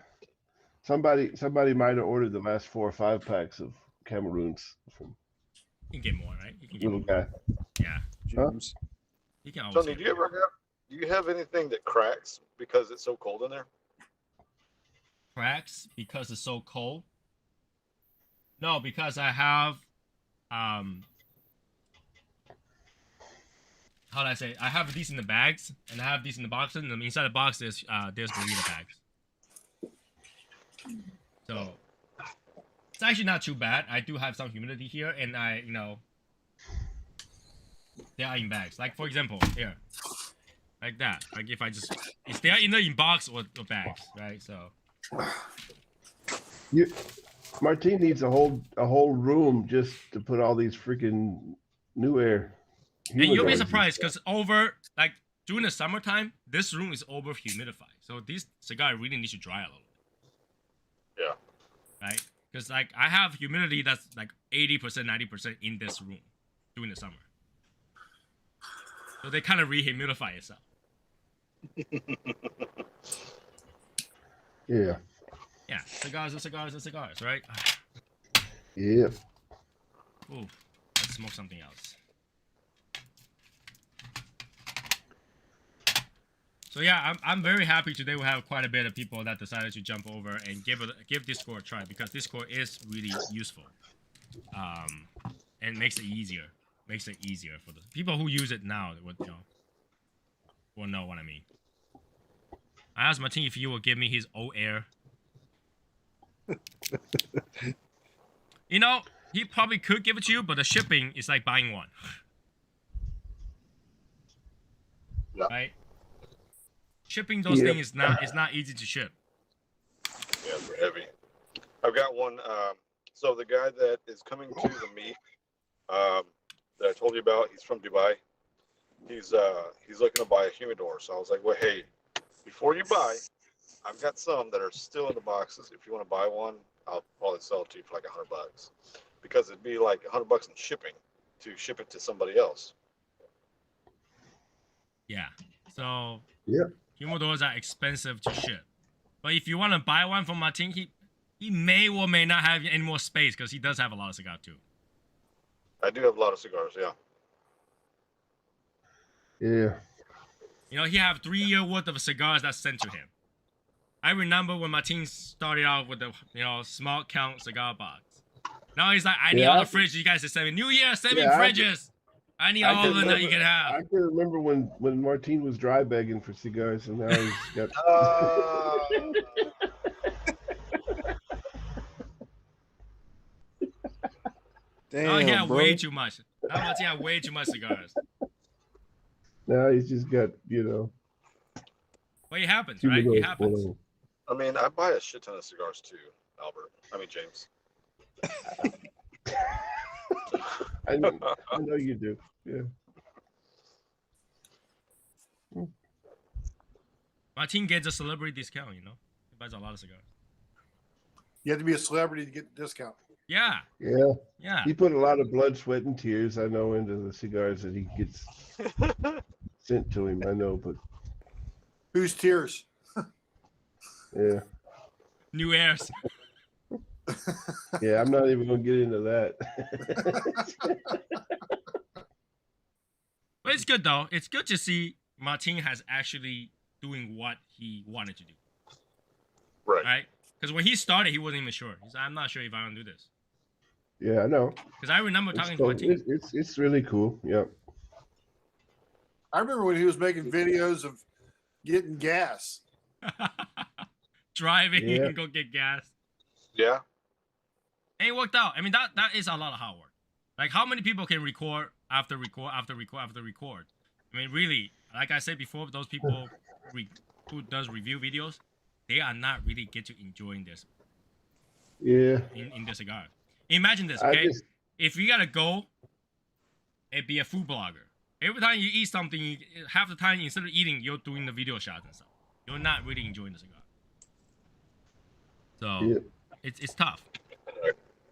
Speaker 4: Somebody might have ordered the last 4 or 5 packs of Cameroons from.
Speaker 3: You can get more, right? You can get
Speaker 4: little
Speaker 3: more.
Speaker 4: guy.
Speaker 3: Yeah.
Speaker 7: James.
Speaker 3: You can always.
Speaker 6: Tony, do you have anything that cracks because it's so cold in there?
Speaker 3: cracks because it's so cold. No, because I have how do I say? I have these in the bags, and I have these in the boxes. And inside the box there's burrito bags. So it's actually not too bad. I do have some humidity here, and they are in bags. Like for example, here, like that. Like if they are either in box or bags, right? So
Speaker 4: Martine needs a whole room just to put all these freaking new air.
Speaker 3: And you'll be
Speaker 4: humidors.
Speaker 3: surprised because during the summertime, this room is over humidified. So this cigar really needs to dry a little bit.
Speaker 6: Yeah.
Speaker 3: Right? Because I have humidity that's like 80%, 90% in this room during the summer. So they kind of rehumidify itself.
Speaker 4: Yeah.
Speaker 3: Yeah, cigars are cigars are cigars, right?
Speaker 4: Yeah.
Speaker 3: Ooh, let's smoke something else. So yeah, I'm very happy today. We have quite a bit of people that decided to jump over and give Discord a try because Discord is really useful, and makes it easier. Makes it easier for the people who use it now. Will know what I mean. I asked Martin if he will give me his old air. He probably could give it to you, but the shipping is like buying one.
Speaker 6: Yeah.
Speaker 3: Right? Shipping those things is not easy to ship.
Speaker 6: Yeah, they're heavy. I've got one. So the guy that is coming to the meet that I told you about, he's from Dubai. He's looking to buy a humidor. So I was like, well, hey, before you buy, I've got some that are still in the boxes. If you want to buy one, I'll probably sell it to you for like $100 because it'd be like $100 in shipping to ship it to somebody else.
Speaker 3: Yeah. So
Speaker 4: Yeah.
Speaker 3: humidors are expensive to ship. But if you want to buy one from Martin, he may or may not have any more space because he does have a lot of cigars too.
Speaker 6: I do have a lot of cigars, yeah.
Speaker 4: Yeah.
Speaker 3: He have 3 year worth of cigars that's sent to him. I remember when Martin started out with the small count cigar box. Now he's like, I need all the fridges you guys are sending. New Year, send me fridges. I need all of them that you can have.
Speaker 4: I can remember when Martine was dry bagging for cigars, and now he's got.
Speaker 7: Damn,
Speaker 3: Now he had
Speaker 7: bro.
Speaker 3: way too much. Now Martin had way too much cigars.
Speaker 4: Now he's just got
Speaker 3: Well, it happens, right? It happens.
Speaker 6: I mean, I buy a shit ton of cigars too, Albert. I mean, James.
Speaker 4: I know you do. Yeah.
Speaker 3: Martin gets a celebrity discount, He buys a lot of cigars.
Speaker 5: You have to be a celebrity to get the discount.
Speaker 3: Yeah.
Speaker 4: Yeah.
Speaker 3: Yeah.
Speaker 4: He put a lot of blood, sweat, and tears, I know, into the cigars that he gets sent to him. I know, but
Speaker 5: Whose tears?
Speaker 4: yeah.
Speaker 3: New airs.
Speaker 4: Yeah, I'm not even going to get into that.
Speaker 3: But it's good, though. It's good to see Martin has actually doing what he wanted to do. Right? Because when he started, he wasn't even sure. He's like, I'm not sure if I want to do this.
Speaker 4: Yeah, I know.
Speaker 3: Because I remember talking to
Speaker 4: cool.
Speaker 3: Martin.
Speaker 4: It's really cool. Yeah.
Speaker 5: I remember when he was making videos of getting gas.
Speaker 3: Driving and go get gas.
Speaker 6: Yeah.
Speaker 3: And it worked out. I mean, that is a lot of hard work. Like, how many people can record after record after record after record? I mean, really, like I said before, those people who does review videos, they are not really get to enjoying this.
Speaker 4: Yeah.
Speaker 3: In the cigar. Imagine this, okay? If you gotta go and be a food blogger, every time you eat something, half the time instead of eating, you're doing the video shots and stuff. You're not really enjoying the cigar. So it's tough.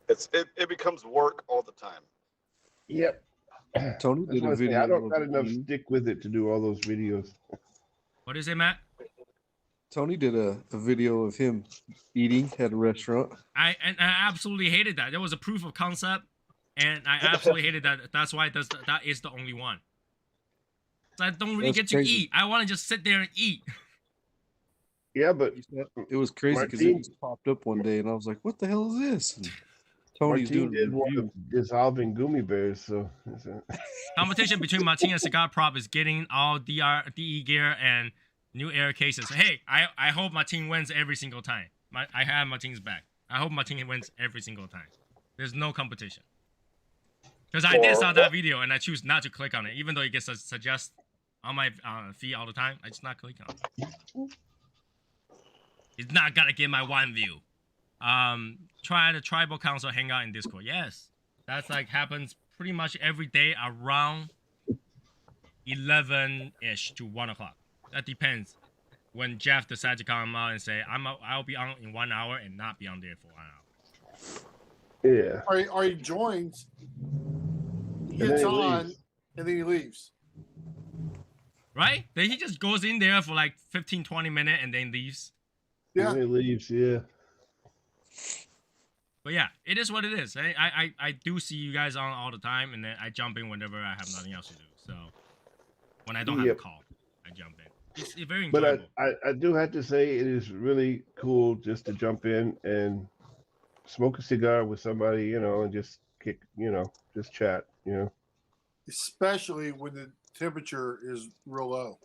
Speaker 6: It becomes work all the time.
Speaker 4: Yep.
Speaker 7: Tony did a video.
Speaker 4: I don't got enough stick with it to do all those videos.
Speaker 3: What is it, Matt?
Speaker 7: Tony did a video of him eating at a restaurant.
Speaker 3: I absolutely hated that. There was a proof of concept, and I absolutely hated that. That's why that is the only one. So I don't really get to eat. I want to just sit there and eat.
Speaker 4: Yeah, but
Speaker 7: It was crazy because it
Speaker 4: Martin-
Speaker 7: just popped up one day, and I was like, "What the hell is this?" And Tony's
Speaker 4: Martin
Speaker 7: doing a
Speaker 4: did one
Speaker 7: review.
Speaker 4: of dissolving gummy bears, so
Speaker 3: Competition between Martin and Cigar Prop is getting all DE gear and new air cases. Hey, I hope Martin wins every single time. I have Martin's back. I hope Martin wins every single time. There's no competition. Because I did saw that video and I choose not to click on it, even though it gets suggest on my feed all the time. I just not click on it. It's not gonna get my one view. Try the tribal council hangout in Discord. Yes, that's like happens pretty much every day around 11-ish to 1 o'clock. That depends when Jeff decides to come out and say I'll be on in 1 hour and not be on there for 1 hour.
Speaker 4: yeah.
Speaker 5: Or he joins,
Speaker 4: then
Speaker 5: gets
Speaker 4: he
Speaker 5: on,
Speaker 4: leaves.
Speaker 5: and then he leaves.
Speaker 3: Right? Then he just goes in there for like 15-20 minutes and then leaves.
Speaker 5: Yeah.
Speaker 4: And then he leaves. Yeah.
Speaker 3: But yeah, it is what it is. I do see you guys on all the time, and then I jump in whenever I have nothing else to do. So when I don't have a call, I jump in. It's very enjoyable.
Speaker 4: But I do have to say it is really cool just to jump in and smoke a cigar with somebody, you know, and just kick, you know, just chat, you know.
Speaker 5: Especially when the temperature is real low.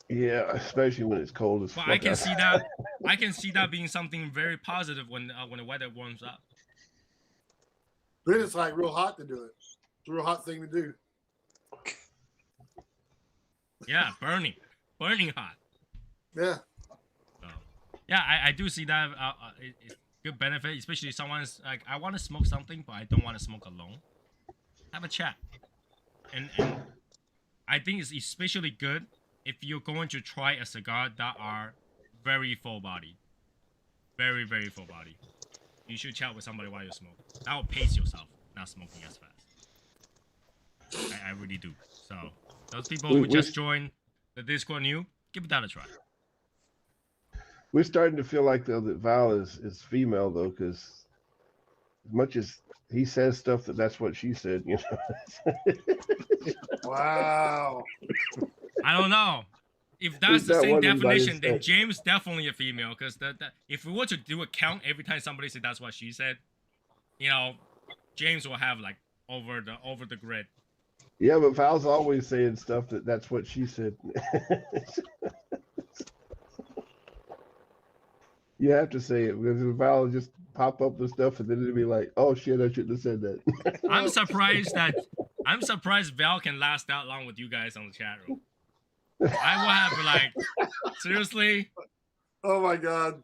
Speaker 4: Yeah, especially when it's cold as
Speaker 3: But
Speaker 4: fuck.
Speaker 3: I can
Speaker 4: out.
Speaker 3: see that. I can see that being something very positive when the weather warms up.
Speaker 5: Then it's like real hot to do it. It's a real hot thing to do.
Speaker 3: Yeah, burning hot.
Speaker 5: Yeah.
Speaker 3: So, yeah, I do see that it's good benefit, especially if someone's like, I want to smoke something, but I don't want to smoke alone. Have a chat, and I think it's especially good if you're going to try a cigar that are very full body, very very full body. You should chat with somebody while you smoke. That will pace yourself, not smoking as fast. I really do. So those people who just joined the Discord new, give that a try.
Speaker 4: We're starting to feel like though that Val is female though, because as much as he says stuff that's what she said, you know.
Speaker 5: Wow.
Speaker 3: I don't know. If that's
Speaker 4: Is
Speaker 3: the
Speaker 4: that
Speaker 3: same
Speaker 4: what anybody
Speaker 3: definition, then
Speaker 4: said?
Speaker 3: James definitely a female. Because if we were to do a count every time somebody said that's what she said, you know, James will have like over the grid.
Speaker 4: Yeah, but Val's always saying stuff that's what she said. You have to say it because Val will just pop up with stuff and then it'll be like, oh shit, I shouldn't have said that.
Speaker 3: I'm surprised Val can last that long with you guys on the chat room. I will have like, seriously.
Speaker 5: Oh my God.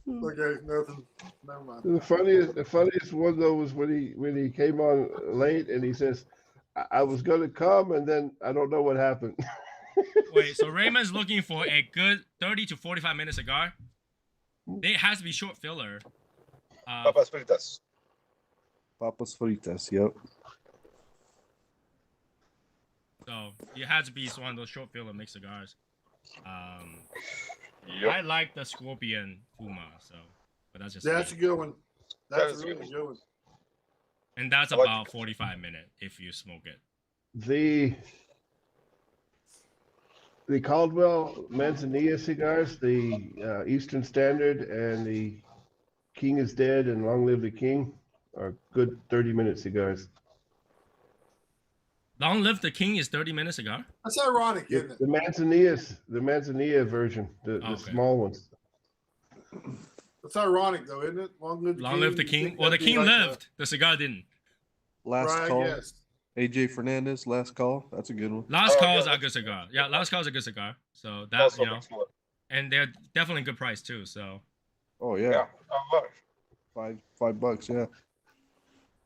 Speaker 5: Okay, nothing. Never mind.
Speaker 4: The funniest one though was when he came on late and he says, I was gonna come and then I don't know what happened.
Speaker 3: Wait, so Raymond's looking for a good 30 to 45 minute cigar. It has to be short filler.
Speaker 6: Papas fritas.
Speaker 7: Papas fritas. Yep.
Speaker 3: So it has to be one of those short filler mixed cigars.
Speaker 6: Yep.
Speaker 3: I like the Scorpion Puma, so but that's just
Speaker 5: That's a good one.
Speaker 6: That
Speaker 5: That's
Speaker 6: is
Speaker 5: a
Speaker 6: a good
Speaker 5: really good one.
Speaker 3: and that's
Speaker 6: I like
Speaker 3: about 45 minutes if you smoke it.
Speaker 4: The Caldwell Manzanilla cigars, the Eastern Standard and the King is Dead and Long Live the King are good 30-minute cigars.
Speaker 3: Long Live the King is 30-minute cigar.
Speaker 5: That's ironic, isn't it?
Speaker 4: The Manzanilla version, the
Speaker 3: Okay.
Speaker 4: small ones.
Speaker 5: It's ironic though, isn't it? Long live the
Speaker 3: Long
Speaker 5: king.
Speaker 3: Live the
Speaker 5: You
Speaker 3: King.
Speaker 5: think
Speaker 3: Well, the
Speaker 5: that'd be
Speaker 3: King
Speaker 5: like
Speaker 3: lived. The cigar didn't.
Speaker 7: Last
Speaker 5: Right, I
Speaker 7: call.
Speaker 5: guess.
Speaker 7: AJ Fernandez. Last call. That's a good one.
Speaker 3: Last
Speaker 6: Oh,
Speaker 3: Call
Speaker 6: yeah,
Speaker 3: is a
Speaker 6: that's-
Speaker 3: good cigar. Yeah, Last Call is a good cigar. So that
Speaker 6: Also
Speaker 3: you know,
Speaker 6: mixed with-
Speaker 3: and they're definitely good price too. So
Speaker 7: Oh
Speaker 6: Yeah,
Speaker 7: yeah.
Speaker 6: I love it.
Speaker 7: $5. Yeah.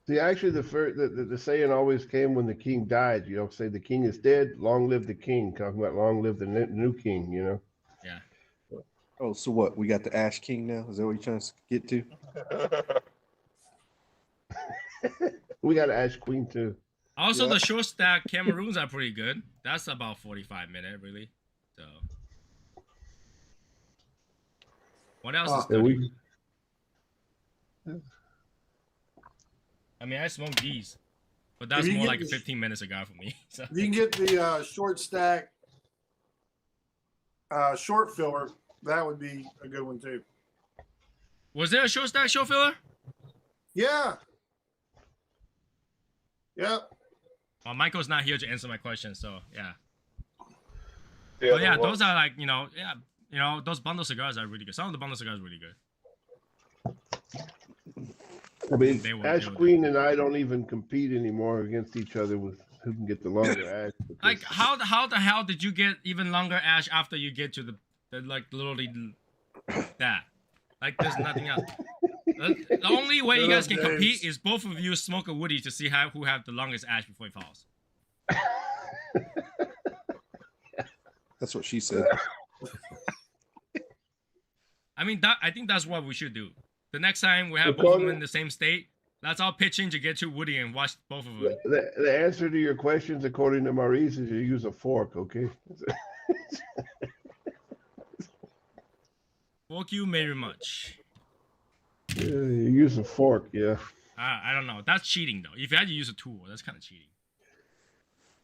Speaker 4: See, actually, the saying always came when the king died. You know, say the king is dead, long live the king. Talking about long live the new king. You know.
Speaker 3: yeah.
Speaker 7: Oh, so what? We got the Ash King now. Is that what you're trying to get to?
Speaker 4: We got Ash Queen too.
Speaker 3: Also,
Speaker 7: Yeah.
Speaker 3: the short stack Cameroons are pretty good. That's about 45 minutes, really. So, what else is
Speaker 4: Yeah,
Speaker 3: 30? I mean, I smoke these, but that's
Speaker 5: If you
Speaker 3: more
Speaker 5: get
Speaker 3: like a
Speaker 5: this-
Speaker 3: 15-minute cigar for me. So,
Speaker 5: You can get the short stack, short filler That would be a good one too.
Speaker 3: Was there a short stack show filler?
Speaker 5: Yeah. Yep.
Speaker 3: Well, Michael's not here to answer my question, so yeah.
Speaker 6: Yeah,
Speaker 3: But yeah,
Speaker 6: there
Speaker 3: those
Speaker 6: was.
Speaker 3: are like, those bundle cigars are really good. Some of the bundle cigars are really good.
Speaker 4: I mean,
Speaker 3: They will-
Speaker 4: Ash
Speaker 3: they will-
Speaker 4: Queen and I don't even compete anymore against each other with who can get the longer ash.
Speaker 3: Like,
Speaker 4: because-
Speaker 3: how the hell did you get even longer ash after you get to the like literally that? Like, there's nothing else. The only way you guys can compete is both of you smoke a woody to see who have the longest ash before he falls.
Speaker 7: That's what she said.
Speaker 3: I mean, I think that's what we should do. The next time we have
Speaker 4: Well,
Speaker 3: both of them
Speaker 4: Connor-
Speaker 3: in the same state, let's all pitch in to get to Woody and watch both of them.
Speaker 4: The answer to your questions, according to Maurice, is you use a fork, okay?
Speaker 3: Fuck you very much.
Speaker 4: Yeah, you use a fork, yeah.
Speaker 3: I don't know. That's cheating, though. If you had to use a tool, that's kind of cheating.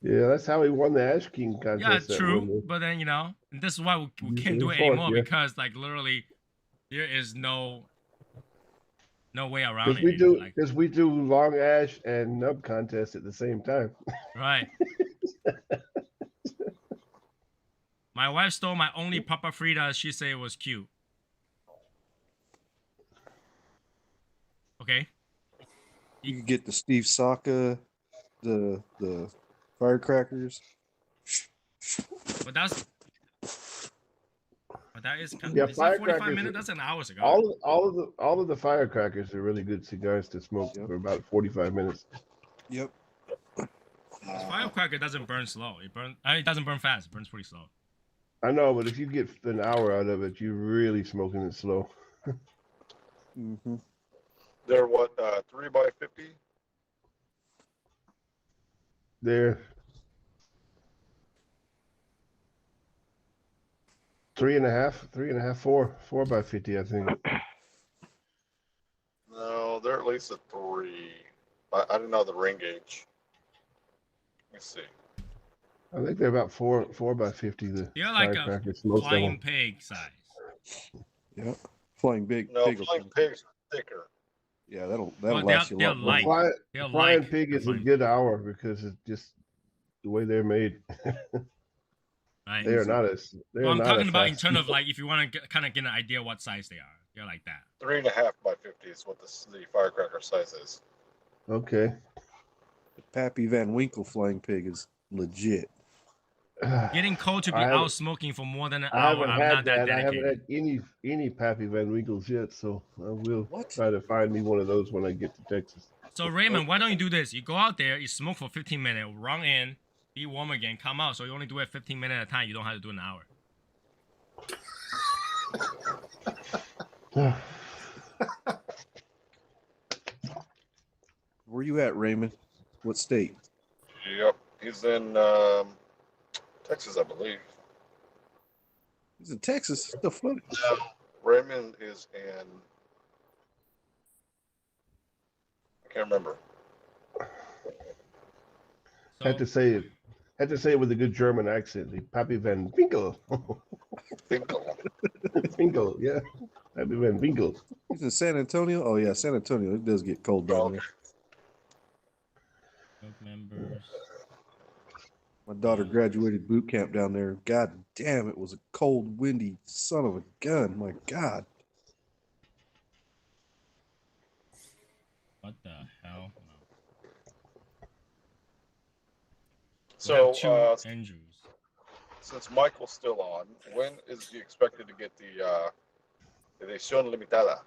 Speaker 4: Yeah, that's how he won the Ash King
Speaker 3: Yeah,
Speaker 4: contest. that
Speaker 3: true.
Speaker 4: one day.
Speaker 3: But then, and this is why we
Speaker 4: Using
Speaker 3: can't do
Speaker 4: a
Speaker 3: it
Speaker 4: fork,
Speaker 3: anymore
Speaker 4: yeah.
Speaker 3: because, like, literally, there is no way around
Speaker 4: Because
Speaker 3: it.
Speaker 4: we
Speaker 3: anymore.
Speaker 4: do,
Speaker 3: Like,
Speaker 4: because we do long ash and nub contest at the same time.
Speaker 3: right. My wife stole my only Papa Frida. She said it was cute. Okay.
Speaker 7: You could get the Steve Saka, the firecrackers.
Speaker 3: But that is kind
Speaker 4: Yeah,
Speaker 3: of, is that 45
Speaker 4: firecrackers
Speaker 3: minutes?
Speaker 4: are-
Speaker 3: That's an hour cigar.
Speaker 4: All of the firecrackers are really good cigars to smoke
Speaker 7: Yep.
Speaker 4: for about 45 minutes.
Speaker 7: Yep.
Speaker 3: This firecracker doesn't burn slow. It doesn't burn fast. It burns pretty slow.
Speaker 4: I know, but if you get an hour out of it, you're really smoking it slow.
Speaker 7: Mm-hmm.
Speaker 6: They're what, 3x50?
Speaker 4: They're 3.5, 4 by 50, I think.
Speaker 6: No, they're at least a 3. I didn't know the ring gauge. Let me see.
Speaker 4: I think they're about 4 by 50. The
Speaker 3: They're like a
Speaker 4: firecrackers, most of
Speaker 3: flying
Speaker 4: them.
Speaker 3: pig size.
Speaker 7: Yep. Flying big.
Speaker 6: No,
Speaker 7: pig will
Speaker 6: flying
Speaker 7: come.
Speaker 6: pigs are thicker.
Speaker 7: Yeah, that'll
Speaker 3: Well,
Speaker 7: last you a
Speaker 3: they're
Speaker 7: lot.
Speaker 3: light.
Speaker 7: Longer.
Speaker 3: They're
Speaker 4: Flying
Speaker 3: like
Speaker 4: pig
Speaker 3: the
Speaker 4: is a
Speaker 3: flying-
Speaker 4: good hour because it's just the way they're made.
Speaker 3: Right?
Speaker 4: They are not as. They're
Speaker 3: Well, I'm
Speaker 4: not
Speaker 3: talking
Speaker 4: as
Speaker 3: about in
Speaker 4: fast.
Speaker 3: terms of like if you want to kind of get an idea what size they are. They're like that.
Speaker 6: 3.5 by 50 is what the firecracker size is.
Speaker 4: Okay.
Speaker 7: The Pappy Van Winkle flying pig is legit.
Speaker 3: Getting cold to be
Speaker 4: I haven't-
Speaker 3: out smoking for more than an
Speaker 4: I
Speaker 3: hour.
Speaker 4: haven't
Speaker 3: I'm
Speaker 4: had
Speaker 3: not that
Speaker 4: that. I haven't
Speaker 3: dedicated.
Speaker 4: had any Pappy Van Winkles yet, so I will
Speaker 7: What?
Speaker 4: try to find me one of those when I get to Texas.
Speaker 3: So Raymond, why don't you do this? You go out there, you smoke for 15 minutes, run in, be warm again, come out. So you only do it 15 minutes at a time. You don't have to do an hour.
Speaker 7: Where you at, Raymond? What state?
Speaker 6: Yep. He's in Texas, I believe.
Speaker 7: He's in Texas. The fuck?
Speaker 6: No, Raymond is in. I can't remember.
Speaker 3: So,
Speaker 4: Had to say it with a good German accent. The Pappy Van Winkle.
Speaker 6: Finkel.
Speaker 4: Winkle, yeah. Pappy Van Winkle.
Speaker 7: He's in San Antonio. Oh yeah, San Antonio. It does get cold down there.
Speaker 3: group members.
Speaker 7: My daughter graduated boot camp down there. God damn, it was a cold, windy son of a gun. My God.
Speaker 3: What the hell? We
Speaker 6: So,
Speaker 3: have two Andrews.
Speaker 6: since Michael's still on, when is he expected to get the edición limitada?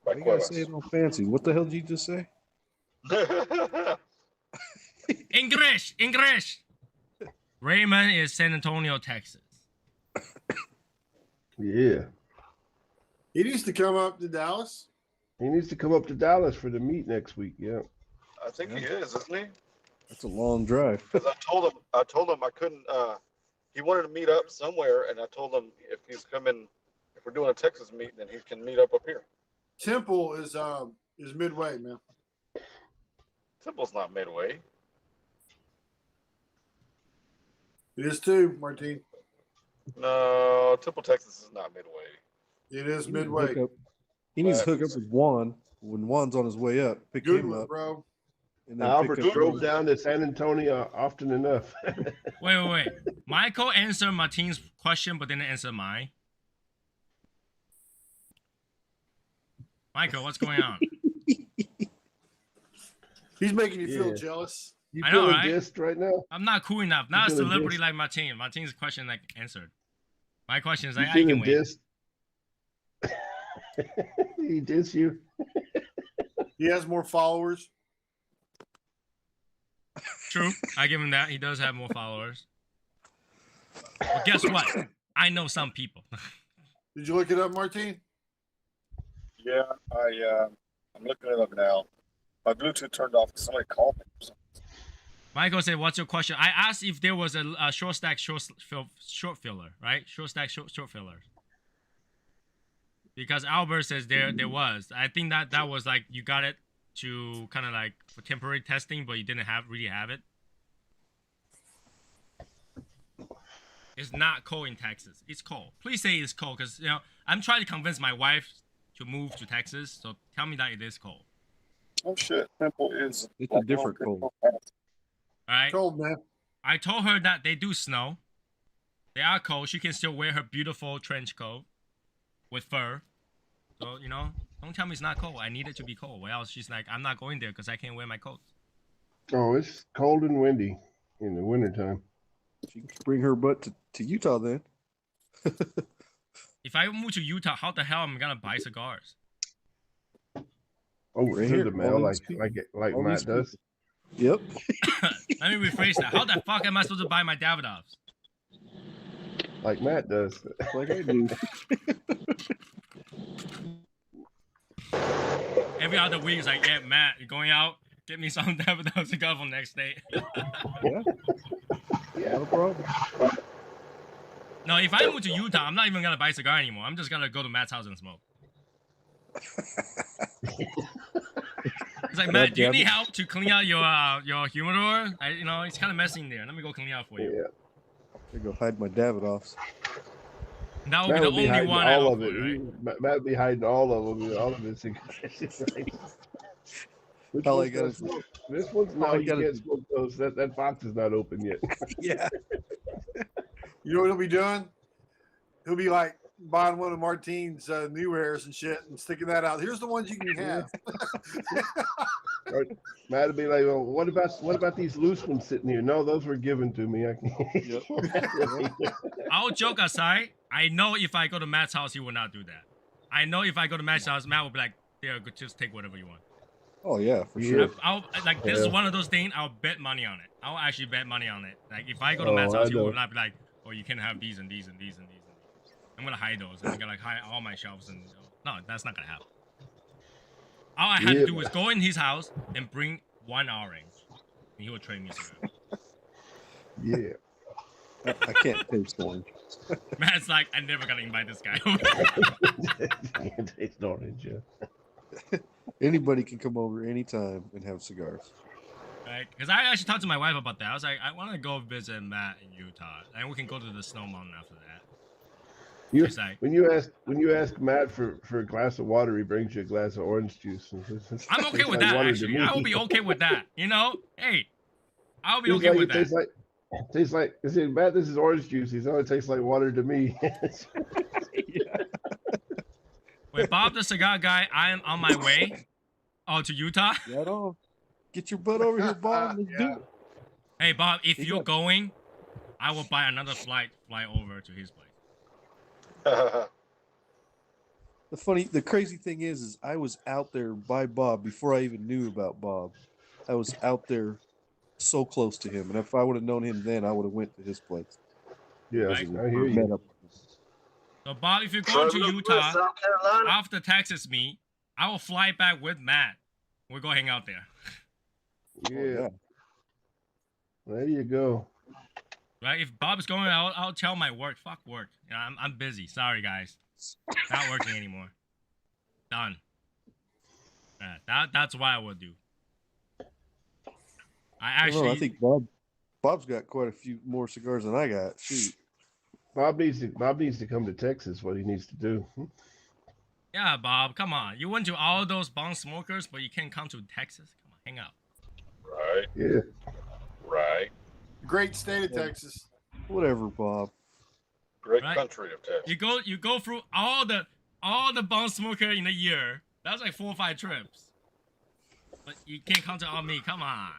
Speaker 6: By
Speaker 7: Why you gotta say it all fancy? What the hell did you just say?
Speaker 6: Cuevas.
Speaker 3: English. Raymond is San Antonio, Texas.
Speaker 4: Yeah.
Speaker 5: He needs to come up to Dallas.
Speaker 4: He needs to come up to Dallas for the meet next week. Yeah.
Speaker 6: I think he is, isn't he?
Speaker 7: That's a long drive.
Speaker 6: Because I told him I couldn't. He wanted to meet up somewhere, and I told him if he's coming, if we're doing a Texas meet, then he can meet up here.
Speaker 5: Temple is midway, man.
Speaker 6: Temple's not midway.
Speaker 5: It is too, Martine.
Speaker 6: No, Temple, Texas is not Midway.
Speaker 5: It is
Speaker 7: He needs to
Speaker 5: midway.
Speaker 7: hook up- He needs to hook up with Juan when Juan's on his way up. Pick
Speaker 5: Good
Speaker 7: him
Speaker 5: one,
Speaker 7: up.
Speaker 5: bro.
Speaker 7: And then
Speaker 4: Albert
Speaker 7: pick up
Speaker 4: drove down to San Antonio often enough.
Speaker 3: Wait. Michael answered Martine's question, but didn't answer mine. Michael, what's going on?
Speaker 5: He's making you feel
Speaker 4: Yeah.
Speaker 5: jealous.
Speaker 4: You
Speaker 3: I know,
Speaker 4: feeling
Speaker 3: right?
Speaker 4: dissed right now?
Speaker 3: I'm not cool enough. Not a
Speaker 4: feeling
Speaker 3: celebrity
Speaker 4: dissed?
Speaker 3: like Martine. Martine's question like answered. My question is
Speaker 4: You
Speaker 3: like, I can
Speaker 4: feeling
Speaker 3: win.
Speaker 4: dissed? He diss you?
Speaker 5: He has more followers.
Speaker 3: True. I give him that. He does have more followers. But guess what? I know some people.
Speaker 5: Did you look it up, Martine?
Speaker 6: Yeah, I'm looking it up now. My Bluetooth turned off. Somebody called me.
Speaker 3: Michael said, "What's your question?" I asked if there was a short stack short filler, right? Short stack short fillers. Because Albert says there was. I think that was like you got it to kind of like for temporary testing, but you didn't really have it. It's not cold in Texas. It's cold. Please say it's cold, because I'm trying to convince my wife to move to Texas. So tell me that it is cold.
Speaker 6: Oh shit, Temple is.
Speaker 7: It's a different cold.
Speaker 3: All right.
Speaker 5: Cold, man.
Speaker 3: I told her that they do snow. They are cold. She can still wear her beautiful trench coat with fur. So, don't tell me it's not cold. I need it to be cold. Or else she's like, I'm not going there because I can't wear my coat.
Speaker 4: Oh, it's cold and windy in the wintertime.
Speaker 7: She can bring her butt to Utah then.
Speaker 3: If I move to Utah, how the hell am I going to buy cigars?
Speaker 4: Oh,
Speaker 7: Right
Speaker 4: through
Speaker 7: here,
Speaker 4: the mail
Speaker 7: all
Speaker 4: like
Speaker 7: these people.
Speaker 4: like
Speaker 7: All
Speaker 4: Matt
Speaker 7: these
Speaker 4: does.
Speaker 7: Yep.
Speaker 3: Let me rephrase that. How the fuck am I supposed to buy my Davidoffs?
Speaker 4: Like Matt does.
Speaker 7: Like I do.
Speaker 3: Every other week, it's like, yeah, Matt, you're going out? Get me some Davidoffs cigar for next day.
Speaker 7: Yeah. Not a problem.
Speaker 3: No, if I move to Utah, I'm not even going to buy a cigar anymore. I'm just going to go to Matt's house and smoke. It's like, Matt, do you need help to clean out your humidor? It's kind of messy in there. Let me go clean it out for you.
Speaker 4: Yeah.
Speaker 7: I go hide my Davidoffs.
Speaker 3: That would
Speaker 4: Matt
Speaker 3: be
Speaker 4: would
Speaker 3: the only
Speaker 4: hiding
Speaker 3: one I
Speaker 4: all
Speaker 3: look
Speaker 4: of
Speaker 3: for,
Speaker 4: it.
Speaker 3: right?
Speaker 4: Matt would be hiding all of them. All of his Which
Speaker 7: All I
Speaker 4: one's
Speaker 7: got
Speaker 4: gonna
Speaker 7: is-
Speaker 4: smoke? This one's no,
Speaker 7: all I
Speaker 4: you
Speaker 7: gotta
Speaker 4: can't
Speaker 7: do-
Speaker 4: smoke those. That box is not open yet.
Speaker 7: Yeah.
Speaker 5: You know what he'll be doing? He'll be like buying one of Martine's new airs and shit and sticking that out. Here's the ones you can have.
Speaker 4: Matt would be like, "Well, what about these loose ones sitting here? No, those were given to me. I can't."
Speaker 3: All joke aside, I know if I go to Matt's house, he will not do that. I know if I go to Matt's house, Matt will be like, "Yeah, just take whatever you want."
Speaker 7: Oh yeah, for
Speaker 4: Yeah.
Speaker 7: sure.
Speaker 3: I'll like this is
Speaker 4: Yeah.
Speaker 3: one of those things. I'll bet money on it. I'll actually bet money on it. Like if I go to
Speaker 4: Oh,
Speaker 3: Matt's
Speaker 4: I
Speaker 3: house, he will
Speaker 4: know.
Speaker 3: not be like, "Oh, you can have these and these and these and these." I'm gonna hide those, and I'm gonna hide all my shelves. And no, that's not gonna happen. All I had to do was go in his house and bring one orange, and he will trade me a cigar.
Speaker 4: Yeah.
Speaker 7: I can't taste orange.
Speaker 3: Matt's like, I'm never gonna invite this guy.
Speaker 4: Can't taste orange. Yeah.
Speaker 7: Anybody can come over anytime and have cigars.
Speaker 3: Right? Because I actually talked to my wife about that. I was like, I want to go visit Matt in Utah, and we can go to the Snow Mountain after that.
Speaker 4: You,
Speaker 3: She's like,
Speaker 4: when you ask Matt for a glass of water, he brings you a glass of orange juice.
Speaker 3: I'm okay with that. Actually, I will be okay with that. Hey, I'll be okay with that.
Speaker 4: Tastes like. I said, Matt, this is orange juice. He said, it tastes like water to me.
Speaker 3: Wait, Bob the cigar guy, I am on my way. Oh, to Utah.
Speaker 7: Right on. Get your butt over here, Bob. Let's do it.
Speaker 3: Hey, Bob, if
Speaker 7: You
Speaker 3: you're
Speaker 7: got-
Speaker 3: going, I will buy another fly over to his place.
Speaker 7: The crazy thing is I was out there by Bob before I even knew about Bob. I was out there so close to him, and if I would have known him then, I would have went to his place.
Speaker 4: Yeah,
Speaker 3: Right.
Speaker 4: I hear
Speaker 7: Met
Speaker 4: you.
Speaker 7: up.
Speaker 3: So, Bob, if you're going to Utah after Texas meet, I will fly back with Matt. We'll go hang out there.
Speaker 4: Yeah. There you go.
Speaker 3: Right? If Bob is going, I'll tell my work. Fuck work. I'm busy. Sorry, guys. Not working anymore. Done. That's what I would do. I
Speaker 7: I don't know,
Speaker 3: actually.
Speaker 7: I think Bob's got quite a few more cigars than I got. Shoot.
Speaker 4: Bob needs to come to Texas. What he needs to do.
Speaker 3: Yeah, Bob, come on. You went to all those bong smokers, but you can't come to Texas. Come on, hang out.
Speaker 6: Right.
Speaker 4: Yeah.
Speaker 6: Right.
Speaker 5: Great state of Texas.
Speaker 7: Whatever, Bob.
Speaker 6: Great
Speaker 3: Right.
Speaker 6: country of Texas.
Speaker 3: You go through all the bong smoker in a year. That's like 4 or 5 trips. But you can't come to all me. Come on.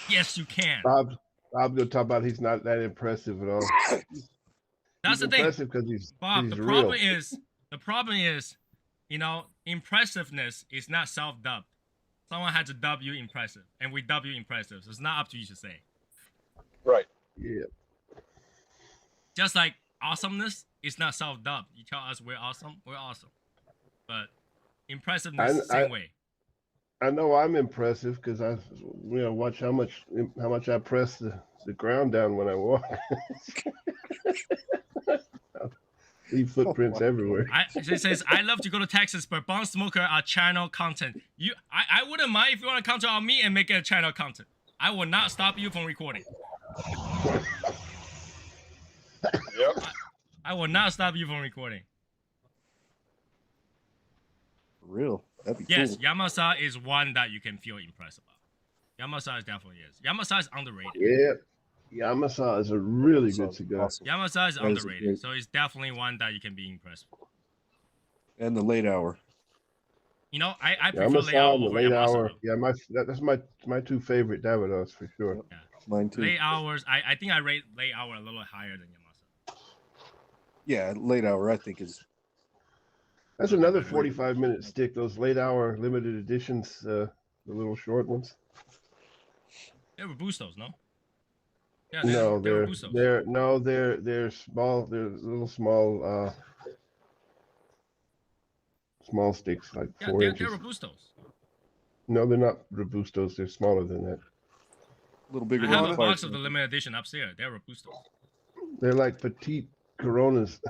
Speaker 3: Yes, you can.
Speaker 4: Bob's gonna talk about he's not that impressive at all.
Speaker 3: That's
Speaker 4: He's
Speaker 3: the thing.
Speaker 4: impressive because
Speaker 3: Bob,
Speaker 4: he's
Speaker 3: the
Speaker 4: real.
Speaker 3: problem is, impressiveness is not self-dubbed. Someone had to dub you impressive, and we dub you impressive. So it's not up to you to say.
Speaker 6: Right.
Speaker 4: Yeah.
Speaker 3: Just like awesomeness is not self-dubbed. You tell us we're awesome. But impressiveness, same way.
Speaker 4: I know I'm impressive because I watch how much I press the ground down when I walk. Leave footprints everywhere.
Speaker 3: It says, I love to go to Texas, but bong smoker are channel content. I wouldn't mind if you want to come to our me and make it a channel content. I will not stop you from recording.
Speaker 6: Yep.
Speaker 3: I will not stop you from recording.
Speaker 7: For real. That'd be
Speaker 3: Yes,
Speaker 7: cool.
Speaker 3: Yamasa is one that you can feel impressed about. Yamasa is definitely is. Yamasa is underrated.
Speaker 4: Yeah. Yamasa is a really good cigar.
Speaker 7: Awesome.
Speaker 3: Yamasa is
Speaker 7: That is a
Speaker 3: underrated,
Speaker 7: great-
Speaker 3: so it's definitely one that you can be impressed with.
Speaker 7: And the late hour.
Speaker 3: I prefer layout
Speaker 4: Yamasa and the
Speaker 3: over
Speaker 4: late
Speaker 3: Yamasa.
Speaker 4: hour.
Speaker 3: Though.
Speaker 4: Yeah, that's my 2 favorite Davidos for sure.
Speaker 7: Yep. Mine too.
Speaker 3: Late hours, I think I rate late hour a little higher than Yamasa.
Speaker 7: Yeah, late hour I think is
Speaker 4: That's another 45-minute stick. Those late hour limited editions, the little short ones.
Speaker 3: They're Robustos, no? Yeah,
Speaker 4: No,
Speaker 3: they're
Speaker 4: they're
Speaker 3: Robustos.
Speaker 4: they're small. They're little small small sticks, like
Speaker 3: Yeah,
Speaker 4: 4
Speaker 3: they're
Speaker 4: inches.
Speaker 3: Robustos.
Speaker 4: No, they're not Robustos. They're smaller than that.
Speaker 7: a little bigger
Speaker 3: I have
Speaker 7: than
Speaker 3: a
Speaker 7: the
Speaker 3: box
Speaker 7: Fire
Speaker 3: of the
Speaker 7: Smoker.
Speaker 3: limited edition upstairs. They're Robustos.
Speaker 4: They're like petite Coronas.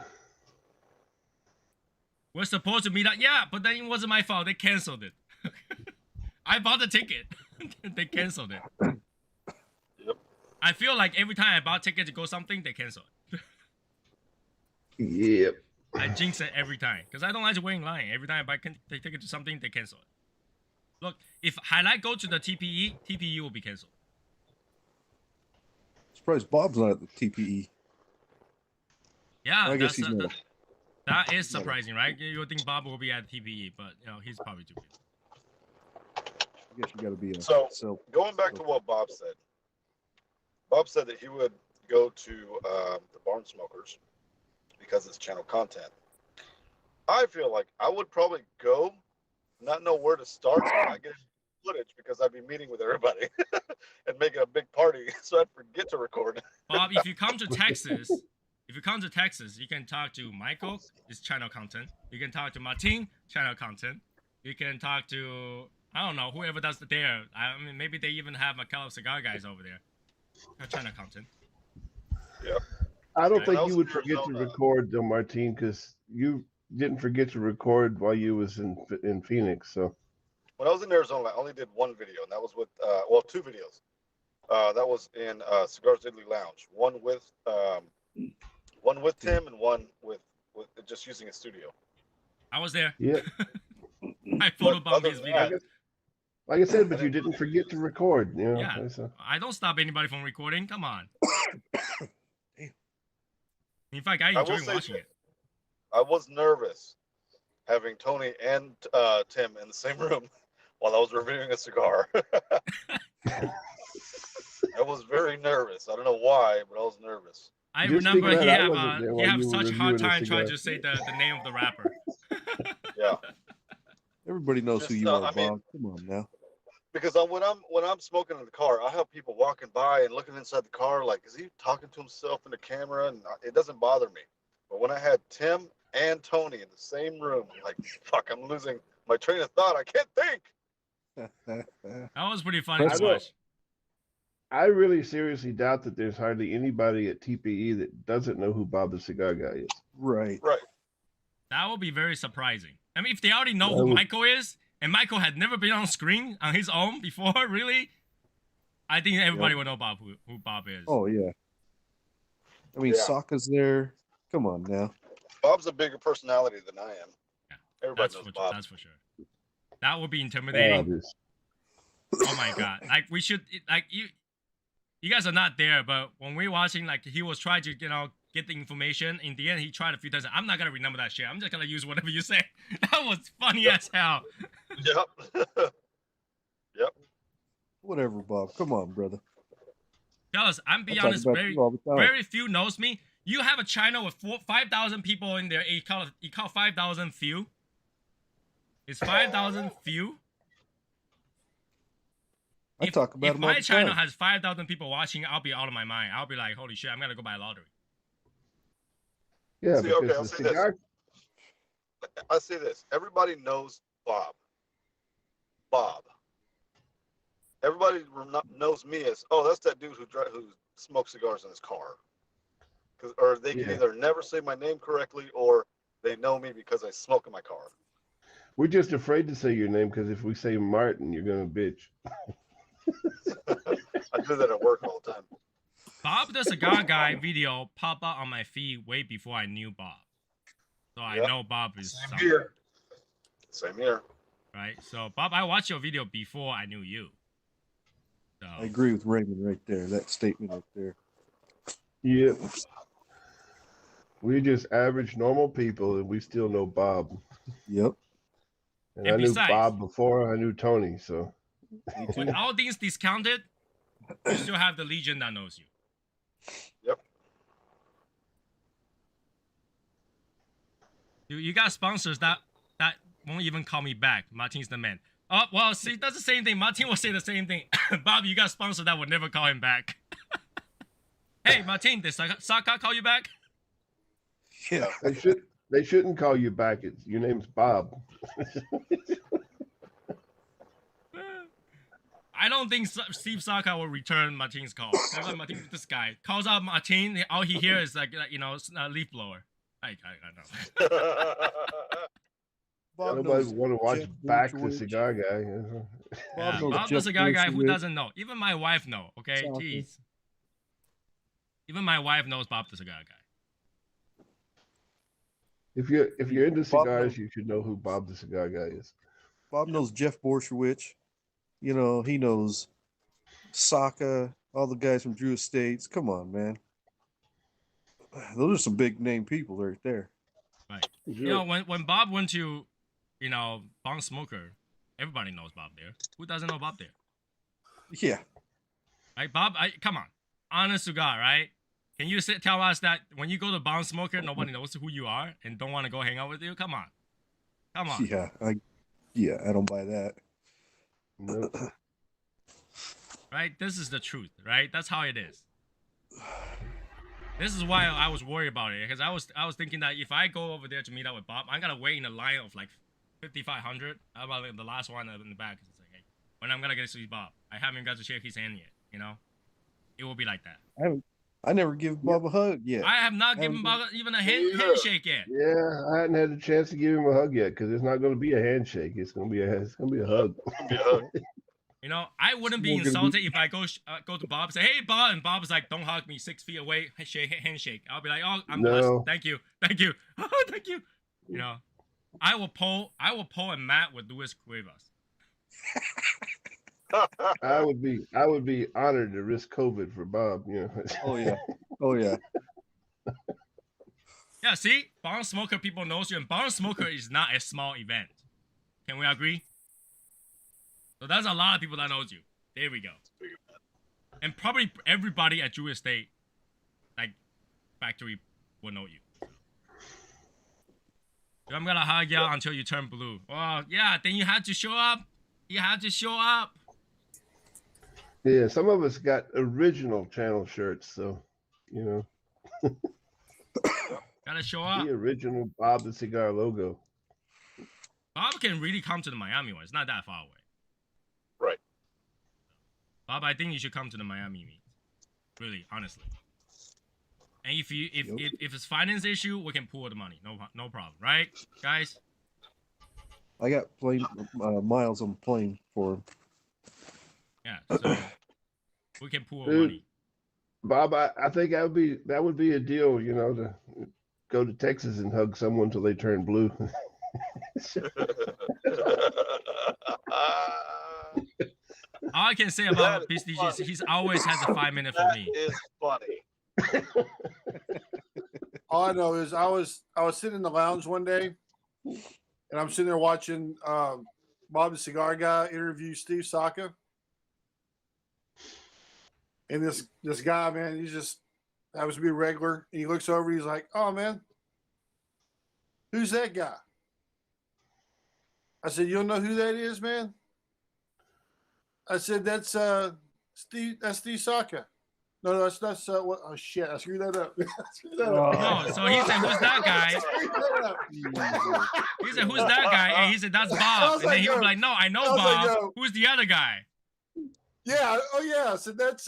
Speaker 3: We're supposed to meet up. Yeah, but then it wasn't my fault. They canceled it. I bought the ticket. They canceled it.
Speaker 6: Yep.
Speaker 3: I feel like every time I bought ticket to go something, they cancel it.
Speaker 4: Yep.
Speaker 3: I jinx it every time because I don't like to wait in line. Every time I buy the ticket to something, they cancel it. Look, if Highlight go to the TPE, TPE will be canceled.
Speaker 7: Surprised Bob's not at the TPE.
Speaker 3: Yeah,
Speaker 7: I guess he's not.
Speaker 3: that is surprising, right? You would think Bob will be at TPE, but he's probably too busy.
Speaker 7: I guess you got to be a
Speaker 6: So, Going back to what Bob said. Bob said that he would go to the barn smokers because it's channel content. I feel like I would probably go, not know where to start, and not get footage because I'd be meeting with everybody and making a big party, so I'd forget to record.
Speaker 3: Bob, if you come to Texas, you can talk to Michael, it's channel content. You can talk to Martin, channel content. You can talk to, I don't know, whoever does there. I mean, maybe they even have McCallum Cigar guys over there. Channel content.
Speaker 6: Yep.
Speaker 4: I don't
Speaker 3: Right.
Speaker 4: think
Speaker 6: I
Speaker 4: you
Speaker 6: was
Speaker 4: would
Speaker 6: in
Speaker 4: forget to
Speaker 6: Arizona.
Speaker 4: record, though, Martine, because you didn't forget to record while you was in Phoenix. So
Speaker 6: When I was in Arizona, I only did one video, and that was with, 2 videos. That was in Cigars Italy Lounge. One with Tim and one with just using a studio.
Speaker 3: I was there.
Speaker 4: yeah,
Speaker 3: I photobombed
Speaker 6: other
Speaker 3: his
Speaker 6: than
Speaker 3: video.
Speaker 6: that-
Speaker 4: like I said, but you didn't forget to record.
Speaker 3: Yeah.
Speaker 4: So.
Speaker 3: I don't stop anybody from recording. Come on.
Speaker 7: Damn.
Speaker 3: In fact, I
Speaker 6: I will
Speaker 3: enjoy
Speaker 6: say
Speaker 3: watching it.
Speaker 6: I was nervous having Tony and Tim in the same room while I was reviewing a cigar. I was very nervous. I don't know why, but I was nervous.
Speaker 3: I
Speaker 4: Just
Speaker 3: remember
Speaker 4: think
Speaker 3: he
Speaker 4: that I
Speaker 3: have
Speaker 4: wasn't there
Speaker 3: he
Speaker 4: while
Speaker 3: have
Speaker 4: you were
Speaker 3: such a
Speaker 4: reviewing
Speaker 3: hard
Speaker 4: the
Speaker 3: time trying
Speaker 4: cigar.
Speaker 3: to say the name of the rapper.
Speaker 6: Yeah,
Speaker 7: Everybody knows who
Speaker 6: Just,
Speaker 7: you are,
Speaker 6: I mean-
Speaker 7: Bob. Come on now.
Speaker 6: because when I'm smoking in the car, I have people walking by and looking inside the car like, is he talking to himself in the camera? And it doesn't bother me. But when I had Tim and Tony in the same room, I'm like, fuck, I'm losing my train of thought. I can't think.
Speaker 3: That was pretty funny
Speaker 4: I
Speaker 3: to
Speaker 4: know.
Speaker 3: watch.
Speaker 4: I really seriously doubt that there's hardly anybody at TPE that doesn't know who Bob the Cigar Guy is.
Speaker 7: Right.
Speaker 6: Right.
Speaker 3: That would be very surprising. I mean, if they already know
Speaker 4: That
Speaker 3: who
Speaker 4: would-
Speaker 3: Michael is, and Michael had never been on screen on his own before, really, I think everybody would know who Bob is.
Speaker 7: Oh yeah. I mean,
Speaker 6: Yeah.
Speaker 7: Sokka's there. Come on now.
Speaker 6: Bob's a bigger personality than I am.
Speaker 3: Yeah,
Speaker 6: Everybody knows Bob.
Speaker 3: That's for sure. That would be
Speaker 4: Bob
Speaker 3: intimidating.
Speaker 4: is-
Speaker 3: Oh my god! Like we should like you guys are not there, but when we're watching, like he was trying to get the information. In the end, he tried a few times. I'm not gonna remember that shit. I'm just gonna use whatever you say. That was funny as hell.
Speaker 6: Yep. Yep.
Speaker 7: Whatever, Bob. Come on, brother.
Speaker 3: Fellas, I'm
Speaker 7: I
Speaker 3: be
Speaker 7: talk
Speaker 3: honest,
Speaker 7: about
Speaker 3: very
Speaker 7: you all the time.
Speaker 3: very few knows me. You have a channel with 5,000 people in there. You call 5,000 few. It's 5,000 few.
Speaker 7: I talk about
Speaker 3: if
Speaker 7: him all
Speaker 3: my
Speaker 7: the
Speaker 3: channel
Speaker 7: time.
Speaker 3: has 5,000 people watching, I'll be out of my mind. I'll be like, holy shit, I'm gonna go buy a lottery.
Speaker 4: Yeah,
Speaker 6: See, okay,
Speaker 4: because
Speaker 6: I'll
Speaker 4: the
Speaker 6: say this.
Speaker 4: cigar.
Speaker 6: I say this. Everybody knows Bob. Bob. Everybody knows me as, oh, that's that dude who smokes cigars in his car. Or they can
Speaker 4: Yeah.
Speaker 6: either never say my name correctly, or they know me because I smoke in my car.
Speaker 4: We're just afraid to say your name because if we say Martin, you're gonna bitch.
Speaker 6: I do that at work all the time.
Speaker 3: Bob the Cigar Guy video popped up on my feed way before I knew Bob. So I
Speaker 6: Yep.
Speaker 3: know Bob is
Speaker 6: Same
Speaker 3: someone,
Speaker 6: here. Same here.
Speaker 3: right? So Bob, I watched your video before I knew you. So
Speaker 7: I agree with Raymond right there. That statement right there.
Speaker 4: Yep. We're just average, normal people, and we still know Bob.
Speaker 7: Yep.
Speaker 4: And
Speaker 3: And
Speaker 4: I knew
Speaker 3: besides-
Speaker 4: Bob before I knew Tony, so
Speaker 7: Me too.
Speaker 3: with all things discounted, you still have the Legion that knows you.
Speaker 6: Yep.
Speaker 3: Dude, you got sponsors that won't even call me back. Martin's the man. Oh, well, see, that's the same thing. Martin will say the same thing. Bob, you got sponsors that would never call him back. Hey, Martin, did Saka call you back?
Speaker 7: Yeah.
Speaker 4: they shouldn't call you back. Your name's Bob.
Speaker 3: I don't think Steve Saka will return Martin's call. That's why Martin, this guy calls out Martin. All he hears is like a leaf blower. I know.
Speaker 7: Bob
Speaker 4: Nobody
Speaker 7: knows
Speaker 4: want to watch
Speaker 7: Jeff
Speaker 4: Back the
Speaker 7: Borchowitz.
Speaker 4: Cigar Guy. you know.
Speaker 7: Bob
Speaker 3: Yeah,
Speaker 7: knows
Speaker 3: Bob the
Speaker 7: Jeff
Speaker 3: Cigar Guy who
Speaker 7: Borchowitz.
Speaker 3: doesn't know. Even my wife know. Okay,
Speaker 7: Saka.
Speaker 3: jeez. Even my wife knows Bob the Cigar Guy.
Speaker 4: If you're into
Speaker 7: Bob
Speaker 4: cigars,
Speaker 7: knows-
Speaker 4: you should know who Bob the Cigar Guy is.
Speaker 7: Bob knows Jeff Borchowitz. You know, he knows Sokka, all the guys from Drew Estates. Come on, man. Those are some big name people right there.
Speaker 3: Right. You know, when Bob went to, Bong Smoker, everybody knows Bob there. Who doesn't know Bob there?
Speaker 7: Yeah.
Speaker 3: Right, Bob? Come on. Honest cigar, right? Can you tell us that when you go to Bong Smoker, nobody knows who you are and don't want to go hang out with you? Come on. Come on.
Speaker 7: Yeah, I don't buy that.
Speaker 4: Nope.
Speaker 3: Right? This is the truth, right? That's how it is. This is why I was worried about it, because I was thinking that if I go over there to meet up with Bob, I'm gonna wait in a line of like 5,500. How about like the last one in the back? It's like, hey, when I'm gonna get to see Bob, I haven't got to shake his hand yet. It will be like that.
Speaker 7: I never give Bob a hug yet.
Speaker 3: I have not given Bob even a handshake yet.
Speaker 4: Yeah, I hadn't had the chance to give him a hug yet because it's not going to be a handshake. It's going to be a hug.
Speaker 3: I wouldn't be
Speaker 7: More gonna
Speaker 3: insulted if I go to Bob and say, "Hey, Bob," and Bob's like, "Don't hug me, 6 feet away, handshake." I'll be like, "Oh, I'm
Speaker 4: No.
Speaker 3: blessed. Thank you, oh, thank you." I will pull a mat with Luis Cuevas.
Speaker 4: I would be honored to risk COVID for Bob.
Speaker 7: Oh yeah. Oh yeah.
Speaker 3: Yeah, see, Bong Smoker people knows you, and Bong Smoker is not a small event. Can we agree? So that's a lot of people that knows you. There we go. And probably everybody at Drew Estate, like factory, will know you. So I'm gonna hug you until you turn blue. Well, yeah, then you had to show up. You had to show up.
Speaker 4: Yeah, some of us got original channel shirts, so
Speaker 3: Gotta show up.
Speaker 4: the original Bob the Cigar logo.
Speaker 3: Bob can really come to the Miami one. It's not that far away.
Speaker 6: Right.
Speaker 3: Bob, I think you should come to the Miami meet. Really, honestly. And if it's finance issue, we can pool the money. No problem, right, guys?
Speaker 7: I got plane miles on plane for him.
Speaker 3: Yeah. So we can pool
Speaker 4: Dude.
Speaker 3: money.
Speaker 4: Bob, I think that would be a deal, you know, to go to Texas and hug someone till they turn blue.
Speaker 3: All I can say about BCG is he's always has a 5-minute for me.
Speaker 6: That is funny.
Speaker 5: All I know is I was sitting in the lounge one day, and I'm sitting there watching Bob the Cigar Guy interview Steve Saka, and this guy, man, he just happens to be regular, and he looks over, he's like, "Oh man, who's that guy?" I said, "You don't know who that is, man?" I said, "That's Steve. That's Steve Saka." No, that's what? Oh shit! I screwed that up.
Speaker 3: No, so he said, "Who's that guy?" He said, "Who's that guy?" And he said, "That's Bob." And then he was like, "No, I know Bob.
Speaker 5: Like,
Speaker 3: who's the other guy?"
Speaker 5: Yeah. Oh yeah. I said, "That's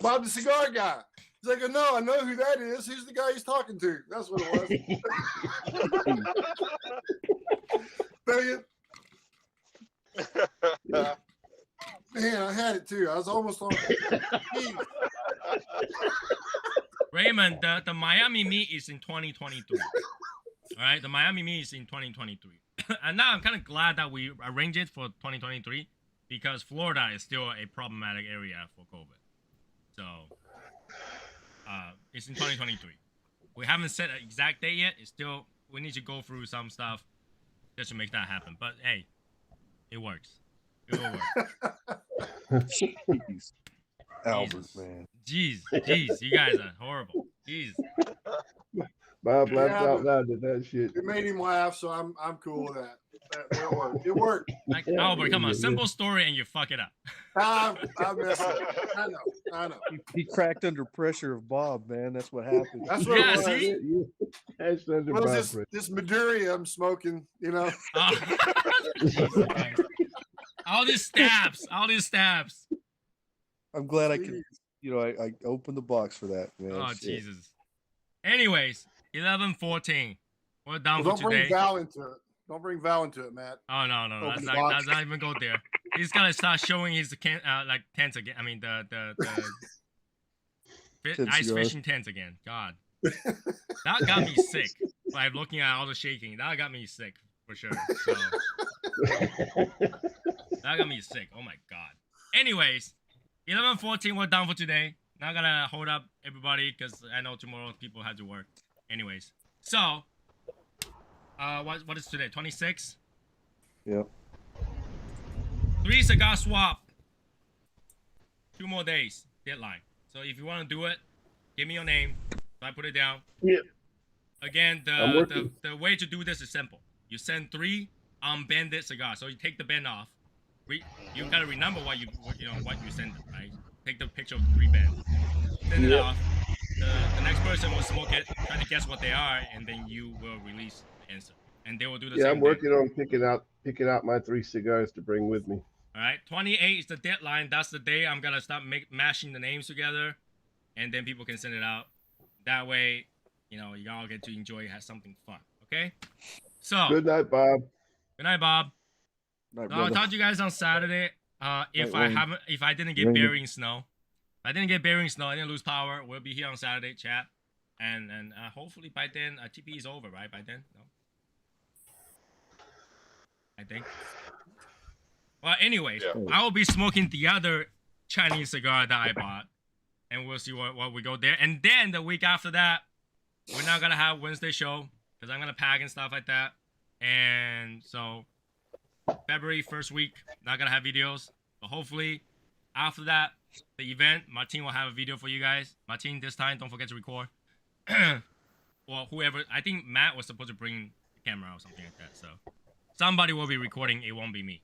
Speaker 5: Bob the Cigar Guy." He's like, "No, I know who that is. Who's the guy he's talking to?" That's what it was. Man, I had it too. I was almost on.
Speaker 3: Raymond, the Miami meet is in 2023. All right, the Miami meet is in 2023. And now I'm kind of glad that we arranged it for 2023 because Florida is still a problematic area for COVID. So it's in 2023. We haven't set an exact date yet. It's still, we need to go through some stuff just to make that happen. But hey, it works. It will work.
Speaker 7: Jeez. Albert,
Speaker 3: Jesus.
Speaker 7: man.
Speaker 3: Jeez, you guys are horrible. Jeez.
Speaker 4: Bob laughed
Speaker 5: Yeah,
Speaker 4: out loud at that shit.
Speaker 5: It made him laugh, so I'm cool with that. It worked. It worked.
Speaker 3: Like, Albert, come on, simple story and you fuck it up.
Speaker 5: I messed up. I know.
Speaker 7: He cracked under pressure of Bob, man. That's what happened.
Speaker 5: That's what
Speaker 3: Yeah,
Speaker 5: it was.
Speaker 3: see?
Speaker 4: That's under
Speaker 5: What was
Speaker 4: Bob's
Speaker 5: this Maduri I'm smoking, you know?
Speaker 3: All these stabs.
Speaker 7: I'm glad I could, I opened the box for that, man.
Speaker 3: Oh,
Speaker 7: Shit.
Speaker 3: Jesus. Anyways, 11:14. We're done
Speaker 5: Well,
Speaker 3: for
Speaker 5: don't bring
Speaker 3: today.
Speaker 5: Val into it. Don't bring Val into it, Matt.
Speaker 3: Oh, no.
Speaker 5: Open
Speaker 3: That's
Speaker 5: the
Speaker 3: not,
Speaker 5: box.
Speaker 3: let's not even go there. He's gonna start showing his like tents again. I mean, the
Speaker 7: Tent
Speaker 3: ice
Speaker 7: cigar.
Speaker 3: fishing tents again. God. That got me sick. Like looking at all the shaking. That got me sick for sure. So that got me sick. Oh my God. Anyways, 11:14. We're done for today. Not gonna hold up everybody because I know tomorrow people have to work. Anyways, so what is today? 26.
Speaker 7: Yep.
Speaker 3: 3 cigar swap. 2 more days deadline. So if you want to do it, give me your name. So I put it down.
Speaker 4: Yeah.
Speaker 3: Again, the way to do this is simple. You send 3 unbanded cigars. So you take the band off. You gotta remember what you send them, right? Take the picture of the 3 bands. Send it off. The next person will smoke it, try to guess what they are, and then you will release the answer. And they will do the same
Speaker 4: Yeah, I'm
Speaker 3: thing.
Speaker 4: working on picking out my 3 cigars to bring with me.
Speaker 3: All right, 28 is the deadline. That's the day I'm gonna start mashing the names together, and then people can send it out. That way, y'all get to enjoy, have something fun. Okay. So
Speaker 4: Good night, Bob.
Speaker 3: good night, Bob.
Speaker 7: Night,
Speaker 3: No, I'll
Speaker 7: brother.
Speaker 3: talk to you guys on Saturday. If
Speaker 7: Wayne.
Speaker 3: I didn't get
Speaker 7: Wayne.
Speaker 3: burying snow, I didn't lose power. We'll be here on Saturday, chat, and hopefully by then TP is over, right? By then, no. I think. Well, anyways,
Speaker 6: Yeah.
Speaker 3: I will be smoking the other Chinese cigar that I bought, and we'll see what we go there. And then the week after that, we're not gonna have Wednesday show because I'm gonna pack and stuff like that. And so February 1st week, not gonna have videos, but hopefully after that, the event, Martin will have a video for you guys. Martin, this time, don't forget to record. Well, whoever, I think Matt was supposed to bring the camera or something like that. So somebody will be recording. It won't be me.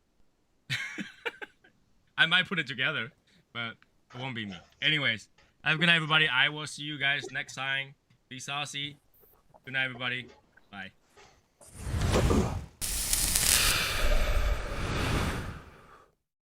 Speaker 3: I might put it together, but it won't be me. Anyways, have a good night, everybody. I will see you guys next time. Be saucy. Good night, everybody. Bye.